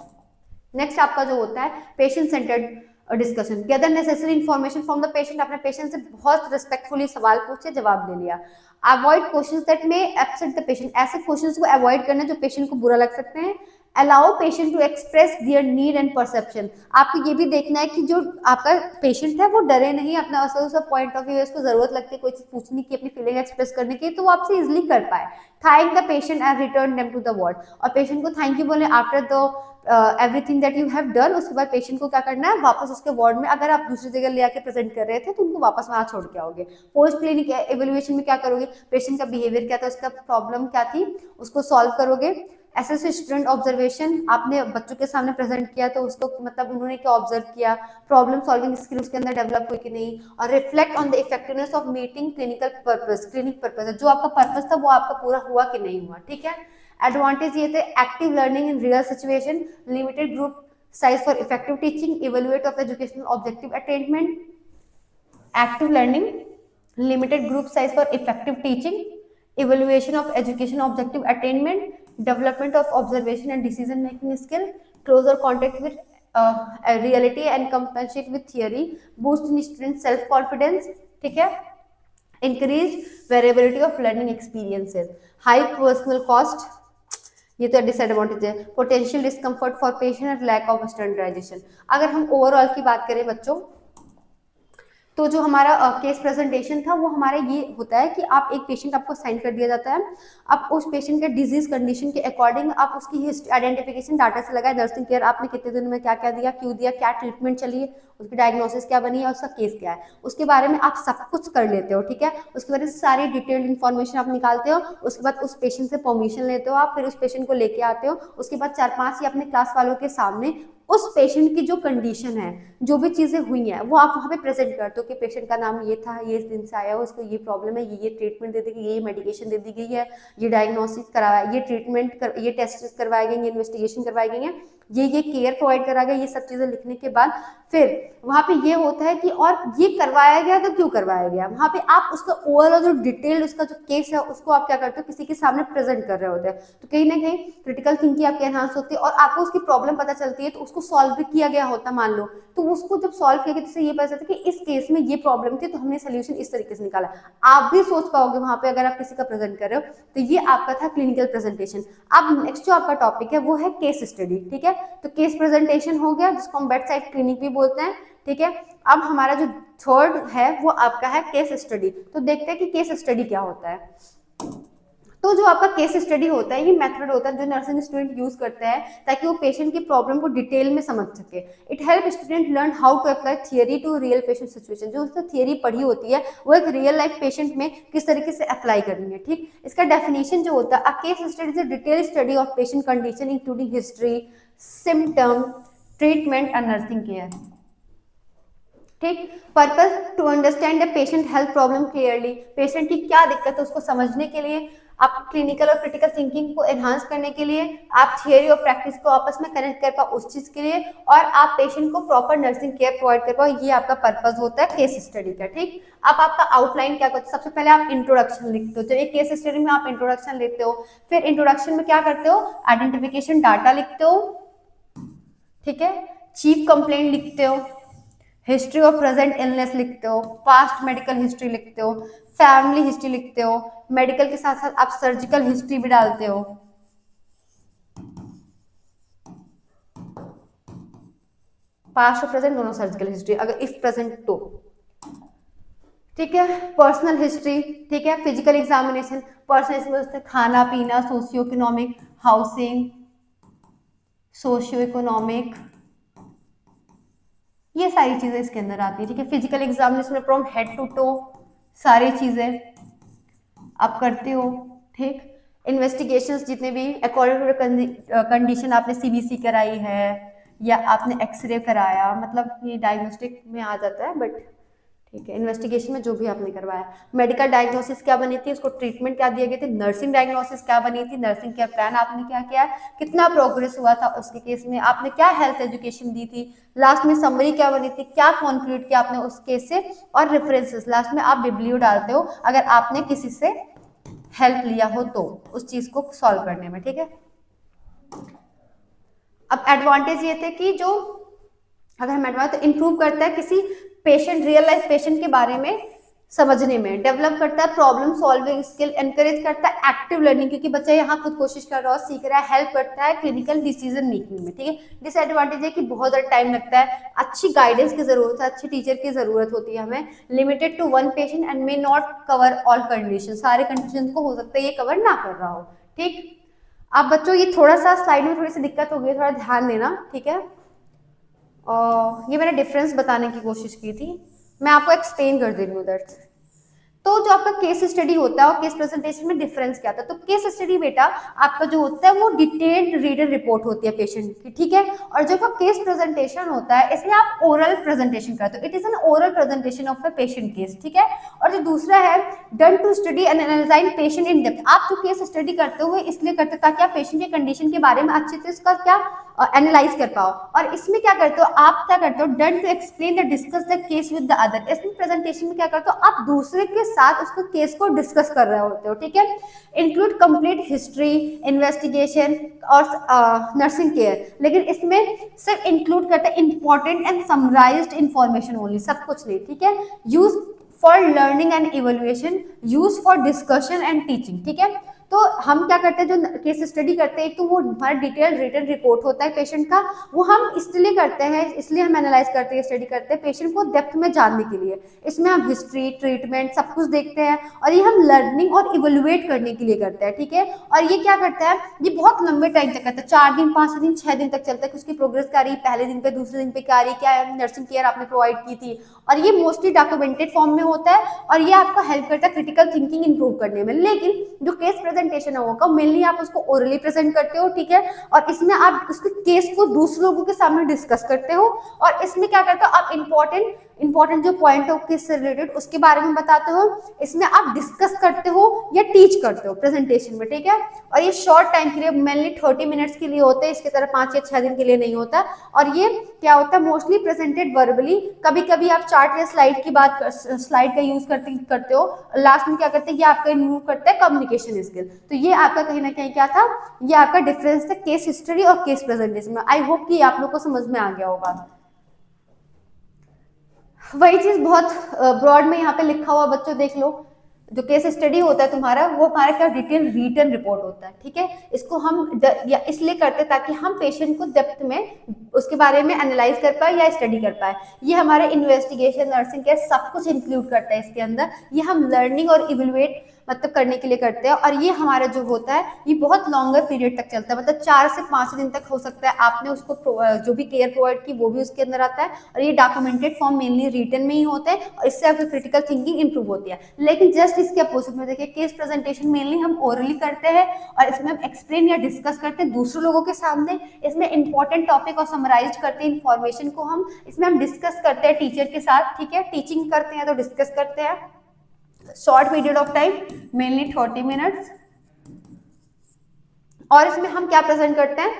नेक्स्ट आपका जो होता है patient centred discussion, gather necessary information from the patient, अपने पेशेंट से बहुत रिस्पेक्टफुली सवाल पूछे, जवाब दे लिया। Avoid questions that may upset the patient, ऐसे क्वेश्चंस को अवॉइड करना जो पेशेंट को बुरा लग सकते हैं। Allow patient to express their need and perception, आपको ये भी देखना है कि जो आपका पेशेंट है वो डरे नहीं, अपना उसका पॉइंट ऑफ व्यू, उसको जरूरत लगती है कोई चीज पूछने की, अपनी फीलिंग एक्सप्रेस करने की, तो वो आपसे इजिली कर पाए। Thank the patient and return them to the ward, और पेशेंट को थैंक यू बोले after the everything that you have done. उसके बाद पेशेंट को क्या करना है, वापस उसके वार्ड में, अगर आप दूसरी जगह ले आके प्रेजेंट कर रहे थे तो उनको वापस वहां छोड़ के आओगे। पोस्ट क्लिनिक एवेल्युएशन में क्या करोगे, पेशेंट का बिहेवियर क्या था, उसका प्रॉब्लम क्या थी, उसको सॉल्व करोगे। एसेस स्टूडेंट ऑब्जर्वेशन, आपने बच्चों के सामने प्रेजेंट किया तो उसको मतलब उन्होंने क्या ऑब्जर्व किया, प्रॉब्लम सॉल्विंग स्किल उसके अंदर डेवलप हुई कि नहीं, और reflect on the effectiveness of meeting clinical purpose, clinic purpose जो आपका पर्पस था वो आपका पूरा हुआ कि नहीं हुआ, ठीक है। एडवांटेज ये थे active learning in real situation, limited group size for effective teaching, evaluate of educational objective attainment, active learning, limited group size for effective teaching, evaluation of education objective attainment, development of observation and decision making skill, closer contact with reality and compensate with theory, boost in student self confidence, ठीक है, increase variability of learning experiences, high personal cost, ये तो disadvantage है, potential discomfort for patient and lack of standardisation. अगर हम overall की बात करें बच्चों, तो जो हमारा केस प्रेजेंटेशन था वो हमारा ये होता है कि आप एक पेशेंट आपको साइन कर दिया जाता है, आप उस पेशेंट के डिजीज कंडीशन के अकॉर्डिंग आप उसकी हिस्ट्री आइडेंटिफिकेशन डाटा से लगाए, नर्सिंग केयर आपने कितने दिन में क्या क्या दिया, क्यों दिया, क्या ट्रीटमेंट चली है, उसकी डायग्नोसिस क्या बनी है, उसका केस क्या है, उसके बारे में आप सब कुछ कर लेते हो, ठीक है। उसके बारे में सारी डिटेल्ड इन्फॉर्मेशन आप निकालते हो, उसके बाद उस पेशेंट से परमिशन लेते हो, आप फिर उस पेशेंट को लेके आते हो, उसके बाद 4-5 ही अपने क्लास वालों के सामने उस पेशेंट की जो कंडीशन है, जो भी चीजें हुई हैं वो आप वहाँ पे प्रेजेंट करते हो कि पेशेंट का नाम ये था, ये इस दिन से आया हो, इसको ये प्रॉब्लम है, ये ट्रीटमेंट दे दी गई, ये मेडिकेशन दे दी गई है, ये डायग्नोसिस कराया, ये ट्रीटमेंट ये टेस्ट करवाए गए, ये इन्वेस्टिगेशन करवाई गई है, ये केयर प्रोवाइड करा गया, ये सब चीजें लिखने के बाद फिर वहां पे ये होता है कि और ये करवाया गया तो क्यों करवाया गया, वहां पे आप उसका ओवरऑल जो डिटेल्ड उसका जो केस है उसको आप क्या करते हो किसी के सामने प्रेजेंट कर रहे होते हैं। तो कहीं ना कहीं क्रिटिकल थिंकिंग आपकी एनहांस होती है और आपको उसकी प्रॉब्लम पता चलती है, तो उसको सॉल्व भी किया गया होता मान लो, तो उसको जब सॉल्व किया गया तो ये पता चलता है कि इस केस में ये प्रॉब्लम थी तो हमने सोल्यूशन इस तरीके से निकाला। आप भी सोच पाओगे वहां पे अगर आप किसी का प्रेजेंट कर रहे हो। तो ये आपका था क्लिनिकल प्रेजेंटेशन। अब नेक्स्ट जो आपका टॉपिक है वो है केस स्टडी, ठीक है। तो केस प्रेजेंटेशन हो गया जिसको हम बेड साइड क्लिनिक भी बोलते हैं, ठीक है। अब हमारा जो थर्ड है वो आपका है केस स्टडी। तो देखते हैं कि केस स्टडी क्या होता है। तो जो आपका केस स्टडी होता है ये मेथड होता है जो नर्सिंग स्टूडेंट यूज करते हैं ताकि वो पेशेंट की प्रॉब्लम को डिटेल में समझ सके। It help student learn how to apply theory to real patient situation. जो उसने थियरी पढ़ी होती है वो एक रियल लाइफ पेशेंट में किस तरीके से अप्लाई करनी है, ठीक। इसका डेफिनेशन जो होता है, a case study is a detail study of patient condition including history, symptom, treatment and nursing care, ठीक। Purpose to understand the patient health problem clearly. Patient की क्या दिक्कत है उसको समझने के लिए, आप क्लिनिकल और क्रिटिकल थिंकिंग को एनहांस करने के लिए, आप थियरी और प्रैक्टिस को आपस में कनेक्ट कर पाओ उस चीज के लिए, और आप पेशेंट को प्रॉपर नर्सिंग केयर प्रोवाइड कर पाओ। ये आपका पर्पस होता है केस स्टडी का, ठीक। अब आपका आउटलाइन क्या करते हो, सबसे पहले आप इंट्रोडक्शन लिखते हो। तो एक केस स्टडी में आप इंट्रोडक्शन लिखते हो, फिर इंट्रोडक्शन में क्या करते हो, आइडेंटिफिकेशन डाटा लिखते हो, ठीक है, चीफ कंप्लेंट लिखते हो, हिस्ट्री ऑफ प्रेजेंट इलनेस लिखते हो, पास्ट मेडिकल हिस्ट्री लिखते हो, फैमिली हिस्ट्री लिखते हो, मेडिकल के साथ साथ आप सर्जिकल हिस्ट्री भी डालते हो, पास्ट और प्रेजेंट दोनों सर्जिकल हिस्ट्री अगर इफ प्रेजेंट तो, ठीक है। पर्सनल हिस्ट्री, ठीक है। फिजिकल एग्जामिनेशन, पर्सनल खाना पीना, socio economic, housing, socio economic, ये सारी चीजें इसके अंदर आती है, ठीक है। Physical examination from head to toe सारी चीजें आप करते हो, ठीक। इन्वेस्टिगेशंस जितने भी अकॉर्डिंग टू कंडीशन, आपने सीबीसी कराई है या आपने एक्सरे कराया, मतलब ये डायग्नोस्टिक में आ जाता है, बट ठीक है, इन्वेस्टिगेशन में जो भी आपने करवाया। मेडिकल डायग्नोसिस क्या बनी थी, उसको ट्रीटमेंट क्या दिए गए थे, नर्सिंग डायग्नोसिस क्या बनी थी, नर्सिंग केयर प्लान आपने क्या किया, कितना प्रोग्रेस हुआ था उसके केस में, आपने क्या हेल्थ एजुकेशन दी थी, लास्ट में समरी क्या बनी थी, क्या कॉन्क्लूड किया आपने उस केस से, और रेफरेंसेस लास्ट में आप बिब्लियो डालते हो अगर आपने किसी से हेल्प लिया हो तो उस चीज को सॉल्व करने में, ठीक है। अब एडवांटेज ये थे कि जो अगर हम एडवांस तो इंप्रूव करता है किसी पेशेंट, रियल लाइफ पेशेंट के बारे में समझने में, डेवलप करता है प्रॉब्लम सॉल्विंग स्किल, एनकरेज करता है एक्टिव लर्निंग क्योंकि बच्चा यहाँ खुद कोशिश कर रहा है, सीख रहा है, हेल्प करता है क्लिनिकल डिसीजन मेकिंग में, ठीक है। डिसएडवांटेज है कि बहुत ज़्यादा टाइम लगता है, अच्छी गाइडेंस की जरूरत है, अच्छी टीचर की जरूरत होती है हमें, limited to one patient and may not cover all condition, सारे कंडीशन को हो सकता है ये कवर ना कर रहा हो, ठीक। अब बच्चों ये थोड़ा सा स्लाइड में थोड़ी सी दिक्कत हो गई, थोड़ा ध्यान देना, ठीक है। और ये मैंने डिफरेंस बताने की कोशिश की थी, मैं आपको एक्सप्लेन कर दे रही हूँ दैट्स। तो जो आपका केस स्टडी होता है और केस प्रेजेंटेशन में डिफरेंस क्या था, तो केस स्टडी बेटा आपका जो होता है वो डिटेल्ड रीडर रिपोर्ट होती है पेशेंट की, ठीक है। और जो आपका केस प्रेजेंटेशन होता है इसमें आप ओरल प्रेजेंटेशन करते हो, it is an oral presentation of a patient case, ठीक है। और जो दूसरा है done to study and analyse patient in depth, आप जो केस स्टडी करते हो इसलिए करते हो ताकि आप पेशेंट के कंडीशन के बारे में अच्छे से उसका क्या एनालाइज कर पाओ। और इसमें क्या करते हो, आप क्या करते हो, done to explain the discuss the case with the other, इसमें प्रेजेंटेशन में क्या करते हो, आप दूसरे के साथ उसको केस को डिस्कस कर रहे होते हो, ठीक है। इंक्लूड कंप्लीट हिस्ट्री, इन्वेस्टिगेशन और नर्सिंग केयर, लेकिन इसमें सिर्फ इंक्लूड करते हैं important and summarised information only, सब कुछ नहीं, ठीक है। Use for learning and evaluation, use for discussion and teaching, ठीक है। तो हम क्या करते हैं, जो केस स्टडी करते हैं, एक तो वो हमारा डिटेल रिटन रिपोर्ट होता है पेशेंट का, वो हम इसलिए करते हैं, इसलिए हम एनालाइज करते हैं, स्टडी करते हैं पेशेंट को डेप्थ में जानने के लिए। इसमें हम हिस्ट्री, ट्रीटमेंट सब कुछ देखते हैं, और ये हम लर्निंग और इवेल्युएट करने के लिए करते हैं, ठीक है। और ये क्या करता है, ये बहुत लंबे टाइम तक करता है, 4 दिन 5 दिन 6 दिन तक चलता है कि उसकी प्रोग्रेस क्या रही, पहले दिन पे दूसरे दिन पे क्या रही, क्या नर्सिंग केयर आपने प्रोवाइड की थी। और ये मोस्टली डॉक्यूमेंटेड फॉर्म में होता है और ये आपको हेल्प करता है क्रिटिकल थिंकिंग इंप्रूव करने में। लेकिन जो केस प्रेजेंटेशन होगा मेनली आप उसको ओरली प्रेजेंट करते हो, ठीक है, और इसमें आप उसके केस को दूसरे लोगों के सामने डिस्कस करते हो, और इसमें क्या करते हो आप इंपॉर्टेंट जो पॉइंट है केस से रिलेटेड उसके बारे में बताते हो, इसमें आप डिस्कस करते हो या टीच करते हो प्रेजेंटेशन में, ठीक है। और ये शॉर्ट टाइम के लिए मेनली 30 मिनट्स के लिए होते हैं, इसकी तरह 5 या 6 दिन के लिए नहीं होता। और ये क्या होता है मोस्टली प्रेजेंटेड वर्बली, कभी कभी आप चार्ट या स्लाइड का यूज करते हो, लास्ट में क्या करते हैं ये आपका इम्प्रूव करता है कम्युनिकेशन स्किल। तो ये आपका कहीं ना कहीं क्या था, ये आपका डिफरेंस था केस हिस्ट्री और केस प्रेजेंटेशन में। आई होप कि आप लोग को समझ में आ गया होगा। वही चीज बहुत ब्रॉड में यहाँ पे लिखा हुआ बच्चों देख लो, जो केस स्टडी होता है तुम्हारा वो हमारा क्या डिटेल रिटन रिपोर्ट होता है, ठीक है। इसको हम या इसलिए करते हैं ताकि हम पेशेंट को डेप्थ में उसके बारे में एनालाइज कर पाए या स्टडी कर पाए। ये हमारे इन्वेस्टिगेशन नर्सिंग केयर सब कुछ इंक्लूड करता है इसके अंदर। ये हम लर्निंग और इवेलुएट मतलब करने के लिए करते हैं, और ये हमारा जो होता है ये बहुत लॉन्गर पीरियड तक चलता है, मतलब 4 से 5 दिन तक हो सकता है। आपने उसको जो भी केयर प्रोवाइड की वो भी उसके अंदर आता है, और ये डॉक्यूमेंटेड फॉर्म मेनली रिटन में ही होते हैं, और इससे आपकी क्रिटिकल थिंकिंग इंप्रूव होती है। लेकिन जस्ट इसके अपोजिट में देखिए केस प्रेजेंटेशन मेनली हम ओरली करते हैं, और इसमें हम एक्सप्लेन या डिस्कस करते हैं दूसरे लोगों के सामने, इसमें इंपॉर्टेंट टॉपिक और समराइज करते हैं इन्फॉर्मेशन को, हम इसमें हम डिस्कस करते हैं टीचर के साथ, ठीक है। टीचिंग करते हैं तो डिस्कस करते हैं, short period of time mainly 30 minutes. और इसमें हम क्या प्रेजेंट करते हैं,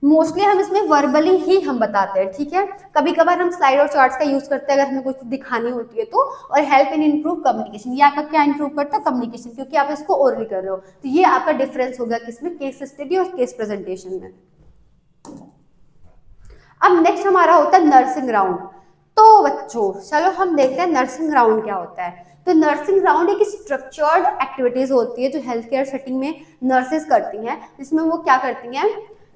मोस्टली हम इसमें वर्बली ही हम बताते हैं, ठीक है। कभी कभार हम स्लाइड और चार्ट्स का यूज करते हैं अगर हमें कुछ दिखानी होती है तो। और हेल्प इन इंप्रूव कम्युनिकेशन, ये आपका क्या इंप्रूव करता है कम्युनिकेशन, क्योंकि आप इसको ओरली कर रहे हो। तो ये आपका डिफरेंस होगा किसमें, केस स्टडी और केस प्रेजेंटेशन में। अब नेक्स्ट हमारा होता है नर्सिंग राउंड। तो बच्चों चलो हम देखते हैं नर्सिंग राउंड क्या होता है। तो नर्सिंग राउंड एक स्ट्रक्चर्ड एक्टिविटीज होती है जो हेल्थ केयर सेटिंग में नर्सेज करती हैं, जिसमें वो क्या करती हैं,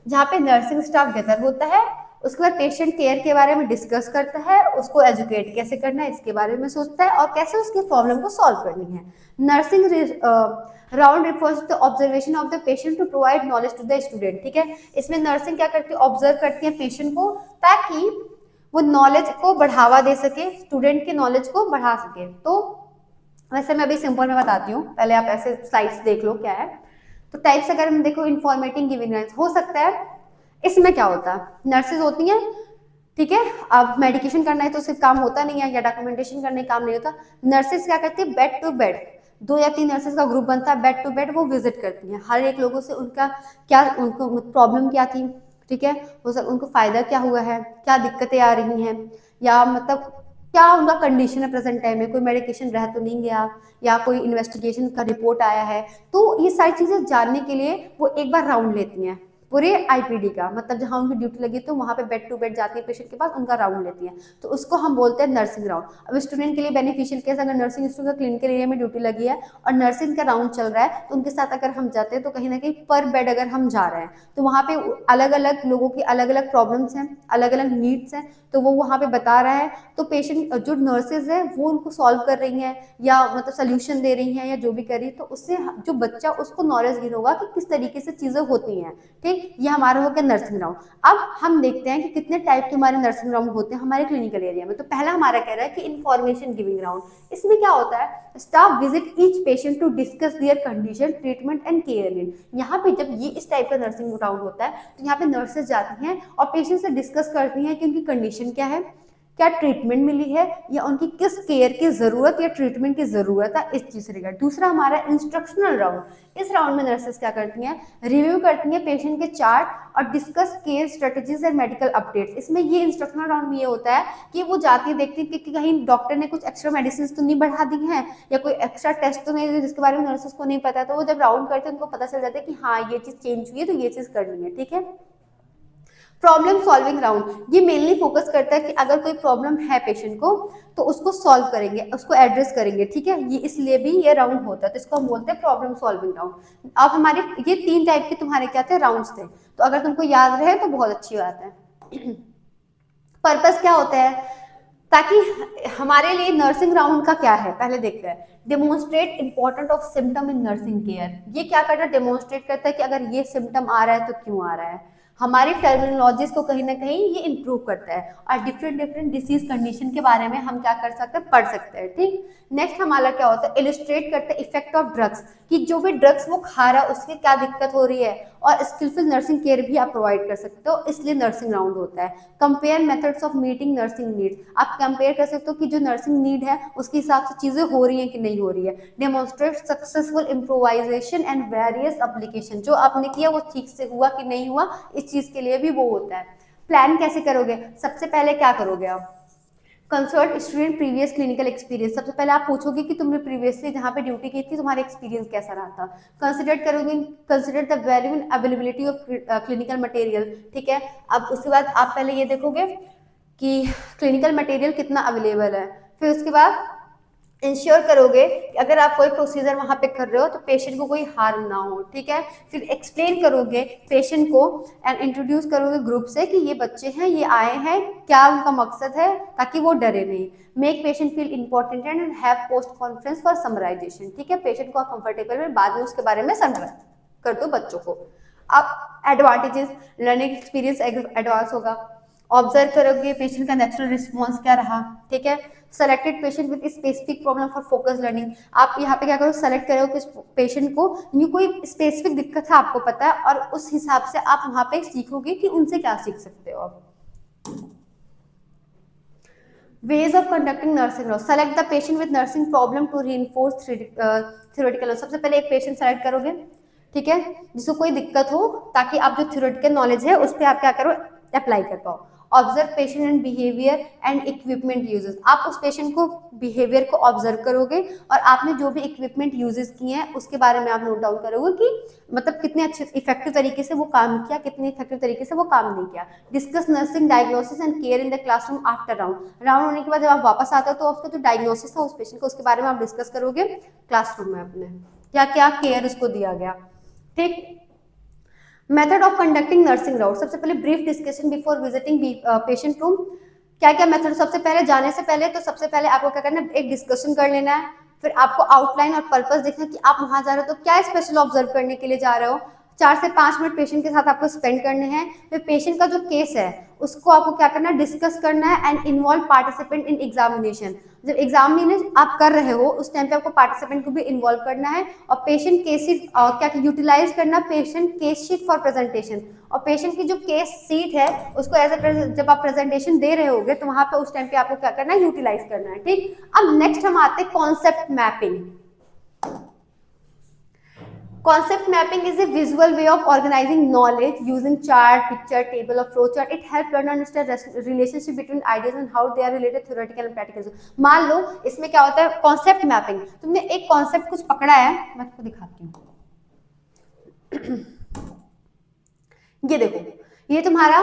जहाँ पे नर्सिंग स्टाफ गैदर होता है, उसके बाद पेशेंट केयर के बारे में डिस्कस करता है, उसको एजुकेट कैसे करना है इसके बारे में सोचता है, और कैसे उसके प्रॉब्लम को सॉल्व करनी है। Nursing round refers to observation of the patient to provide knowledge to the student, ठीक है। इसमें नर्सिंग क्या करती है, ऑब्जर्व करती है पेशेंट को, ताकि वो नॉलेज को बढ़ावा दे सके, स्टूडेंट के नॉलेज को बढ़ा सके। तो वैसे मैं अभी सिंपल में बताती हूँ, पहले आप ऐसे स्लाइड्स देख लो क्या है। तो टाइप्स अगर हम देखो, इन्फॉर्मेटिंग गिविंग हो सकता है, इसमें क्या होता है, नर्सेज होती हैं, ठीक है। अब मेडिकेशन करना है तो सिर्फ काम होता नहीं है, या डॉक्यूमेंटेशन करने काम नहीं होता। नर्सेज क्या करती है, बेड टू बेड 2 या 3 नर्सेज का ग्रुप बनता है, बेड टू बेड वो विजिट करती हैं हर एक लोगों से, उनका क्या, उनको प्रॉब्लम क्या थी, ठीक है, उनको फायदा क्या हुआ है, क्या दिक्कतें आ रही हैं, या मतलब क्या उनका कंडीशन है प्रेजेंट टाइम में, कोई मेडिकेशन रह तो नहीं गया, या कोई इन्वेस्टिगेशन का रिपोर्ट आया है। तो ये सारी चीजें जानने के लिए वो एक बार राउंड लेती हैं पूरे आईपीडी का, मतलब जहां उनकी ड्यूटी लगी तो वहां पे बेड टू बेड जाती है पेशेंट के पास, उनका राउंड लेती है। तो उसको हम बोलते हैं नर्सिंग राउंड। अब स्टूडेंट के लिए बेनिफिशियल केस, अगर नर्सिंग स्टूडेंट का क्लिनिकल एरिया में ड्यूटी लगी है और नर्सिंग का राउंड चल रहा है, तो उनके साथ अगर हम जाते हैं तो कहीं ना कहीं पर बेड अगर हम जा रहे हैं तो वहाँ पे अलग अलग लोगों की अलग अलग प्रॉब्लम्स हैं, अलग अलग नीड्स हैं, तो वो वहाँ पे बता रहा है। तो पेशेंट जो नर्सेज है वो उनको सॉल्व कर रही हैं, या मतलब सोल्यूशन दे रही हैं, या जो भी कर रही है, तो उससे जो बच्चा उसको नॉलेज गेन होगा कि किस तरीके से चीजें होती हैं, ठीक। ये हमारा हो गया नर्सिंग राउंड। अब हम देखते हैं कि कितने टाइप के हमारे नर्सिंग राउंड होते हैं हमारे क्लिनिकल एरिया में। तो पहला हमारा कह रहा है कि इंफॉर्मेशन गिविंग राउंड। इसमें क्या होता है, staff visit each patient to discuss their condition, treatment and care need. यहाँ पे जब ये इस टाइप का नर्सिंग राउंड होता है तो यहाँ पे नर्सेज जाती हैं और पेशेंट से डिस्कस करती हैं कि उनकी कंडीशन क्या है, क्या ट्रीटमेंट मिली है, या उनकी किस केयर की जरूरत या ट्रीटमेंट की जरूरत है, इस चीज से रिगार्ड। दूसरा हमारा इंस्ट्रक्शनल राउंड। इस राउंड में नर्सेस क्या करती हैं, रिव्यू करती हैं पेशेंट के चार्ट और discuss care strategies and medical updates. इसमें ये इंस्ट्रक्शनल राउंड में ये होता है कि वो जाती है, देखती है कि कहीं डॉक्टर ने कुछ एक्स्ट्रा मेडिसिन तो नहीं बढ़ा दी है, या कोई एक्स्ट्रा टेस्ट तो नहीं जिसके बारे में नर्सेस को नहीं पता। तो वो जब राउंड करते हैं उनको पता चल जाता है कि हाँ ये चीज चेंज हुई है तो ये चीज करनी है, ठीक है। प्रॉब्लम सॉल्विंग राउंड, ये मेनली फोकस करता है कि अगर कोई प्रॉब्लम है पेशेंट को तो उसको सॉल्व करेंगे, उसको एड्रेस करेंगे, ठीक है। ये इसलिए भी ये राउंड होता है, तो इसको हम बोलते हैं प्रॉब्लम सॉल्विंग राउंड। अब हमारे ये 3 टाइप के तुम्हारे क्या थे, राउंड्स थे। तो अगर तुमको याद रहे तो बहुत अच्छी बात है। पर्पस क्या होता है, ताकि हमारे लिए नर्सिंग राउंड का क्या है पहले देखते हैं। Demonstrate important of symptom in nursing care. ये क्या करता है, डेमोन्स्ट्रेट करता है कि अगर ये सिम्टम आ रहा है तो क्यों आ रहा है, हमारी टर्मिनोलॉजीज को कहीं ना कहीं ये इंप्रूव करता है, और डिफरेंट डिफरेंट डिसीज कंडीशन के बारे में हम क्या कर सकते हैं, पढ़ सकते हैं। ठीक, नेक्स्ट हमारा क्या होता है, इलिस्ट्रेट करते हैं इफेक्ट ऑफ ड्रग्स, कि जो भी ड्रग्स वो खा रहा है उसकी क्या दिक्कत हो रही है, और स्किलफुल नर्सिंग केयर भी आप प्रोवाइड कर सकते हो, इसलिए नर्सिंग राउंड होता है। Compare methods of meeting nursing need, आप कंपेयर कर सकते हो कि जो नर्सिंग नीड है उसके हिसाब से चीजें हो रही हैं कि नहीं हो रही है। Demonstrate successful improvisation and various application, जो आपने किया वो ठीक से हुआ कि नहीं हुआ, इस चीज के लिए भी वो होता है। प्लान कैसे करोगे, सबसे पहले क्या करोगे आप, consult student previous clinical experience, सबसे पहले आप पूछोगे कि तुमने प्रीवियसली जहाँ पे ड्यूटी की थी तुम्हारा एक्सपीरियंस कैसा रहा था। कंसिडर करोगे, consider the value and availability of clinical material, ठीक है। अब उसके बाद आप पहले ये देखोगे कि क्लिनिकल मटेरियल कितना अवेलेबल है, फिर उसके बाद इंश्योर करोगे कि अगर आप कोई प्रोसीजर वहां पे कर रहे हो तो पेशेंट को कोई हार्म ना हो, ठीक है। फिर एक्सप्लेन करोगे पेशेंट को एंड इंट्रोड्यूस करोगे ग्रुप से कि ये बच्चे हैं, ये आए हैं, क्या उनका मकसद है, ताकि वो डरे नहीं। Make patient feel important and have post conference for summarisation, ठीक है। पेशेंट को आप कंफर्टेबल में बाद में उसके बारे में समराइज कर दो बच्चों को। अब एडवांटेजेस, लर्निंग एक्सपीरियंस एडवांस होगा। ऑब्जर्व करोगे पेशेंट का नेचुरल रिस्पॉन्स क्या रहा, ठीक है। Selected patient with specific problem for focus learning, आप यहाँ पे क्या करो, सेलेक्ट करो किस पेशेंट को ये कोई स्पेसिफिक दिक्कत है आपको पता है, और उस हिसाब से आप वहां पे सीखोगे कि उनसे क्या सीख सकते हो आप। Ways of conducting nursing, select the patient with nursing problem to reinforce theoretical, सबसे पहले एक पेशेंट सेलेक्ट करोगे, ठीक है, जिसको कोई दिक्कत हो, ताकि आप जो थ्योरेटिकल नॉलेज है उस पर आप क्या करो, अप्लाई कर पाओ। Observe patient and behaviour and equipment uses, आप उस पेशेंट को बिहेवियर को ऑब्जर्व करोगे, और आपने जो भी इक्विपमेंट यूजेस किए हैं उसके बारे में आप नोट डाउन करोगे कि मतलब कितने अच्छे इफेक्टिव तरीके से वो काम किया, कितने इफेक्टिव तरीके से वो काम नहीं किया। Discuss nursing diagnosis and care in the classroom after round होने के बाद जब आप वापस आते हो तो उसका जो डायग्नोसिस था उस पेशेंट को, उसके बारे में आप डिस्कस करोगे क्लासरूम में अपने, क्या क्या केयर उसको दिया गया, ठीक। Method of conducting nursing round, सबसे पहले brief discussion before visiting patient room, क्या क्या मेथड, सबसे पहले जाने से पहले तो सबसे पहले आपको क्या करना है, एक डिस्कशन कर लेना है। फिर आपको आउटलाइन और पर्पस देखना कि आप वहां जा रहे हो तो क्या स्पेशल ऑब्जर्व करने के लिए जा रहे हो। 4 से 5 मिनट पेशेंट के साथ आपको स्पेंड करने हैं। फिर पेशेंट का जो केस है उसको आपको क्या करना है, डिस्कस करना है and involve participant in examination, जब एग्जामिनेशन आप कर रहे हो उस टाइम पे आपको पार्टिसिपेंट को भी इन्वॉल्व करना है। और पेशेंट केस शीट क्या यूटिलाइज करना patient case sheet for presentation, और पेशेंट की जो केस सीट है उसको एज ए जब आप प्रेजेंटेशन दे रहे होगे तो वहां पे उस टाइम पे आपको क्या करना है, यूटिलाइज करना है, ठीक। अब नेक्स्ट हम आते हैं concept mapping. Concept mapping is a visual way of organizing knowledge using chart, picture, table or flow chart. It helps learner understand relationship between ideas and how they are related theoretical and practical. मान लो इसमें क्या होता है, concept mapping, तुमने एक concept कुछ पकड़ा है, मैं आपको दिखाती हूँ। ये देखो, ये तुम्हारा,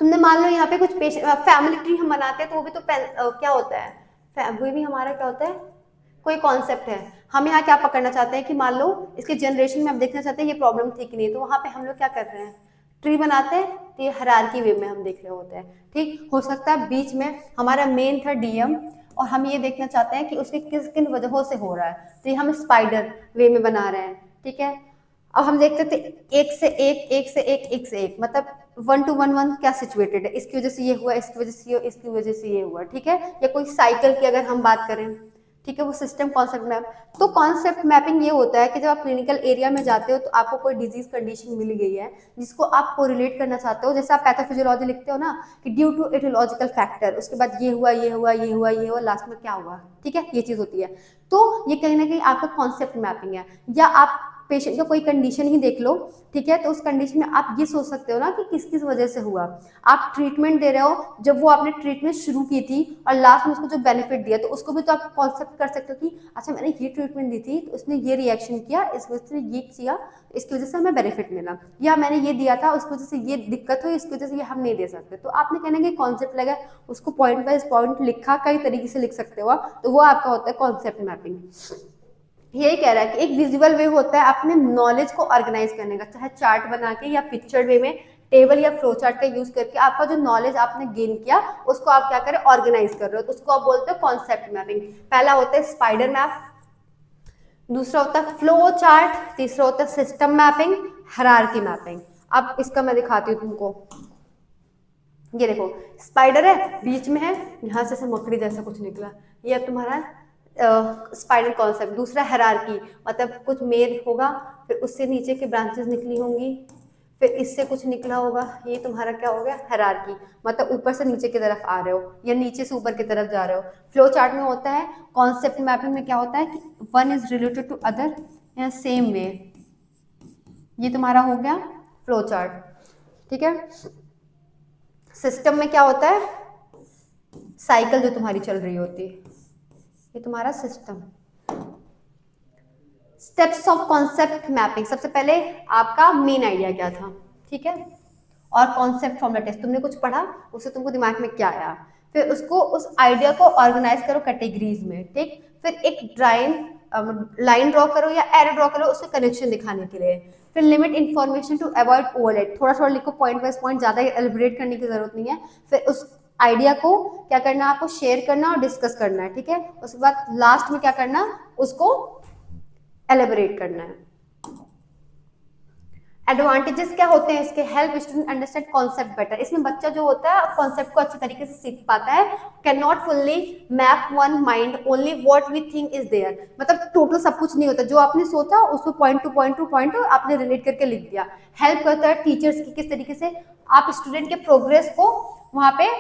तुमने मान लो यहाँ पे कुछ फैमिली ट्री हम बनाते हैं तो वो भी तो क्या होता है, वो भी हमारा क्या होता है, कोई कॉन्सेप्ट है। हम यहाँ क्या पकड़ना चाहते हैं कि मान लो इसके जनरेशन में हम देखना चाहते हैं ये प्रॉब्लम थी कि नहीं, तो वहां पे हम लोग क्या कर रहे हैं, ट्री बनाते हैं, तो ये हायरार्की वे में हम देख रहे होते हैं, ठीक। हो सकता है बीच में हमारा मेन था डीएम और हम ये देखना चाहते हैं कि उसके किस किन वजहों से हो रहा है, तो ये हम स्पाइडर वे में बना रहे हैं, ठीक है। अब हम देखते थे एक से एक, एक से एक, एक से एक, मतलब 1 to 1 1 क्या सिचुएटेड है, इसकी वजह से ये हुआ, इसकी वजह से ये, इसकी वजह से ये हुआ, ठीक है। या कोई साइकिल की अगर हम बात करें, ठीक है, वो सिस्टम कॉन्सेप्ट मैप। तो कॉन्सेप्ट मैपिंग ये होता है कि जब आप क्लिनिकल एरिया में जाते हो तो आपको कोई डिजीज कंडीशन मिल गई है जिसको आप कोरिलेट करना चाहते हो, जैसे आप पैथोफिजियोलॉजी लिखते हो ना कि ड्यू टू एटियोलॉजिकल फैक्टर, उसके बाद ये हुआ, ये हुआ, ये हुआ, ये हुआ, लास्ट में क्या हुआ, ठीक है, ये चीज होती है। तो ये कहीं ना कहीं आपका कॉन्सेप्ट मैपिंग है। या आप पेशेंट का कोई कंडीशन ही देख लो, ठीक है, तो उस कंडीशन में आप ये सोच सकते हो ना कि किस किस वजह से हुआ। आप ट्रीटमेंट दे रहे हो, जब वो आपने ट्रीटमेंट शुरू की थी और लास्ट में उसको जो बेनिफिट दिया तो उसको भी तो आप कॉन्सेप्ट कर सकते हो कि अच्छा मैंने ये ट्रीटमेंट दी थी तो उसने ये रिएक्शन किया, इस वजह से ये किया, इसकी वजह से हमें बेनिफिट मिला, या मैंने ये दिया था उसकी वजह से ये दिक्कत हुई, इसकी वजह से ये हम नहीं दे सकते। तो आपने कहना कि कॉन्सेप्ट लगा, उसको पॉइंट वाइज पॉइंट लिखा, कई तरीके से लिख सकते हो, तो वो आपका होता है कॉन्सेप्ट मैपिंग। यही कह रहा है कि एक विजुअल वे होता है अपने नॉलेज को ऑर्गेनाइज करने का, चाहे चार्ट बना के या पिक्चर वे में, टेबल या फ्लो चार्ट का यूज करके आपका जो नॉलेज आपने गेन किया उसको आप क्या करें, ऑर्गेनाइज कर रहे हो, तो उसको आप बोलते हो कॉन्सेप्ट मैपिंग। पहला होता है स्पाइडर मैप, दूसरा होता है फ्लो चार्ट, तीसरा होता है सिस्टम मैपिंग, हायरार्की मैपिंग। अब इसका मैं दिखाती हूँ तुमको। ये देखो स्पाइडर है, बीच में है, यहाँ से मकड़ी जैसा कुछ निकला, ये अब तुम्हारा स्पाइडर कॉन्सेप्ट। दूसरा हायरार्की, मतलब कुछ मेल होगा, फिर उससे नीचे के ब्रांचेस निकली होंगी, फिर इससे कुछ निकला होगा, ये तुम्हारा क्या हो गया हायरार्की, मतलब ऊपर से नीचे की तरफ आ रहे हो या नीचे से ऊपर की तरफ जा रहे हो। फ्लो चार्ट में होता है, कॉन्सेप्ट मैपिंग में क्या होता है कि one is related to other या सेम वे। ये तुम्हारा हो गया फ्लो चार्ट, ठीक है। सिस्टम में क्या होता है, साइकिल जो तुम्हारी चल रही होती है, ये तुम्हारा system. Steps of concept mapping, सबसे पहले आपका मेन आइडिया क्या था, ठीक है, और कॉन्सेप्ट फॉर्मूला टेस्ट तुमने कुछ पढ़ा, उससे तुमको दिमाग में क्या आया, फिर उसको उस आइडिया को ऑर्गेनाइज करो कैटेगरीज में, ठीक। फिर एक लाइन ड्रॉ करो या एरो ड्रॉ करो उसके कनेक्शन दिखाने के लिए। फिर लिमिट इन्फॉर्मेशन टू अवॉइड ओवरलेट, थोड़ा थोड़ा लिखो पॉइंट वाइज पॉइंट, ज्यादा एलिब्रेट करने की जरूरत नहीं है। फिर उस आइडिया को क्या करना है, आपको शेयर करना और डिस्कस करना है, ठीक है। उसके बाद लास्ट में क्या करना, उसको एलिब्रेट करना है। एडवांटेजेस क्या होते हैं इसके, help student understand concept better, इसमें बच्चा जो होता है कॉन्सेप्ट को अच्छी तरीके से सीख पाता है। Can not fully map one mind only what we think is there, मतलब टोटल सब कुछ नहीं होता, जो आपने सोचा उसको पॉइंट टू पॉइंट आपने रिलेट करके लिख दिया। हेल्प करता है टीचर्स की, किस तरीके से आप स्टूडेंट के प्रोग्रेस को वहां पे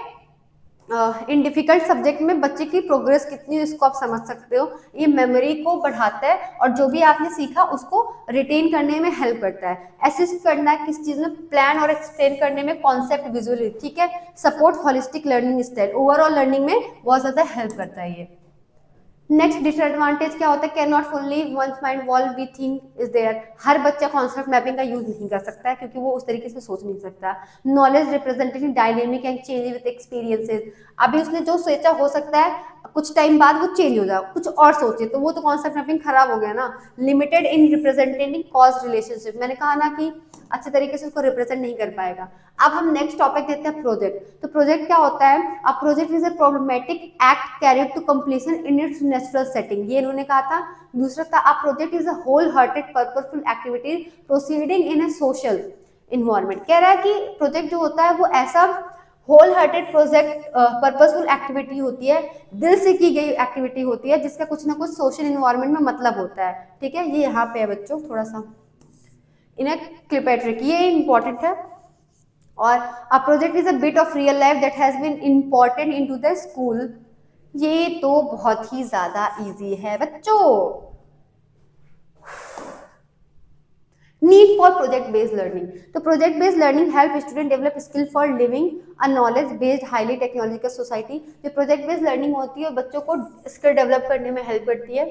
इन डिफिकल्ट सब्जेक्ट में बच्चे की प्रोग्रेस कितनी है इसको आप समझ सकते हो। ये मेमोरी को बढ़ाता है और जो भी आपने सीखा उसको रिटेन करने में हेल्प करता है। असिस्ट करना है किस चीज में, प्लान और एक्सप्लेन करने में कॉन्सेप्ट विजुअली, ठीक है। Support holistic learning style, overall learning में बहुत ज्यादा हेल्प करता है ये। नेक्स्ट डिसएडवांटेज क्या होता है, can not fully once mind wall we think is there, हर बच्चा कॉन्सेप्ट मैपिंग का यूज नहीं कर सकता है क्योंकि वो उस तरीके से सोच नहीं सकता। Knowledge representative dynamic and change with experiences, अभी उसने जो सोचा हो सकता है कुछ टाइम बाद वो चेंज हो जाए, कुछ और सोचे, तो वो तो कॉन्सेप्ट मैपिंग खराब हो गया ना। लिमिटेड इन रिप्रेजेंटेटिंग कॉज रिलेशनशिप, मैंने कहा ना कि अच्छे तरीके से उसको रिप्रेजेंट नहीं कर पाएगा। अब हम नेक्स्ट टॉपिक देखते हैं प्रोजेक्ट। तो प्रोजेक्ट क्या होता है, a project is a problematic act carried to completion in its natural setting, ये इन्होंने कहा था। दूसरा था, a project is a whole hearted purposeful activity proceeding in a social environment, कह रहा है कि प्रोजेक्ट जो होता है वो ऐसा whole hearted project purposeful activity होती है, दिल से की गई एक्टिविटी होती है जिसका कुछ ना कुछ सोशल इन्वायरमेंट में मतलब होता है, ठीक है। ये यहाँ पे है बच्चों, थोड़ा सा इन्हें क्लिपेट्रिक, ये इंपॉर्टेंट है। और a project is a bit of real life that has been important into the school, ये तो बहुत ही ज्यादा इजी है बच्चों। Need for project based learning, तो project based learning help student develop skill for living a knowledge based highly technological society, जो project based learning होती है बच्चों को स्किल डेवलप करने में हेल्प करती है,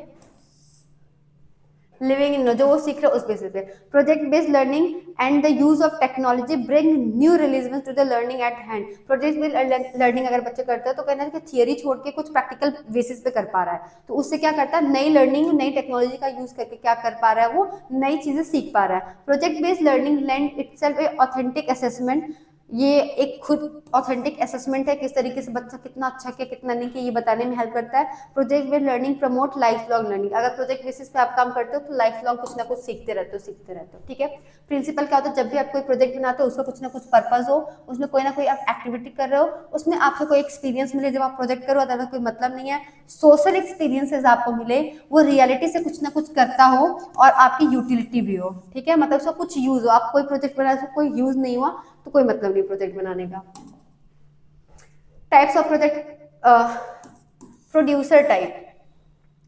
लिविंग इन जो वो सीख रहे उस बेसिस पे। Project based learning and the use of technology bring new relevance to the learning at hand, project based learning अगर बच्चे करते हैं तो कहना है कि थियरी छोड़ के कुछ प्रैक्टिकल बेसिस पे कर पा रहा है, तो उससे क्या करता है, नई लर्निंग नई टेक्नोलॉजी का यूज करके क्या कर पा रहा है, वो नई चीजें सीख पा रहा है। Project based learning land itself a authentic assessment, ये एक खुद ऑथेंटिक असेसमेंट है, किस तरीके से बच्चा कितना अच्छा किया कितना नहीं किया ये बताने में हेल्प करता है। Project based learning promote life long learning, अगर प्रोजेक्ट बेसिस पे आप काम करते हो तो लाइफ लॉन्ग कुछ ना कुछ सीखते रहते हो, ठीक है। प्रिंसिपल क्या होता है, जब भी आप कोई प्रोजेक्ट बनाते हो उसका कुछ ना कुछ पर्पज हो, उसमें कोई ना कोई आप एक्टिविटी कर रहे हो, उसमें आपको कोई एक्सपीरियंस मिले जब आप प्रोजेक्ट करो, अदरवाइज कोई मतलब नहीं है। सोशल एक्सपीरियंसेस आपको मिले, वो रियलिटी से कुछ ना कुछ करता हो और आपकी यूटिलिटी भी हो, ठीक है, मतलब उसका कुछ यूज हो। आप कोई प्रोजेक्ट बनाए उसका कोई यूज नहीं हुआ तो कोई मतलब नहीं प्रोजेक्ट बनाने का। Types of project, producer type,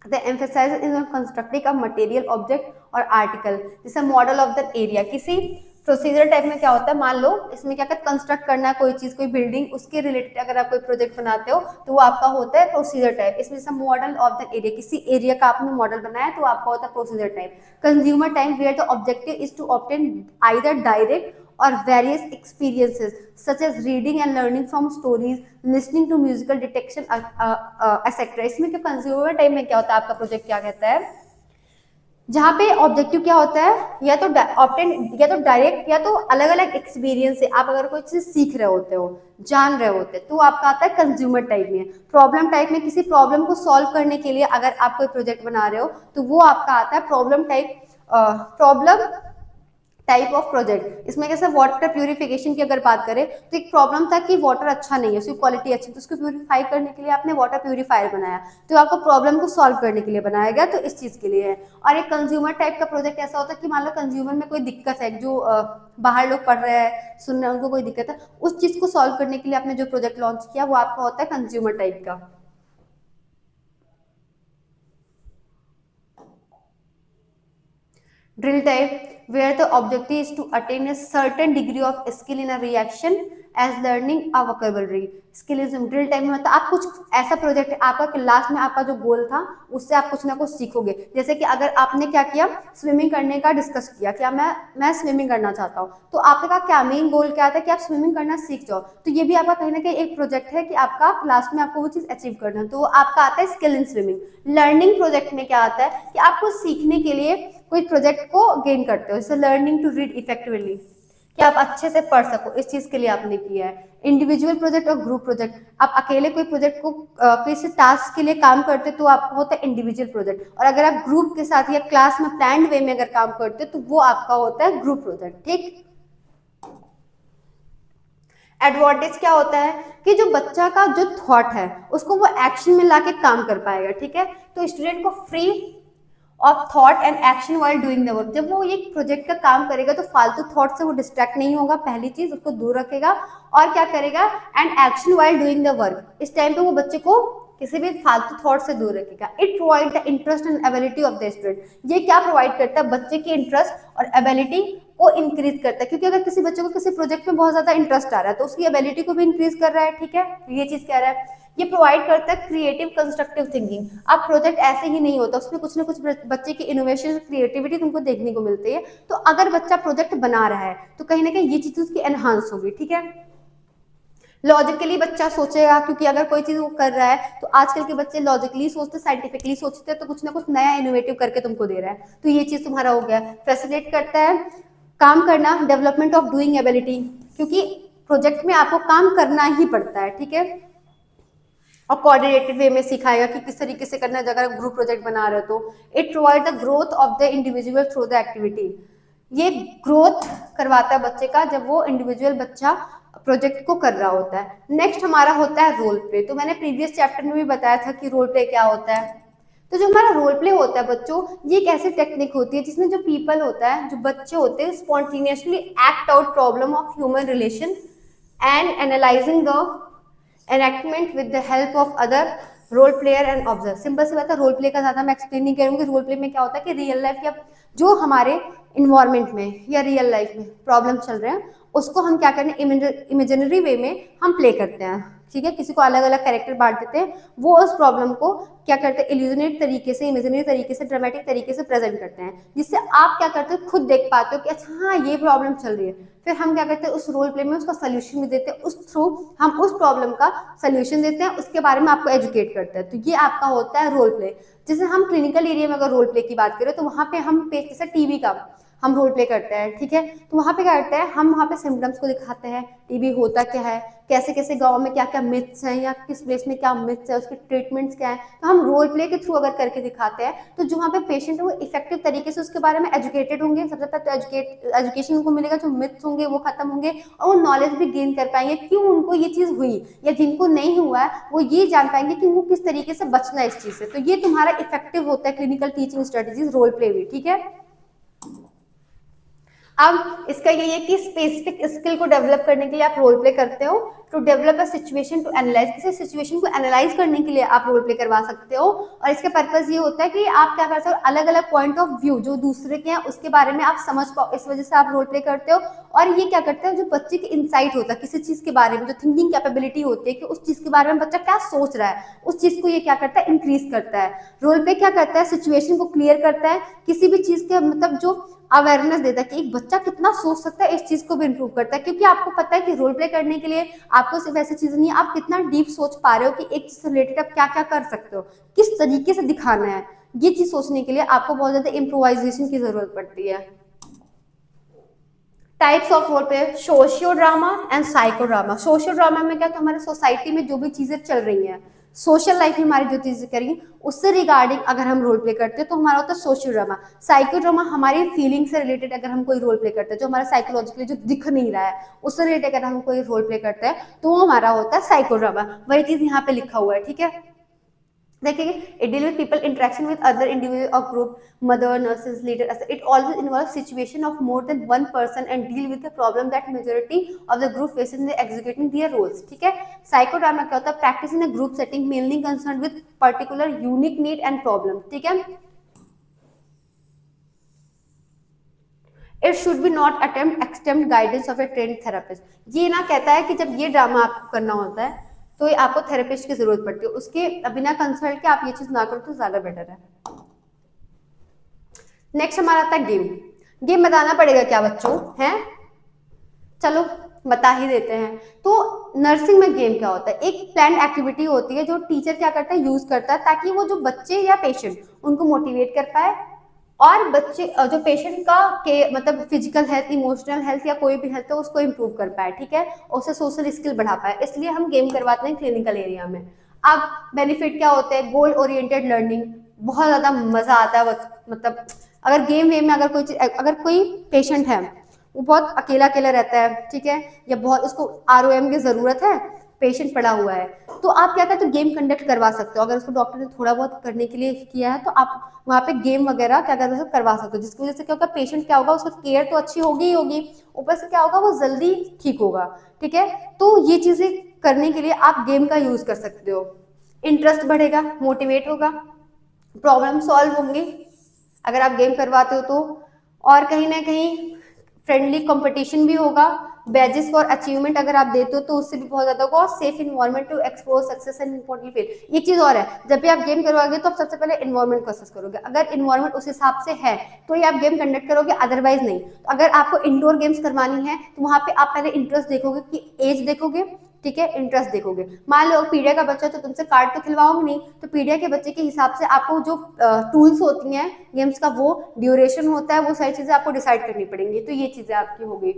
the emphasis is on constructing a material object और आर्टिकल, जैसे मॉडल ऑफ द एरिया। किसी प्रोसीजर टाइप में क्या होता है, मान लो इसमें क्या कंस्ट्रक्ट करना है कोई चीज, कोई बिल्डिंग, उसके रिलेटेड अगर आप कोई प्रोजेक्ट बनाते हो तो वो आपका होता है प्रोसीजर टाइप। इसमें जैसे मॉडल ऑफ द एरिया, किसी एरिया का आपने मॉडल बनाया तो आपका होता है procedure type. Consumer type, where the objective is to obtain either direct or various experiences such as reading and learning from stories, listening to musical detection etc। इसमें क्या कंज्यूमर टाइम में क्या होता है, आपका प्रोजेक्ट क्या कहता है, जहाँ पे ऑब्जेक्टिव क्या होता है, या तो ऑब्टेन या तो डायरेक्ट या तो अलग अलग एक्सपीरियंस से आप अगर कोई चीज सीख रहे होते हो, जान रहे होते तो आपका आता है कंज्यूमर टाइप में। प्रॉब्लम टाइप में किसी प्रॉब्लम को सॉल्व करने के लिए अगर आप कोई प्रोजेक्ट बना रहे हो तो वो आपका आता है problem type. Problem type of project, इसमें कैसे वाटर प्यूरिफिकेशन की अगर बात करें तो एक प्रॉब्लम था कि वाटर अच्छा नहीं है, उसकी क्वालिटी अच्छी, तो उसको प्यूरिफाई करने के लिए आपने वाटर प्यूरिफायर बनाया, तो आपको प्रॉब्लम को सॉल्व करने के लिए बनाया गया, तो इस चीज के लिए है। और एक कंज्यूमर टाइप का प्रोजेक्ट ऐसा होता है कि मान लो कंज्यूमर में कोई दिक्कत है, जो बाहर लोग पढ़ रहे हैं, सुन रहे हैं, उनको कोई दिक्कत है, उस चीज को सॉल्व करने के लिए आपने जो प्रोजेक्ट लॉन्च किया वो आपका होता है कंज्यूमर टाइप का। Drill type, where the objective is to attain a certain degree of skill in a reaction as learning a vocabulary. स्किलिज्म ड्रिल टाइम में मतलब आप कुछ ऐसा प्रोजेक्ट आपका कि लास्ट में आपका जो गोल था उससे आप कुछ ना कुछ सीखोगे। जैसे कि अगर आपने क्या किया, स्विमिंग करने का डिस्कस किया, क्या मैं स्विमिंग करना चाहता हूँ, तो आपका क्या मेन गोल क्या था कि आप स्विमिंग करना सीख जाओ, तो ये भी आपका कहीं ना कहीं एक प्रोजेक्ट है कि आपका लास्ट में आपको वो चीज अचीव करना है, तो आपका आता है skill in swimming. Learning project में क्या आता है कि आपको सीखने के लिए कोई प्रोजेक्ट को गेन करते हो, जैसे लर्निंग टू रीड इफेक्टिवली, कि आप अच्छे से पढ़ सको, इस चीज के लिए आपने किया है। इंडिविजुअल प्रोजेक्ट और ग्रुप प्रोजेक्ट, आप अकेले कोई प्रोजेक्ट को किसी टास्क के लिए काम करते तो आपका होता है इंडिविजुअल प्रोजेक्ट, और अगर आप ग्रुप के साथ या क्लास में प्लान्ड वे में अगर काम करते तो वो आपका होता है ग्रुप प्रोजेक्ट। ठीक, एडवांटेज क्या होता है कि जो बच्चा का जो थॉट है उसको वो एक्शन में लाके काम कर पाएगा। ठीक है, तो स्टूडेंट को free of thought and action while doing the work, जब वो एक प्रोजेक्ट का काम करेगा तो फालतू थॉट से वो डिस्ट्रैक्ट नहीं होगा, पहली चीज उसको दूर रखेगा, और क्या करेगा, and action while doing the work, इस टाइम पे वो बच्चे को किसी भी फालतू थॉट से दूर रखेगा। It provide the interest and ability of the student, ये क्या प्रोवाइड करता है, बच्चे की इंटरेस्ट और एबिलिटी को इंक्रीज करता है, क्योंकि अगर किसी बच्चे को किसी प्रोजेक्ट में बहुत ज्यादा इंटरेस्ट आ रहा है तो उसकी एबिलिटी को भी इंक्रीज कर रहा है। ठीक है, ये चीज कह रहा है। ये प्रोवाइड करता है क्रिएटिव कंस्ट्रक्टिव थिंकिंग, अब प्रोजेक्ट ऐसे ही नहीं होता, उसमें कुछ ना कुछ बच्चे की इनोवेशन क्रिएटिविटी तुमको देखने को मिलती है, तो अगर बच्चा प्रोजेक्ट बना रहा है तो कहीं ना कहीं ये चीज उसकी एनहांस होगी। ठीक है, लॉजिकली बच्चा सोचेगा, क्योंकि अगर कोई चीज वो कर रहा है तो आजकल के बच्चे लॉजिकली सोचते, साइंटिफिकली सोचते हैं, तो कुछ ना कुछ नया इनोवेटिव करके तुमको दे रहा है, तो ये चीज तुम्हारा हो गया। फैसिलिटेट करता है काम करना, डेवलपमेंट ऑफ डूइंग एबिलिटी, क्योंकि प्रोजेक्ट में आपको काम करना ही पड़ता है। ठीक है, और कोऑर्डिनेटेड वे में सिखाएगा कि किस तरीके से करना है, अगर ग्रुप प्रोजेक्ट बना रहे हो तो। It provide the growth of the individual through the activity, ये ग्रोथ करवाता है बच्चे का जब वो इंडिविजुअल बच्चा प्रोजेक्ट को कर रहा होता है। नेक्स्ट हमारा होता है रोल प्ले, तो मैंने प्रीवियस चैप्टर में भी बताया था कि रोल प्ले क्या होता है। तो जो हमारा रोल प्ले होता है बच्चों, ये एक ऐसी टेक्निक होती है जिसमें जो पीपल होता है, जो बच्चे होते हैं, spontaneously act out problem of human relation and analysing the enactment with the help of other role player and observe. Simple सी बात है, रोल प्ले का ज्यादा मैं एक्सप्लेन नहीं करूंगी। रोल प्ले में क्या होता है कि रियल लाइफ या जो हमारे इन्वायरमेंट में या रियल लाइफ में प्रॉब्लम चल रहे हैं उसको हम क्या करते हैं, इमेजिनरी वे में हम प्ले करते हैं। ठीक है, किसी को अलग अलग कैरेक्टर बांट देते हैं, वो उस प्रॉब्लम को क्या करते हैं, इल्यूजनेट तरीके से, इमेजिनरी तरीके से, ड्रामेटिक तरीके से प्रेजेंट करते हैं, जिससे आप क्या करते हो, खुद देख पाते हो कि अच्छा हाँ ये प्रॉब्लम चल रही है। फिर हम क्या करते हैं, उस रोल प्ले में उसका सोल्यूशन भी देते हैं, उस थ्रू हम उस प्रॉब्लम का सोल्यूशन देते हैं, उसके बारे में आपको एजुकेट करते हैं, तो ये आपका होता है रोल प्ले। जैसे हम क्लिनिकल एरिया में अगर रोल प्ले की बात करें तो वहां पे हम जैसे टीबी का हम रोल प्ले करते हैं। ठीक है, तो वहां पे क्या करते हैं, हम वहां पे सिम्टम्स को दिखाते हैं, टीबी होता क्या है, कैसे कैसे गांव में क्या क्या मिथ्स हैं या किस प्लेस में क्या मिथ्स है, उसके ट्रीटमेंट्स क्या है, तो हम रोल प्ले के थ्रू अगर करके दिखाते हैं तो जो वहाँ पे पेशेंट है वो इफेक्टिव तरीके से उसके बारे में एजुकेटेड होंगे। सबसे पहले तो एजुकेशन उनको मिलेगा, जो मिथ्स होंगे वो खत्म होंगे, और वो नॉलेज भी गेन कर पाएंगे क्यों उनको ये चीज हुई, या जिनको नहीं हुआ है वो ये जान पाएंगे कि वो किस तरीके से बचना है इस चीज से। तो ये तुम्हारा इफेक्टिव होता है clinical teaching strategies role play भी। ठीक है, अब इसका यही है कि स्पेसिफिक स्किल को डेवलप करने के लिए आप रोल प्ले करते हो, to develop a situation to analyse, किसी सिचुएशन को एनालाइज करने के लिए आप रोल प्ले करवा सकते हो, और इसका पर्पज ये होता है कि आप क्या कर सकते हो, अलग अलग पॉइंट ऑफ व्यू जो दूसरे के हैं उसके बारे में आप समझ पाओ, इस वजह से आप रोल प्ले करते हो। और ये क्या करते हैं, जो बच्चे की इंसाइट होता है किसी चीज के बारे में, जो थिंकिंग कैपेबिलिटी होती है कि उस चीज के बारे में बच्चा क्या सोच रहा है, उस चीज को ये क्या करता है, इंक्रीज करता है। रोल प्ले क्या करता है, सिचुएशन को क्लियर करता है, किसी भी चीज के मतलब जो अवेयरनेस देता है कि एक बच्चा कितना सोच सकता है, इस चीज को भी इंप्रूव करता है, क्योंकि आपको पता है कि रोल प्ले करने के लिए आपको सिर्फ ऐसी चीज नहीं, आप कितना डीप सोच पा रहे हो कि एक चीज से रिलेटेड आप क्या क्या कर सकते हो, किस तरीके से दिखाना है, ये चीज सोचने के लिए आपको बहुत ज्यादा इम्प्रोवाइजेशन की जरूरत पड़ती है। Types of role play, socio drama and psycho drama. Socio drama में क्या, तो हमारे सोसाइटी में जो भी चीजें चल रही हैं, सोशल लाइफ में हमारी जो चीजें करी उससे रिगार्डिंग अगर हम रोल प्ले करते हैं तो हमारा होता है सोशल ड्रामा। साइको ड्रामा हमारी फीलिंग से रिलेटेड अगर हम कोई रोल प्ले करते हैं जो हमारा साइकोलॉजिकली जो दिख नहीं रहा है उससे रिलेटेड अगर हम कोई रोल प्ले करते हैं तो वो हमारा होता है साइको ड्रामा। वही चीज यहाँ पे लिखा हुआ है, ठीक है। देखिए, it deal with people interaction with other individual और group, mother, nurses, leader. It always involves situation of more than one person and deal with the problem that majority of the group faces in executing their roles. ठीक है। Psychodrama क्या होता है? Practice in group setting mainly concern with particular unique need and problem, ठीक है। It should be not attempt except guidance of a trained therapist. ये ना कहता है कि जब ये ड्रामा आपको करना होता है तो ये आपको थेरेपिस्ट की जरूरत पड़ती है, उसके बिना कंसल्ट के आप ये चीज ना करो तो ज्यादा बेटर है। नेक्स्ट हमारा आता है गेम। गेम बताना पड़ेगा क्या बच्चों, हैं? चलो बता ही देते हैं। तो नर्सिंग में गेम क्या होता है? एक प्लान एक्टिविटी होती है जो टीचर क्या करता है, यूज करता है ताकि वो जो बच्चे या पेशेंट उनको मोटिवेट कर पाए और बच्चे जो पेशेंट का के मतलब फिजिकल हेल्थ, इमोशनल हेल्थ या कोई भी हेल्थ है उसको इम्प्रूव कर पाए, ठीक है, और उससे सोशल स्किल बढ़ा पाए। इसलिए हम गेम करवाते हैं क्लिनिकल एरिया में। अब बेनिफिट क्या होते हैं? गोल ओरिएंटेड लर्निंग, बहुत ज्यादा मजा आता है। मतलब अगर गेम वेम में अगर कोई पेशेंट है वो बहुत अकेला अकेला रहता है, ठीक है, या बहुत उसको ROM की जरूरत है, पेशेंट पड़ा हुआ है, तो आप क्या करते हो, गेम कंडक्ट करवा सकते हो। अगर उसको डॉक्टर ने थोड़ा बहुत करने के लिए किया है तो आप वहाँ पे गेम वगैरह क्या करते हो, करवा सकते हो, जिसकी वजह से क्या होगा, पेशेंट क्या होगा, उसका केयर तो अच्छी होगी ही होगी, ऊपर से क्या होगा, वो जल्दी ठीक होगा, ठीक है। तो ये चीजें करने के लिए आप गेम का यूज कर सकते हो। इंटरेस्ट बढ़ेगा, मोटिवेट होगा, प्रॉब्लम सॉल्व होंगी अगर आप गेम करवाते हो तो, और कहीं ना कहीं फ्रेंडली कंपटीशन भी होगा। बैजेस फॉर अचीवमेंट अगर आप देते हो तो उससे भी बहुत ज्यादा होगा, और safe environment to explore success and important feel. एक चीज और है, जब भी आप गेम करवाओगे तो आप सबसे पहले इन्वायरमेंट को असेस करोगे। अगर इन्वायरमेंट उस हिसाब से है तो ही आप गेम कंडक्ट करोगे, अदरवाइज नहीं। तो अगर आपको इंडोर गेम्स करवानी है तो वहां पे आप पहले इंटरेस्ट देखोगे कि एज देखोगे, ठीक है, इंटरेस्ट देखोगे। मान लो पीडिया का बच्चा तो तुमसे कार्ड तो खिलवाओगे नहीं, तो पीडिया के बच्चे के हिसाब से आपको जो टूल्स होती हैं गेम्स का, वो ड्यूरेशन होता है, वो सारी चीजें आपको डिसाइड करनी पड़ेंगी। तो ये चीजें आपकी हो गई।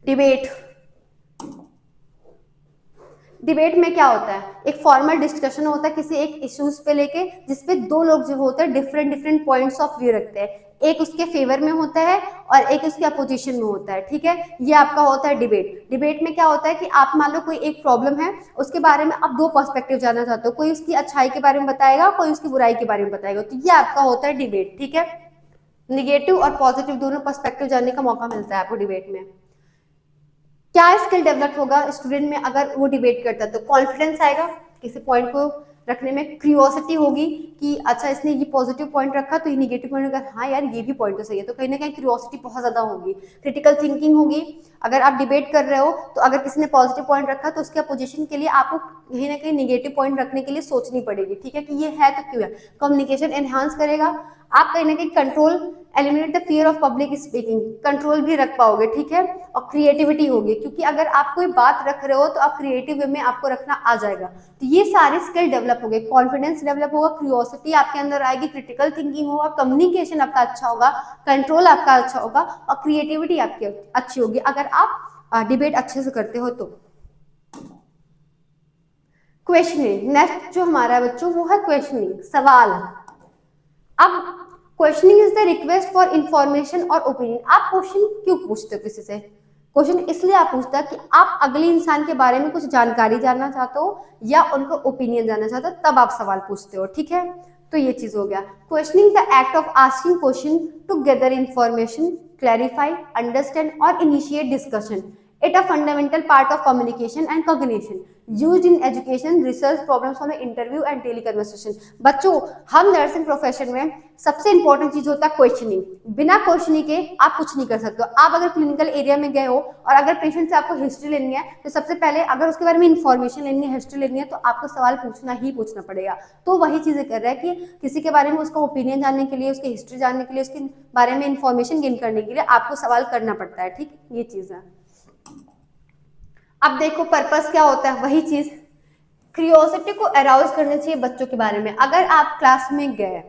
डिबेट। डिबेट में क्या होता है? एक फॉर्मल डिस्कशन होता है किसी एक इश्यूज पे लेके, जिसपे दो लोग जो होते हैं different different points of view रखते हैं, एक उसके फेवर में होता है और एक उसके अपोजिशन में होता है, ठीक है। ये आपका होता है डिबेट। डिबेट में क्या होता है कि आप मान लो कोई एक प्रॉब्लम है, उसके बारे में आप दो पर्सपेक्टिव जानना चाहते हो, कोई उसकी अच्छाई के बारे में बताएगा, कोई उसकी बुराई के बारे में बताएगा, तो ये आपका होता है डिबेट, ठीक है। निगेटिव और पॉजिटिव दोनों पर्सपेक्टिव जानने का मौका मिलता है आपको डिबेट में। क्या स्किल डेवलप होगा स्टूडेंट में अगर वो डिबेट करता है? तो कॉन्फिडेंस आएगा किसी पॉइंट को रखने में, क्यूरियोसिटी होगी कि अच्छा इसने ये पॉजिटिव पॉइंट रखा तो ये निगेटिव पॉइंट रखा, हाँ यार ये भी पॉइंट तो सही है, तो कहीं ना कहीं क्यूरियोसिटी बहुत ज्यादा होगी। क्रिटिकल थिंकिंग होगी। अगर आप डिबेट कर रहे हो तो अगर किसी ने पॉजिटिव पॉइंट रखा तो उसके अपोजिशन के लिए आपको कहीं ना कहीं निगेटिव पॉइंट रखने के लिए सोचनी पड़ेगी, ठीक है, कि ये है तो क्यों है। कम्युनिकेशन एनहांस करेगा। आप कहीं ना कहीं control, eliminate the fear of public speaking, control भी रख पाओगे, ठीक है, और क्रिएटिविटी होगी, क्योंकि अगर आप कोई बात रख रहे हो तो आप क्रिएटिव वे में आपको रखना आ जाएगा। तो ये सारे स्किल डेवलप हो गए, कॉन्फिडेंस डेवलप होगा, क्यूरियोसिटी आपके अंदर आएगी, क्रिटिकल थिंकिंग होगा, कम्युनिकेशन आपका अच्छा होगा, कंट्रोल आपका अच्छा होगा, और क्रिएटिविटी आपकी अच्छी होगी अगर आप डिबेट अच्छे से करते हो तो। क्वेश्चनिंग नेक्स्ट जो हमारा है बच्चों वो है क्वेश्चनिंग, सवाल। अब questioning is the request for information और ओपिनियन। आप क्वेश्चन क्यों पूछते हो किसी से? क्वेश्चन इसलिए आप पूछते हो कि आप अगले इंसान के बारे में कुछ जानकारी जानना चाहते हो या उनको ओपिनियन जानना चाहते हो, तब आप सवाल पूछते हो, ठीक है। तो ये चीज हो गया questioning, the act of asking question to gather information, clarify, understand और initiate discussion. It a fundamental part of communication and cognition used in education, research, problem solving, interview and daily conversation. बच्चों, हम nursing profession में सबसे important चीज होता है questioning. बिना questioning के आप कुछ नहीं कर सकते हो। आप अगर क्लिनिकल एरिया में गए हो और अगर पेशेंट से आपको हिस्ट्री लेनी है तो सबसे पहले अगर उसके बारे में इंफॉर्मेशन लेनी है, हिस्ट्री लेनी है, तो आपको सवाल पूछना ही पूछना पड़ेगा। तो वही चीजें कर रहा है कि किसी के बारे में उसका ओपिनियन जानने के लिए, उसकी हिस्ट्री जानने के लिए, उसके बारे में इंफॉर्मेशन गेन करने के लिए आपको सवाल करना पड़ता है, ठीक, ये चीज है। अब देखो पर्पस क्या होता है, वही चीज, क्यूरियोसिटी को अराउज करनी चाहिए बच्चों के बारे में। अगर आप क्लास में गए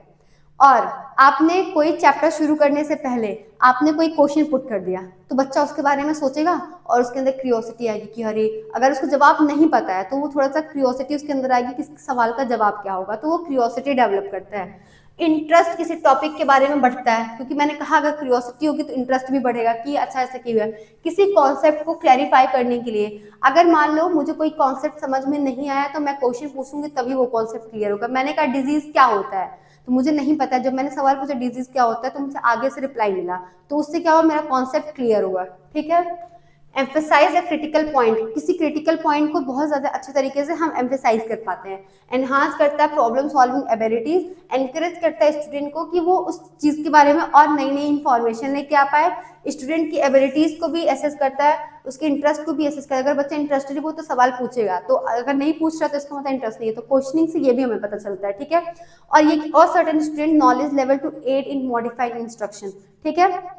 और आपने कोई चैप्टर शुरू करने से पहले आपने कोई क्वेश्चन पुट कर दिया, तो बच्चा उसके बारे में सोचेगा और उसके अंदर क्यूरियोसिटी आएगी कि अरे अगर उसको जवाब नहीं पता है तो वो थोड़ा सा क्यूरियोसिटी उसके अंदर आएगी कि इस सवाल का जवाब क्या होगा, तो वो क्यूरियोसिटी डेवलप करता है। इंटरेस्ट किसी टॉपिक के बारे में बढ़ता है, क्योंकि मैंने कहा अगर क्यूरियोसिटी होगी तो इंटरेस्ट भी बढ़ेगा कि अच्छा ऐसा क्यों है। किसी कॉन्सेप्ट को क्लैरिफाई करने के लिए, अगर मान लो मुझे कोई कॉन्सेप्ट समझ में नहीं आया तो मैं क्वेश्चन पूछूंगी तभी वो कॉन्सेप्ट क्लियर होगा। मैंने कहा डिजीज क्या होता है, तो मुझे नहीं पता, जब मैंने सवाल पूछा डिजीज क्या होता है तो मुझे आगे से रिप्लाई मिला, तो उससे क्या हुआ, मेरा कॉन्सेप्ट क्लियर हुआ। ठीक है। एम्फेसाइज अ क्रिटिकल पॉइंट, किसी क्रिटिकल पॉइंट को बहुत ज्यादा अच्छे तरीके से हम एम्फेसाइज कर पाते हैं। एनहांस करता है प्रॉब्लम सॉल्विंग एबिलिटीज, एनकरेज करता है स्टूडेंट को कि वो उस चीज के बारे में और नई नई इंफॉर्मेशन लेके आ पाए। स्टूडेंट की एबिलिटीज को भी एसेस करता है, उसके इंटरेस्ट को भी एसेस करता है। अगर बच्चा इंटरेस्टेड हो तो सवाल पूछेगा, तो अगर नहीं पूछ रहा तो इसका मतलब इंटरेस्ट नहीं है, तो क्वेश्चनिंग से ये भी हमें पता चलता है। ठीक है। और ये और certain student knowledge level to aid in modifying instruction. ठीक है।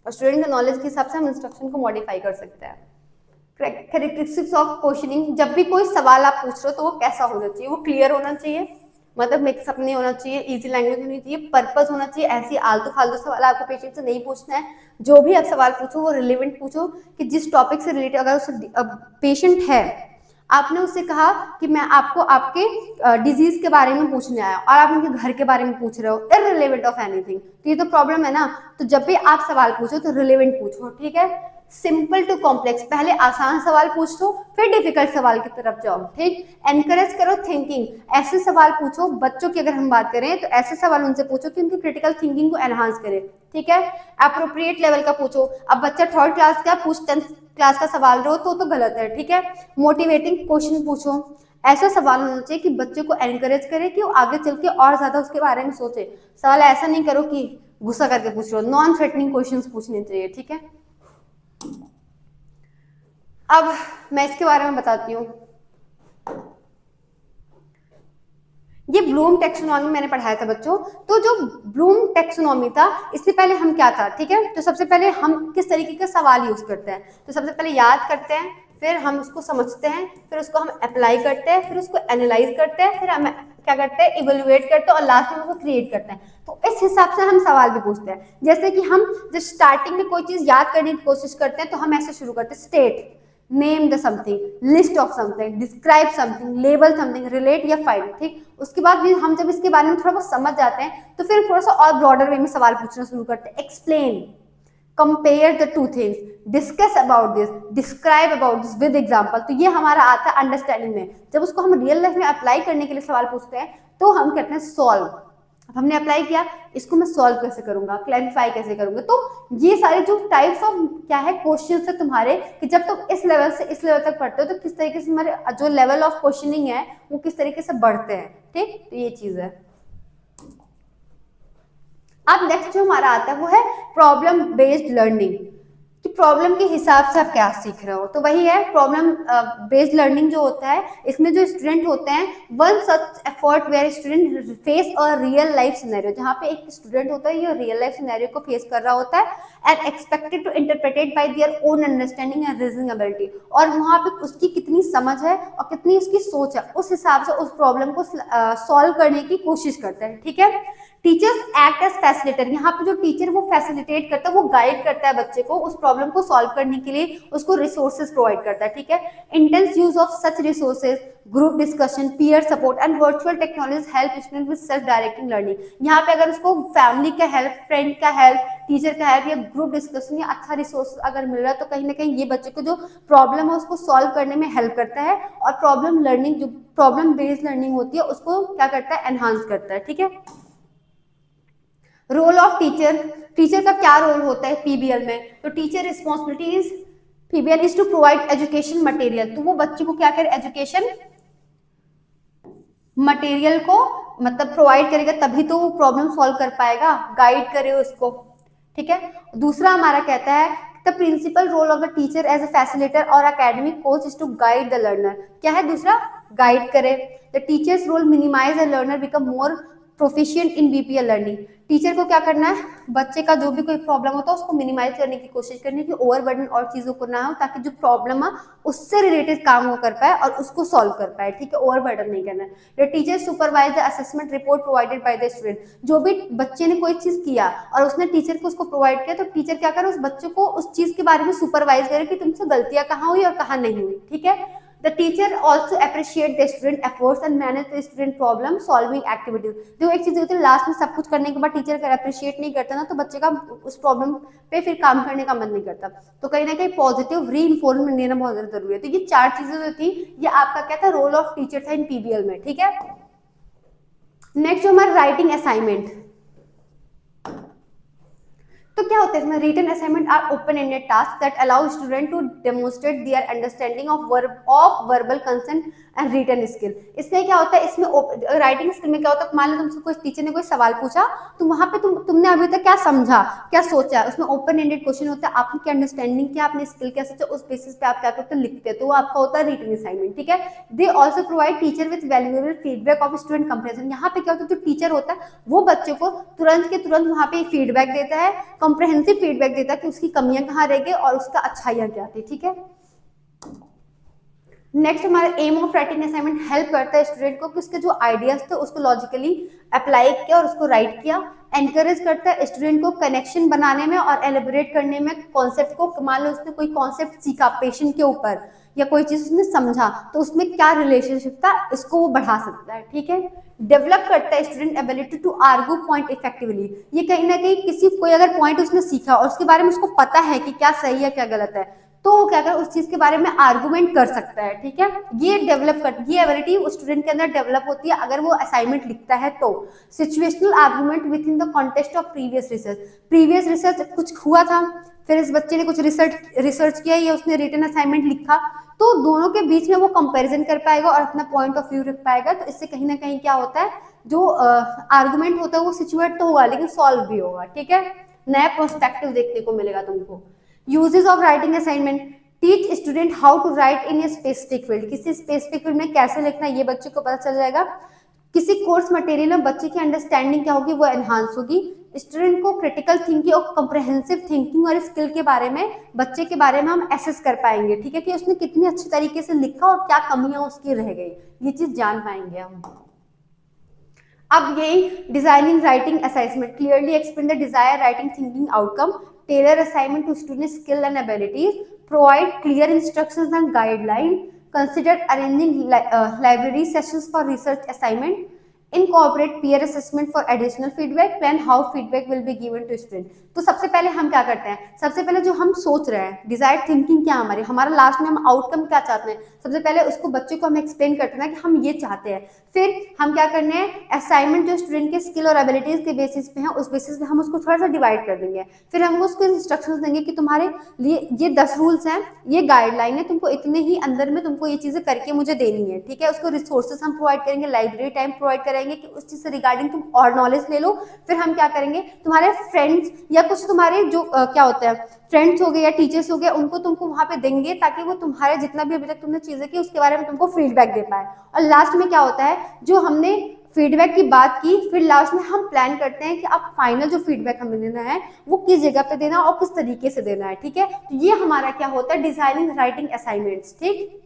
और स्टूडेंट के नॉलेज के हिसाब से हम इंस्ट्रक्शन को मॉडिफाई कर सकते हैं। कैरेक्टरिस्टिक्स ऑफ क्वेश्चनिंग, जब भी कोई सवाल आप पूछ रहे हो तो वो कैसा होना चाहिए, वो क्लियर होना चाहिए, मतलब मिक्सअप नहीं होना चाहिए, इजी लैंग्वेज होनी चाहिए, पर्पस होना चाहिए। ऐसी आलतू फालतू सवाल आपको पेशेंट से नहीं पूछना है। जो भी आप सवाल पूछो वो रिलेवेंट पूछो, कि जिस टॉपिक से रिलेटेड, अगर उस पेशेंट है, आपने उससे कहा कि मैं आपको आपके डिजीज के बारे में पूछने आया और आप उनके घर के बारे में पूछ रहे हो, इररिलेवेंट ऑफ एनीथिंग, तो ये तो प्रॉब्लम है ना। तो जब भी आप सवाल पूछो तो रिलेवेंट पूछो। ठीक है। सिंपल टू कॉम्प्लेक्स, पहले आसान सवाल पूछ लो फिर डिफिकल्ट सवाल की तरफ जाओ। ठीक। एनकरेज करो थिंकिंग, ऐसे सवाल पूछो, बच्चों की अगर हम बात करें तो ऐसे सवाल उनसे पूछो कि उनकी क्रिटिकल थिंकिंग को एनहांस करे। ठीक है। अप्रोप्रिएट लेवल का पूछो, अब बच्चा थर्ड क्लास का पूछ 10th क्लास का सवाल रहो तो गलत है। ठीक है। मोटिवेटिंग क्वेश्चन पूछो, ऐसा सवाल होना चाहिए कि बच्चे को एनकरेज करे कि वो आगे चल के और ज्यादा उसके बारे में सोचे। सवाल ऐसा नहीं करो कि गुस्सा करके पूछ रहे हो, नॉन थ्रेटनिंग क्वेश्चंस पूछने चाहिए। ठीक है। अब मैं इसके बारे में बताती हूँ। ये ब्लूम टेक्सोनॉमी मैंने पढ़ाया था बच्चों। तो जो ब्लूम टेक्सोनॉमी था, इससे पहले हम क्या था, ठीक है, तो सबसे पहले हम किस तरीके का सवाल यूज करते हैं, तो सबसे पहले याद करते हैं, फिर हम उसको समझते हैं, फिर उसको हम अप्लाई करते हैं, फिर उसको एनालाइज करते हैं, फिर हम क्या करते हैं, इवेलुएट करते हैं और लास्ट में उसको क्रिएट करते हैं। तो इस हिसाब से हम सवाल भी पूछते हैं। जैसे कि हम जब स्टार्टिंग में कोई चीज याद करने की कोशिश करते हैं तो हम ऐसे शुरू करते हैं, state, name the something, list of something, describe something, label something, relate या फाइंड। ठीक। उसके बाद भी हम जब इसके बारे में थोड़ा बहुत समझ जाते हैं तो फिर थोड़ा सा और ब्रॉडर वे में सवाल पूछना शुरू करते हैं। Explain, compare the two things, discuss about this, describe about this with example. तो ये हमारा आता है अंडरस्टैंडिंग में। जब उसको हम रियल लाइफ में अप्लाई करने के लिए सवाल पूछते हैं तो हम कहते हैं सॉल्व। अब हमने अप्लाई किया, इसको मैं सॉल्व कैसे करूंगा, क्लैरिफाई कैसे करूंगा। तो ये सारे जो टाइप्स ऑफ क्या है क्वेश्चन है तुम्हारे, कि जब तुम इस लेवल से इस लेवल तक पढ़ते हो तो किस तरीके से तुम्हारे जो लेवल ऑफ क्वेश्चनिंग है वो किस तरीके से बढ़ते हैं। ठीक। तो ये चीज है। अब नेक्स्ट जो हमारा आता है वो है प्रॉब्लम बेस्ड लर्निंग, कि प्रॉब्लम के हिसाब से आप क्या सीख रहे हो। तो वही है प्रॉब्लम बेस्ड लर्निंग जो होता है, इसमें जो स्टूडेंट होते हैं, one such effort where student face a real life scenario, जहाँ पे एक स्टूडेंट होता है ये रियल लाइफ सिनेरियो को फेस कर रहा होता है, and expected to interpreted by their own understanding and reasoning ability, और वहाँ पे उसकी कितनी समझ है और कितनी उसकी सोच है, उस हिसाब से उस प्रॉब्लम को सॉल्व करने की कोशिश करता है। ठीक है। टीचर्स एक्ट एज फैसिलिटेटर, यहाँ पे जो टीचर वो फैसिलिटेट करता है, वो गाइड करता है बच्चे को उस प्रॉब्लम को सॉल्व करने के लिए, उसको रिसोर्सेज प्रोवाइड करता है। ठीक है। Intense use of such resources, group discussion, peer support and virtual technologies help student with self directing learning. यहाँ पे अगर उसको फैमिली का हेल्प, फ्रेंड का हेल्प, टीचर का हेल्प या ग्रुप डिस्कशन या अच्छा रिसोर्स अगर मिल रहा है तो कहीं ना कहीं ये बच्चे को जो प्रॉब्लम है उसको सॉल्व करने में हेल्प करता है, और प्रॉब्लम लर्निंग जो प्रॉब्लम बेस्ड लर्निंग होती है उसको क्या करता है, एनहांस करता है। ठीक है। रोल ऑफ टीचर, टीचर का क्या रोल होता है पीबीएल में, तो teacher responsibilities PBL is to provide education material, तो वो बच्चे को क्या करे, एजुकेशन मटेरियल को मतलब प्रोवाइड करेगा, तभी तो वो प्रॉब्लम सॉल्व कर पाएगा, गाइड करे उसको। ठीक है। दूसरा हमारा कहता है the principal role of the teacher as a facilitator और academic coach is to guide the learner, क्या है दूसरा, गाइड करे। The teacher's role minimise the learner become more proficient in BPL learning. Teacher को क्या करना है, बच्चे का जो भी कोई प्रॉब्लम होता है उसको मिनिमाइज करने की कोशिश करनी है कि ओवरबर्डन और चीजों को ना हो, ताकि जो प्रॉब्लम है उससे रिलेटेड काम वो कर पाए और उसको सॉल्व कर पाए, ठीक है, ओवरबर्डन नहीं करना है। The teacher supervise the assessment report provided by the student. जो भी बच्चे ने कोई चीज किया और उसने टीचर को उसको प्रोवाइड किया, तो टीचर क्या करे, उस बच्चे को उस चीज के बारे में सुपरवाइज करे कि तुमसे गलतियां कहाँ हुई और कहाँ नहीं हुई, ठीक है। The teacher also appreciate the student efforts and manage the student problem solving activities। जो एक चीज होती है लास्ट में सब कुछ करने के बाद टीचर अगर अप्रिशिएट नहीं करता ना, तो बच्चे का उस प्रॉब्लम पे फिर काम करने का मन नहीं करता। तो कहीं ना कहीं पॉजिटिव री-इन्फोर्समेंट देना बहुत ज्यादा जरूरी है। तो ये 4 चीजें जो थी, ये आपका क्या था, रोल ऑफ टीचर था इन पीबीएल में, ठीक है। नेक्स्ट जो हमारा राइटिंग असाइनमेंट, तो क्या होता है इसमें, written assignment are open ended task that allow student to demonstrate their understanding of verbal consent and written skill. इसमें क्या होता है, इसमें राइटिंग स्किल में क्या होता है, मान लो तुमसे कोई टीचर ने कोई सवाल पूछा, तो वहां पे तुमने अभी तक क्या समझा, क्या सोचा, उसमें ओपन एंडेड क्वेश्चन होता है, आपकी क्या अंडरस्टैंडिंग, क्या आपने स्किल क्या सोचा, उस बेसिस पे आप क्या करते हो, लिखते हैं, तो वो आपका होता है रिटन असाइनमेंट, ठीक है। They also provide teacher with valuable feedback of student compression. यहाँ पे क्या होता है, जो टीचर होता है वो बच्चे को तुरंत के तुरंत वहां पे फीडबैक देता है, कॉम्प्रहेंसिव फीडबैक देता है कि उसकी कमियां कहाँ रह गई और उसका अच्छाइयां क्या थी, ठीक है। नेक्स्ट हमारा aim of writing assignment help करता है स्टूडेंट को कि उसके जो आइडियाज थे उसको लॉजिकली अप्लाई किया और उसको राइट किया। एनकरेज करता है स्टूडेंट को कनेक्शन बनाने में और एलिबरेट करने में कॉन्सेप्ट को। मान लो उसने कोई कॉन्सेप्ट सीखा पेशेंट के ऊपर या कोई चीज उसने समझा, तो उसमें क्या रिलेशनशिप था, इसको वो बढ़ा सकता है, ठीक है। डेवलप करता है student ability to argue point effectively. ये कहीं ना कहीं कोई अगर पॉइंट उसने सीखा और उसके बारे में उसको पता है कि क्या सही है क्या गलत है, तो वो क्या कर उस चीज के बारे में आर्गुमेंट कर सकता है, ठीक है। ये एबिलिटी उस स्टूडेंट के अंदर डेवलप होती है अगर वो असाइनमेंट लिखता है तो। Situational argument with in the context of previous research कुछ हुआ था, फिर इस बच्चे ने कुछ रिसर्च किया या उसने रिटन असाइनमेंट लिखा, तो दोनों के बीच में वो कंपैरिजन कर पाएगा और अपना पॉइंट ऑफ व्यू रख पाएगा। तो इससे कहीं ना कहीं क्या होता है, जो आर्गुमेंट होता है वो सिचुएट तो होगा लेकिन सॉल्व भी होगा, ठीक है। नया पर्सपेक्टिव देखने को मिलेगा तुमको। Uses of writing assignment, teach student how to write in a specific field. किसी स्पेसिफिक फील्ड में कैसे लिखना है ये बच्चे को पता चल जाएगा। किसी कोर्स मटेरियल में बच्चे की अंडरस्टैंडिंग क्या होगी, वो एनहांस होगी। स्टूडेंट को क्रिटिकल थिंकिंग और कॉम्प्रहेंसिव थिंकिंग और स्किल के बारे में, बच्चे के बारे में हम एसेस कर पाएंगे, ठीक है, कि उसने कितनी अच्छी तरीके से लिखा और क्या कमियां उसकी रह गई, ये चीज जान पाएंगे हम। अब यही designing writing assessment, clearly explain the desire writing thinking outcome, tailor assignment to student skill and abilities, provide clear instructions and guideline, consider arranging library sessions for research assignment, incorporate peer assessment for additional feedback, plan how feedback will be given to student। तो सबसे पहले हम क्या करते हैं, सबसे पहले जो हम सोच रहे हैं डिजायर्ड थिंकिंग क्या हमारी, हमारा लास्ट में हम आउटकम क्या चाहते हैं, सबसे पहले उसको बच्चे को हम एक्सप्लेन करते हैं कि हम ये चाहते हैं। फिर हम क्या करने हैं, असाइनमेंट जो स्टूडेंट के स्किल और एबिलिटीज के बेसिस पे है उस बेसिस पे हम उसको थोड़ा सा डिवाइड कर देंगे। फिर हम उसको इंस्ट्रक्शंस देंगे कि तुम्हारे लिए ये 10 रूल्स हैं, ये गाइडलाइन है, तुमको इतने ही अंदर में तुमको ये चीजें करके मुझे देनी है, ठीक है। उसको रिसोर्सेज हम प्रोवाइड करेंगे, लाइब्रेरी टाइम प्रोवाइड करेंगे कि उस चीज से रिगार्डिंग तुम और नॉलेज ले लो। फिर हम क्या करेंगे, तुम्हारे फ्रेंड्स या कुछ तुम्हारे जो क्या होता है फ्रेंड्स हो गए या टीचर्स हो गए, उनको तुमको वहां पे देंगे ताकि वो तुम्हारे जितना भी अभी तक तुमने चीजें की उसके बारे में तुमको फीडबैक दे पाए। और लास्ट में क्या होता है, जो हमने फीडबैक की बात की, फिर लास्ट में हम प्लान करते हैं कि अब फाइनल जो फीडबैक हमें देना है वो किस जगह पे देना और किस तरीके से देना है, ठीक है। तो ये हमारा क्या होता है, डिजाइनिंग राइटिंग असाइनमेंट्स, ठीक।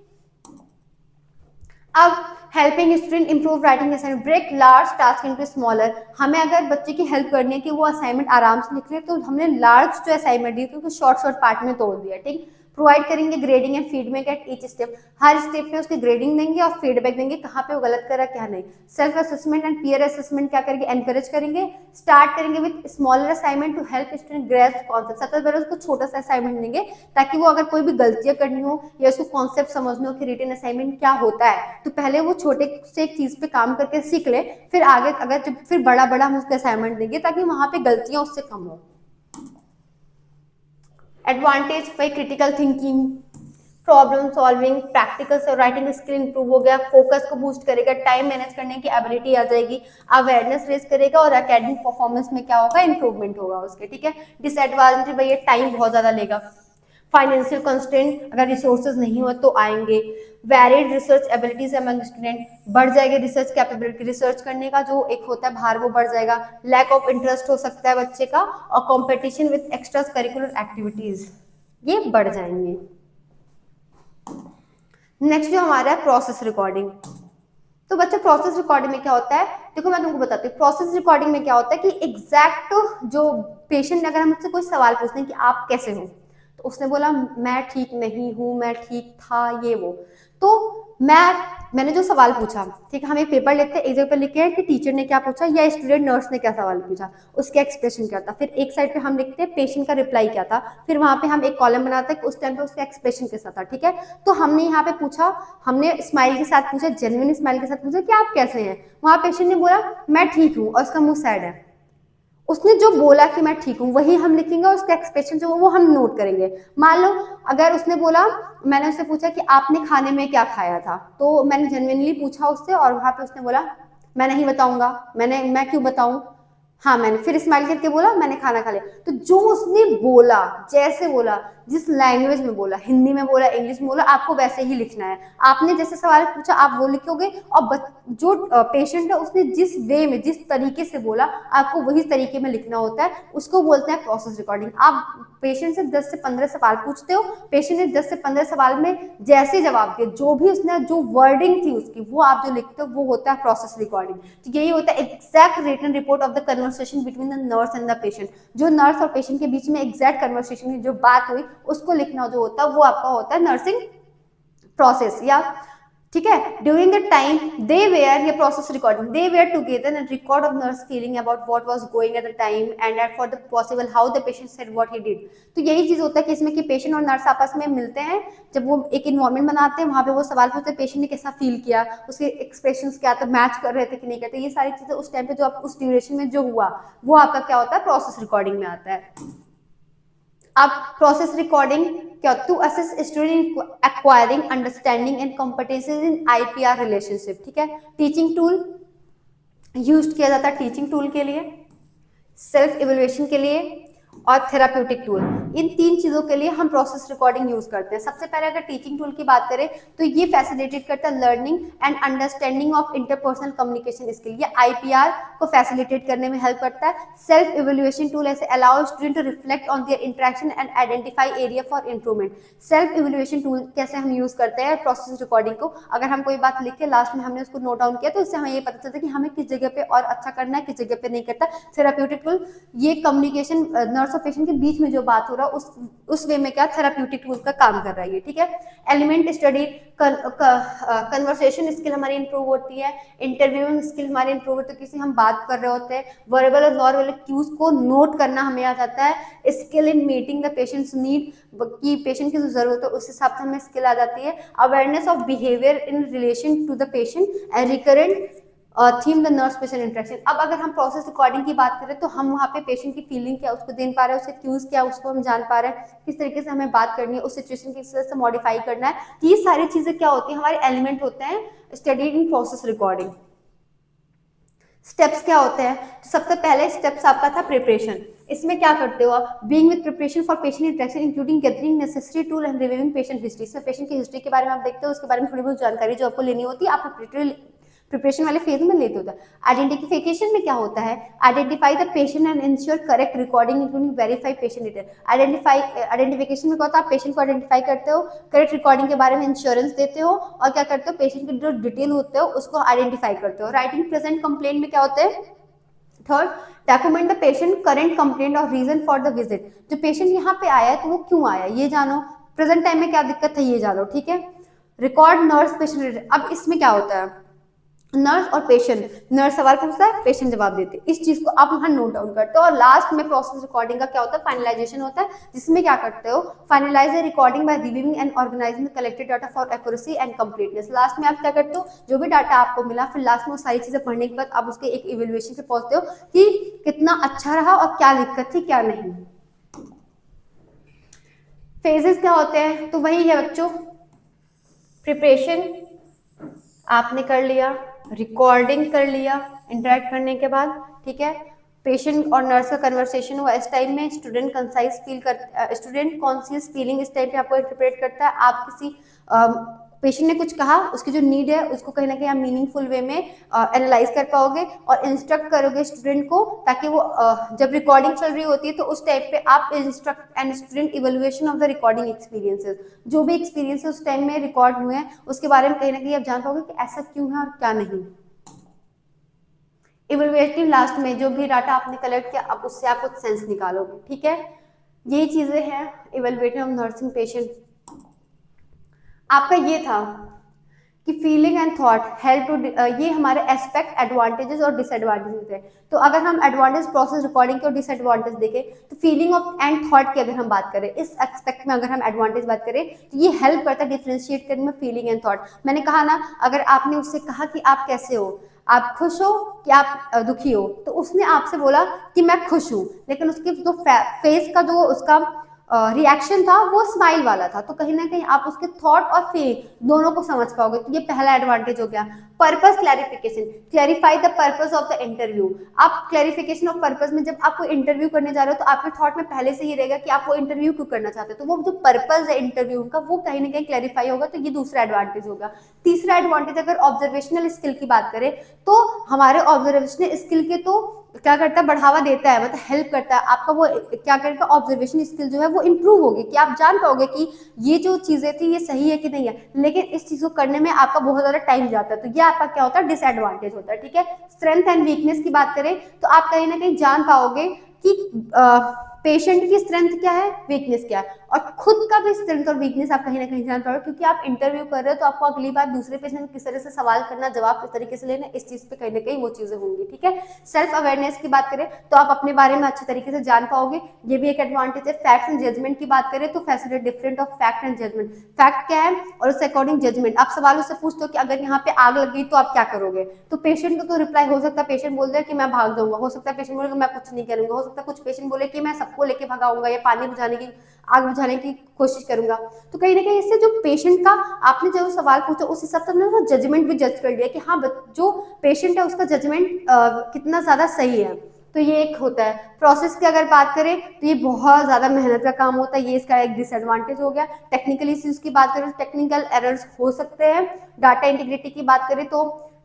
अब helping student improve writing assignment, break large task into smaller. हमें अगर बच्चे की हेल्प करनी है कि वो असाइनमेंट आराम से लिख ले, तो हमने लार्ज जो असाइनमेंट दी तो शॉर्ट शॉर्ट पार्ट में तोड़ दिया, ठीक। प्रोवाइड करेंगे grading and feedback at each step, her step पे उसकी ग्रेडिंग देंगे और फीडबैक देंगे कहाँ पे वो गलत कर रहा है क्या नहीं। Self assessment and peer assessment क्या करेंगे, एनकरेज करेंगे। स्टार्ट करेंगे with smaller assignment to help student grasp concept, सबसे पहले उसको छोटा सा असाइनमेंट देंगे ताकि वो अगर कोई भी गलतियां करनी हो या उसको कॉन्सेप्ट समझना हो कि रिटन असाइनमेंट क्या होता है, तो पहले वो छोटे से एक चीज पे काम करके सीख ले, फिर आगे अगर जब फिर बड़ा बड़ा हम उसको असाइनमेंट देंगे ताकि वहां पे गलतियां उससे कम हो। एडवांटेज भाई, critical thinking, problem solving, practical writing skill improve हो गया, फोकस को बूस्ट करेगा, टाइम मैनेज करने की एबिलिटी आ जाएगी, अवेयरनेस रेज करेगा और एकेडमिक परफॉर्मेंस में क्या होगा, इंप्रूवमेंट होगा उसके, ठीक है। डिसएडवांटेज भाई, टाइम बहुत ज्यादा लेगा, फाइनेंशियल कंस्ट्रेंट, अगर रिसोर्सेज नहीं हो तो आएंगे। Varied research abilities among student, बढ़ जाएगी रिसर्च कैपेबिलिटी, रिसर्च करने का जो एक होता है भार वो बढ़ जाएगा। लैक ऑफ इंटरेस्ट हो सकता है बच्चे का, और competition with extra curricular activities ये बढ़ जाएंगे। नेक्स्ट जो हमारा है प्रोसेस रिकॉर्डिंग। तो बच्चों प्रोसेस रिकॉर्डिंग में क्या होता है, देखो मैं तुमको बताती हूँ। प्रोसेस रिकॉर्डिंग में क्या होता है कि एग्जैक्ट जो पेशेंट ने अगर हम उससे कोई सवाल पूछते हैं कि आप कैसे हो, तो उसने बोला मैं ठीक नहीं हूँ, मैं ठीक था, ये वो, तो मैंने जो सवाल पूछा, ठीक है, हम एक पेपर लेते हैं, एक जगह पर लिखे हैं कि टीचर ने क्या पूछा या स्टूडेंट नर्स ने क्या सवाल पूछा, उसका एक्सप्रेशन क्या था, फिर एक साइड पे हम लिखते हैं पेशेंट का रिप्लाई क्या था, फिर वहां पे हम एक कॉलम बनाते हैं कि उस टाइम पे उसका एक्सप्रेशन कैसा था, ठीक है। तो हमने यहाँ पे पूछा, हमने स्माइल के साथ पूछा, जेन्युइन स्माइल के साथ पूछा कि आप कैसे हैं, वहां पेशेंट ने बोला मैं ठीक हूँ और उसका मुंह सैड है। उसने जो बोला कि मैं ठीक हूँ वही हम लिखेंगे, और उसका एक्सप्रेशन जो वो हम नोट करेंगे। मान लो अगर उसने बोला, मैंने उससे पूछा कि आपने खाने में क्या खाया था, तो मैंने जेन्युइनली पूछा उससे और वहां पे उसने बोला मैं नहीं बताऊंगा, मैं क्यों बताऊं, हाँ मैंने फिर स्माइल करके बोला मैंने खाना खा लिया। तो जो उसने बोला, जैसे बोला, जिस लैंग्वेज में बोला, हिंदी में बोला, इंग्लिश में बोला, आपको वैसे ही लिखना है। आपने जैसे सवाल पूछा आप वो लिखोगे, और जो पेशेंट है उसने जिस वे में, जिस तरीके से बोला, आपको वही तरीके में लिखना होता है। उसको बोलते हैं प्रोसेस रिकॉर्डिंग। आप पेशेंट से 10 से 15 सवाल पूछते हो, पेशेंट ने 10 से 15 सवाल में जैसे जवाब दिए, जो भी उसने जो वर्डिंग थी उसकी, वो आप जो लिखते हो वो होता है प्रोसेस रिकॉर्डिंग। तो यही होता है exact written report of the conversation between the nurse and the patient. जो नर्स और पेशेंट के बीच में एग्जैक्ट कन्वर्सेशन की जो बात हुई उसको लिखना जो होता है वो आपका होता है नर्सिंग प्रोसेस। या ठीक है, during the time they were, ये process recording, they were together and record of nurse feeling about what was going at the time and at for the possible how the patient said what he did. तो यही चीज होता है कि इसमें कि patient और नर्स आपस में मिलते हैं, जब वो एक इन्वायरमेंट बनाते हैं, वहां पे वो सवाल पूछते हैं पेशेंट ने कैसा फील किया, उसके एक्सप्रेशंस क्या था, मैच कर रहे थे कि नहीं करते, ये सारी चीजें उस टाइम पे जो आप उस ड्यूरेशन में जो हुआ वो आपका क्या होता है प्रोसेस रिकॉर्डिंग में आता है। अब प्रोसेस रिकॉर्डिंग क्या, to assess student acquiring understanding and competencies in IPR relationship, ठीक है। टीचिंग टूल यूज किया जाता है टीचिंग टूल के लिए, सेल्फ इवेल्युएशन के लिए और थेराप्यूटिक टूल। इन तीन चीजों के लिए हम प्रोसेस रिकॉर्डिंग यूज करते हैं। सबसे पहले अगर टीचिंग टूल की बात करें तो ये फैसिलिटेट करता है learning and understanding of interpersonal communication skill, ये आईपीआर को फैसिलिटेट करने में हेल्प करता है। सेल्फ इवेल्युएशन टूल ऐसे allow student to reflect on their interaction and identify area for improvement. Self evaluation tool कैसे हम यूज करते हैं प्रोसेस रिकॉर्डिंग को, अगर हम कोई बात लिख के लास्ट में हमने उसको नोट डाउन किया तो इससे हमें ये पता चलता है कि हमें किस जगह पे और अच्छा करना है, किस जगह पे नहीं करता। थेराप्यूटिक टूल, ये कम्युनिकेशन नर्स और पेशेंट के बीच में जो बात हो रहा है उस वे में क्या थेराप्यूटिक टूल का काम कर रहा है ये, ठीक है। एलिमेंट स्टडी, कन्वर्सेशन स्किल हमारी इंप्रूव होती है, इंटरव्यूइंग स्किल हमारी इंप्रूव होती है, किसी हम बात कर रहे होते हैं, वर्बल और नॉन वर्बल क्यूज को नोट करना हमें आ जाता है। Skill in meeting the patients need, कि पेशेंट की जो जरूरत है उस हिसाब से हमें स्किल आ जाती है। Awareness of behaviour in relation to the patient and recurrent theme the nurse patient interaction. अब अगर हम प्रोसेस रिकॉर्डिंग की बात करें तो हम वहाँ पे पेशेंट की फीलिंग क्या उसको देख पा रहे हैं, उसके क्यूज क्या उसको हम जान पा रहे हैं, किस तरीके से हमें बात करनी है, उस सिचुएशन किस तरह से मॉडिफाई करना है। ये सारी चीजें क्या होती है हमारे एलिमेंट होते हैं studied in process recording. Steps क्या होते हैं, तो सबसे पहले स्टेप्स आपका था प्रिपरेशन। इसमें क्या करते हो आप, being with preparation for patient interaction including gathering necessary tool and reviewing patient history. इसमें पेशेंट की हिस्ट्री के बारे में आप देखते हो, उसके बारे में थोड़ी बहुत जानकारी जो आपको लेनी होती है आप प्रिपरेशन वाले फेज में लेते होता है। आइडेंटिफिकेशन में क्या होता है, identify the patient and ensure correct recording including verify patient detail. Identification में क्या होता है, आप पेशेंट को आइडेंटिफाई करते हो, करेक्ट रिकॉर्डिंग के बारे में इंश्योरेंस देते हो, और क्या करते हो पेशेंट की जो डिटेल होते हो उसको आइडेंटिफाई करते हो। राइटिंग प्रेजेंट कंप्लेंट में क्या होते हैं, third document the patient current complaint और रीजन फॉर द विजिट। जो पेशेंट यहाँ पे आया है तो वो क्यों आया ये जानो, प्रेजेंट टाइम में क्या दिक्कत है ये जानो, ठीक है। रिकॉर्ड नर्स पेशेंट, अब इसमें क्या होता है, नर्स और पेशेंट, नर्स सवाल पूछता है पेशेंट जवाब देते हैं, इस चीज को आप वहां नोट डाउन करते हो। और लास्ट में प्रोसेस रिकॉर्डिंग का क्या होता है, फाइनलाइजेशन होता है, जिसमें क्या करते हो, finalise the recording by reviewing and organising the collected data for accuracy and completeness. Last में आप क्या करते हो, जो भी डाटा आपको मिला फिर लास्ट में वो सारी चीजें पढ़ने के बाद आप उसके एक इवेल्युएशन पे पहुंचते हो कि कितना अच्छा रहा और क्या दिक्कत थी क्या नहीं। फेजेस क्या होते हैं, तो वही है बच्चों, प्रिपरेशन आपने कर लिया, रिकॉर्डिंग कर लिया इंटरेक्ट करने के बाद, ठीक है, पेशेंट और नर्स का कन्वर्सेशन हुआ इस टाइम में, स्टूडेंट कॉन्शियस फीलिंग इस टाइम पे आपको इंटरप्रेट करता है। आप किसी पेशेंट ने कुछ कहा, उसकी जो नीड है उसको कहीं ना कहीं आप मीनिंगफुल वे में एनालाइज कर पाओगे और इंस्ट्रक्ट करोगे स्टूडेंट को, ताकि वो जब रिकॉर्डिंग चल रही होती है तो उस टाइप पे आप instruct and student evaluation of the recording experiences, जो भी एक्सपीरियंसेस उस टाइम में रिकॉर्ड हुए हैं उसके बारे में कहीं ना कहीं आप जान पाओगे कि ऐसा क्यों है और क्या नहीं। इवेल्युएटिव लास्ट में जो भी डाटा आपने कलेक्ट किया अब उससे आप कुछ सेंस निकालोगे, ठीक है। यही चीजें हैं इवेल्युएटिव ऑफ नर्सिंग पेशेंट। आपका ये था कि feeling and thought help to, ये हमारे एस्पेक्ट एडवांटेजेस और डिसएडवांटेजेस है। तो अगर हम एडवांटेज प्रोसेस रिकॉर्डिंग के और डिसएडवांटेज देखें तो फीलिंग ऑफ एंड थॉट की अगर हम बात करें, इस एस्पेक्ट में अगर हम एडवांटेज बात करें तो ये हेल्प करता है डिफरेंशिएट करने में फीलिंग एंड थॉट। मैंने कहा ना, अगर आपने उससे कहा कि आप कैसे हो, आप खुश हो कि आप दुखी हो, तो उसने आपसे बोला कि मैं खुश हूं, लेकिन उसके जो फेस का जो उसका रिएक्शन था वो स्माइल वाला था, तो कहीं ना कहीं आप उसके थॉट और फीलिंग दोनों को समझ पाओगे। तो ये पहला एडवांटेज हो गया। Purpose clarification, clarify the purpose of the interview. आप क्लैरिफिकेशन ऑफ पर्पस में जब आप कोई इंटरव्यू करने जा रहे हो तो आपके थॉट में पहले से ही रहेगा कि आप वो इंटरव्यू क्यों करना चाहते हो, तो वो जो पर्पस है इंटरव्यू का वो कहीं ना कहीं क्लैरिफाई होगा। तो ये दूसरा एडवांटेज होगा। तीसरा एडवांटेज अगर ऑब्जर्वेशनल स्किल की बात करें तो हमारे ऑब्जर्वेशनल स्किल के तो क्या करता है, बढ़ावा देता है, मतलब हेल्प करता है आपका। वो क्या करेगा, ऑब्जर्वेशन स्किल जो है वो इंप्रूव होगी कि आप जान पाओगे कि ये जो चीजें थी ये सही है कि नहीं है। लेकिन इस चीज को करने में आपका बहुत ज्यादा टाइम जाता है, तो ये आपका क्या होता है, डिसएडवांटेज होता है, ठीक है। स्ट्रेंथ एंड वीकनेस की बात करें तो आप कहीं ना कहीं जान पाओगे कि पेशेंट की स्ट्रेंथ क्या है, वीकनेस क्या है, और खुद का भी स्ट्रेंथ और वीकनेस आप कहीं ना कहीं जान पाओगे, क्योंकि आप इंटरव्यू कर रहे हो तो आपको अगली बार दूसरे पेशेंट को किस तरह से सवाल करना, जवाब किस तरीके से लेना, इस चीज पे कहीं ना कहीं वो चीजें होंगी, ठीक है। सेल्फ अवेयरनेस की बात करें तो आप अपने बारे में अच्छे तरीके से जान पाओगे, ये भी एक एडवांटेज है। फैक्ट एंड जजमेंट की बात करें तो facilitate different of fact and judgement. Fact क्या है और उससे अकॉर्डिंग जजमेंट। आप सवाल उससे पूछते हो कि अगर यहाँ पे आग लग गई तो आप क्या करोगे, तो पेशेंट को तो रिप्लाई हो सकता है पेशेंट बोल दे कि मैं भाग जाऊंगा, हो सकता है पेशेंट बोले मैं कुछ नहीं करूंगा, हो सकता है कुछ पेशेंट बोले कि मैं सबको लेके भगाऊंगा या पानी बुझाने की, आग बुझाने की कोशिश करूंगा। तो कहीं ना कहीं इससे जो पेशेंट का आपने जो सवाल पूछा उस हिसाब से हमने जजमेंट भी जज कर लिया कि हाँ जो पेशेंट है उसका जजमेंट कितना ज्यादा सही है। तो ये एक होता है। प्रोसेस की अगर बात करें तो ये बहुत ज्यादा मेहनत का काम होता है, ये इसका एक डिसएडवांटेज हो गया। टेक्निकल इश्यूज की बात करें तो टेक्निकल एरर्स हो सकते हैं। डाटा इंटीग्रिटी की बात करें तो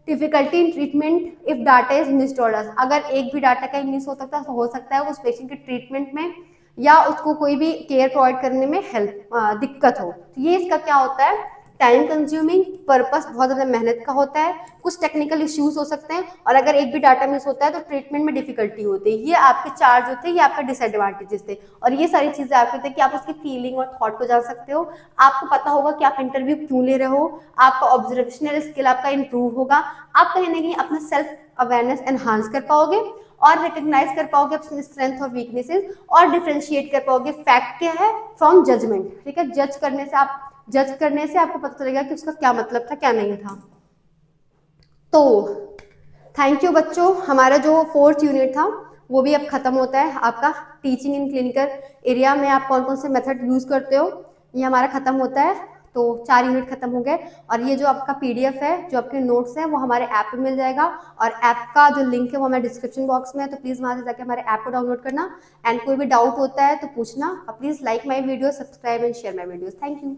difficulty in treatment if data is missed और lost। अगर एक भी डाटा कहीं मिस हो सकता है तो हो सकता है उस पेशेंट के ट्रीटमेंट में या उसको कोई भी केयर प्रोवाइड करने में हेल्प दिक्कत हो। तो ये इसका क्या होता है, टाइम कंज्यूमिंग, पर्पस बहुत ज्यादा मेहनत का होता है, कुछ टेक्निकल इश्यूज हो सकते हैं, और अगर एक भी डाटा मिस होता है तो ट्रीटमेंट में डिफिकल्टी होती है। ये आपके चार जो थे ये आपके डिसएडवांटेजेस थे, और ये सारी चीजें आपके थे कि आप उसकी फीलिंग और थॉट को जान सकते हो, आपको पता होगा कि आप इंटरव्यू क्यों ले रहे हो, आपका ऑब्जर्वेशनल स्किल आपका इंप्रूव होगा, आप कहीं ना कहीं अपना सेल्फ अवेयरनेस एनहांस कर पाओगे और रिकॉग्नाइज कर पाओगे अपनी स्ट्रेंथ और वीकनेसेस, और डिफरेंशिएट कर पाओगे फैक्ट क्या है फ्रॉम जजमेंट, ठीक है। जज करने से आपको पता चलेगा कि उसका क्या मतलब था क्या नहीं था। तो थैंक यू बच्चों, हमारा जो 4th यूनिट था वो भी अब खत्म होता है आपका। टीचिंग इन क्लिनिकल एरिया में आप कौन कौन से मेथड यूज करते हो ये हमारा खत्म होता है। तो 4 यूनिट खत्म हो गए, और ये जो आपका पीडीएफ है, जो आपके नोट्स है, वो हमारे ऐप पे मिल जाएगा, और ऐप का जो लिंक है वो हमारे डिस्क्रिप्शन बॉक्स में है, तो प्लीज वहां से जाकर हमारे ऐप को डाउनलोड करना। एंड कोई भी डाउट होता है तो पूछना। Please like my video, subscribe and share my video. Thank you.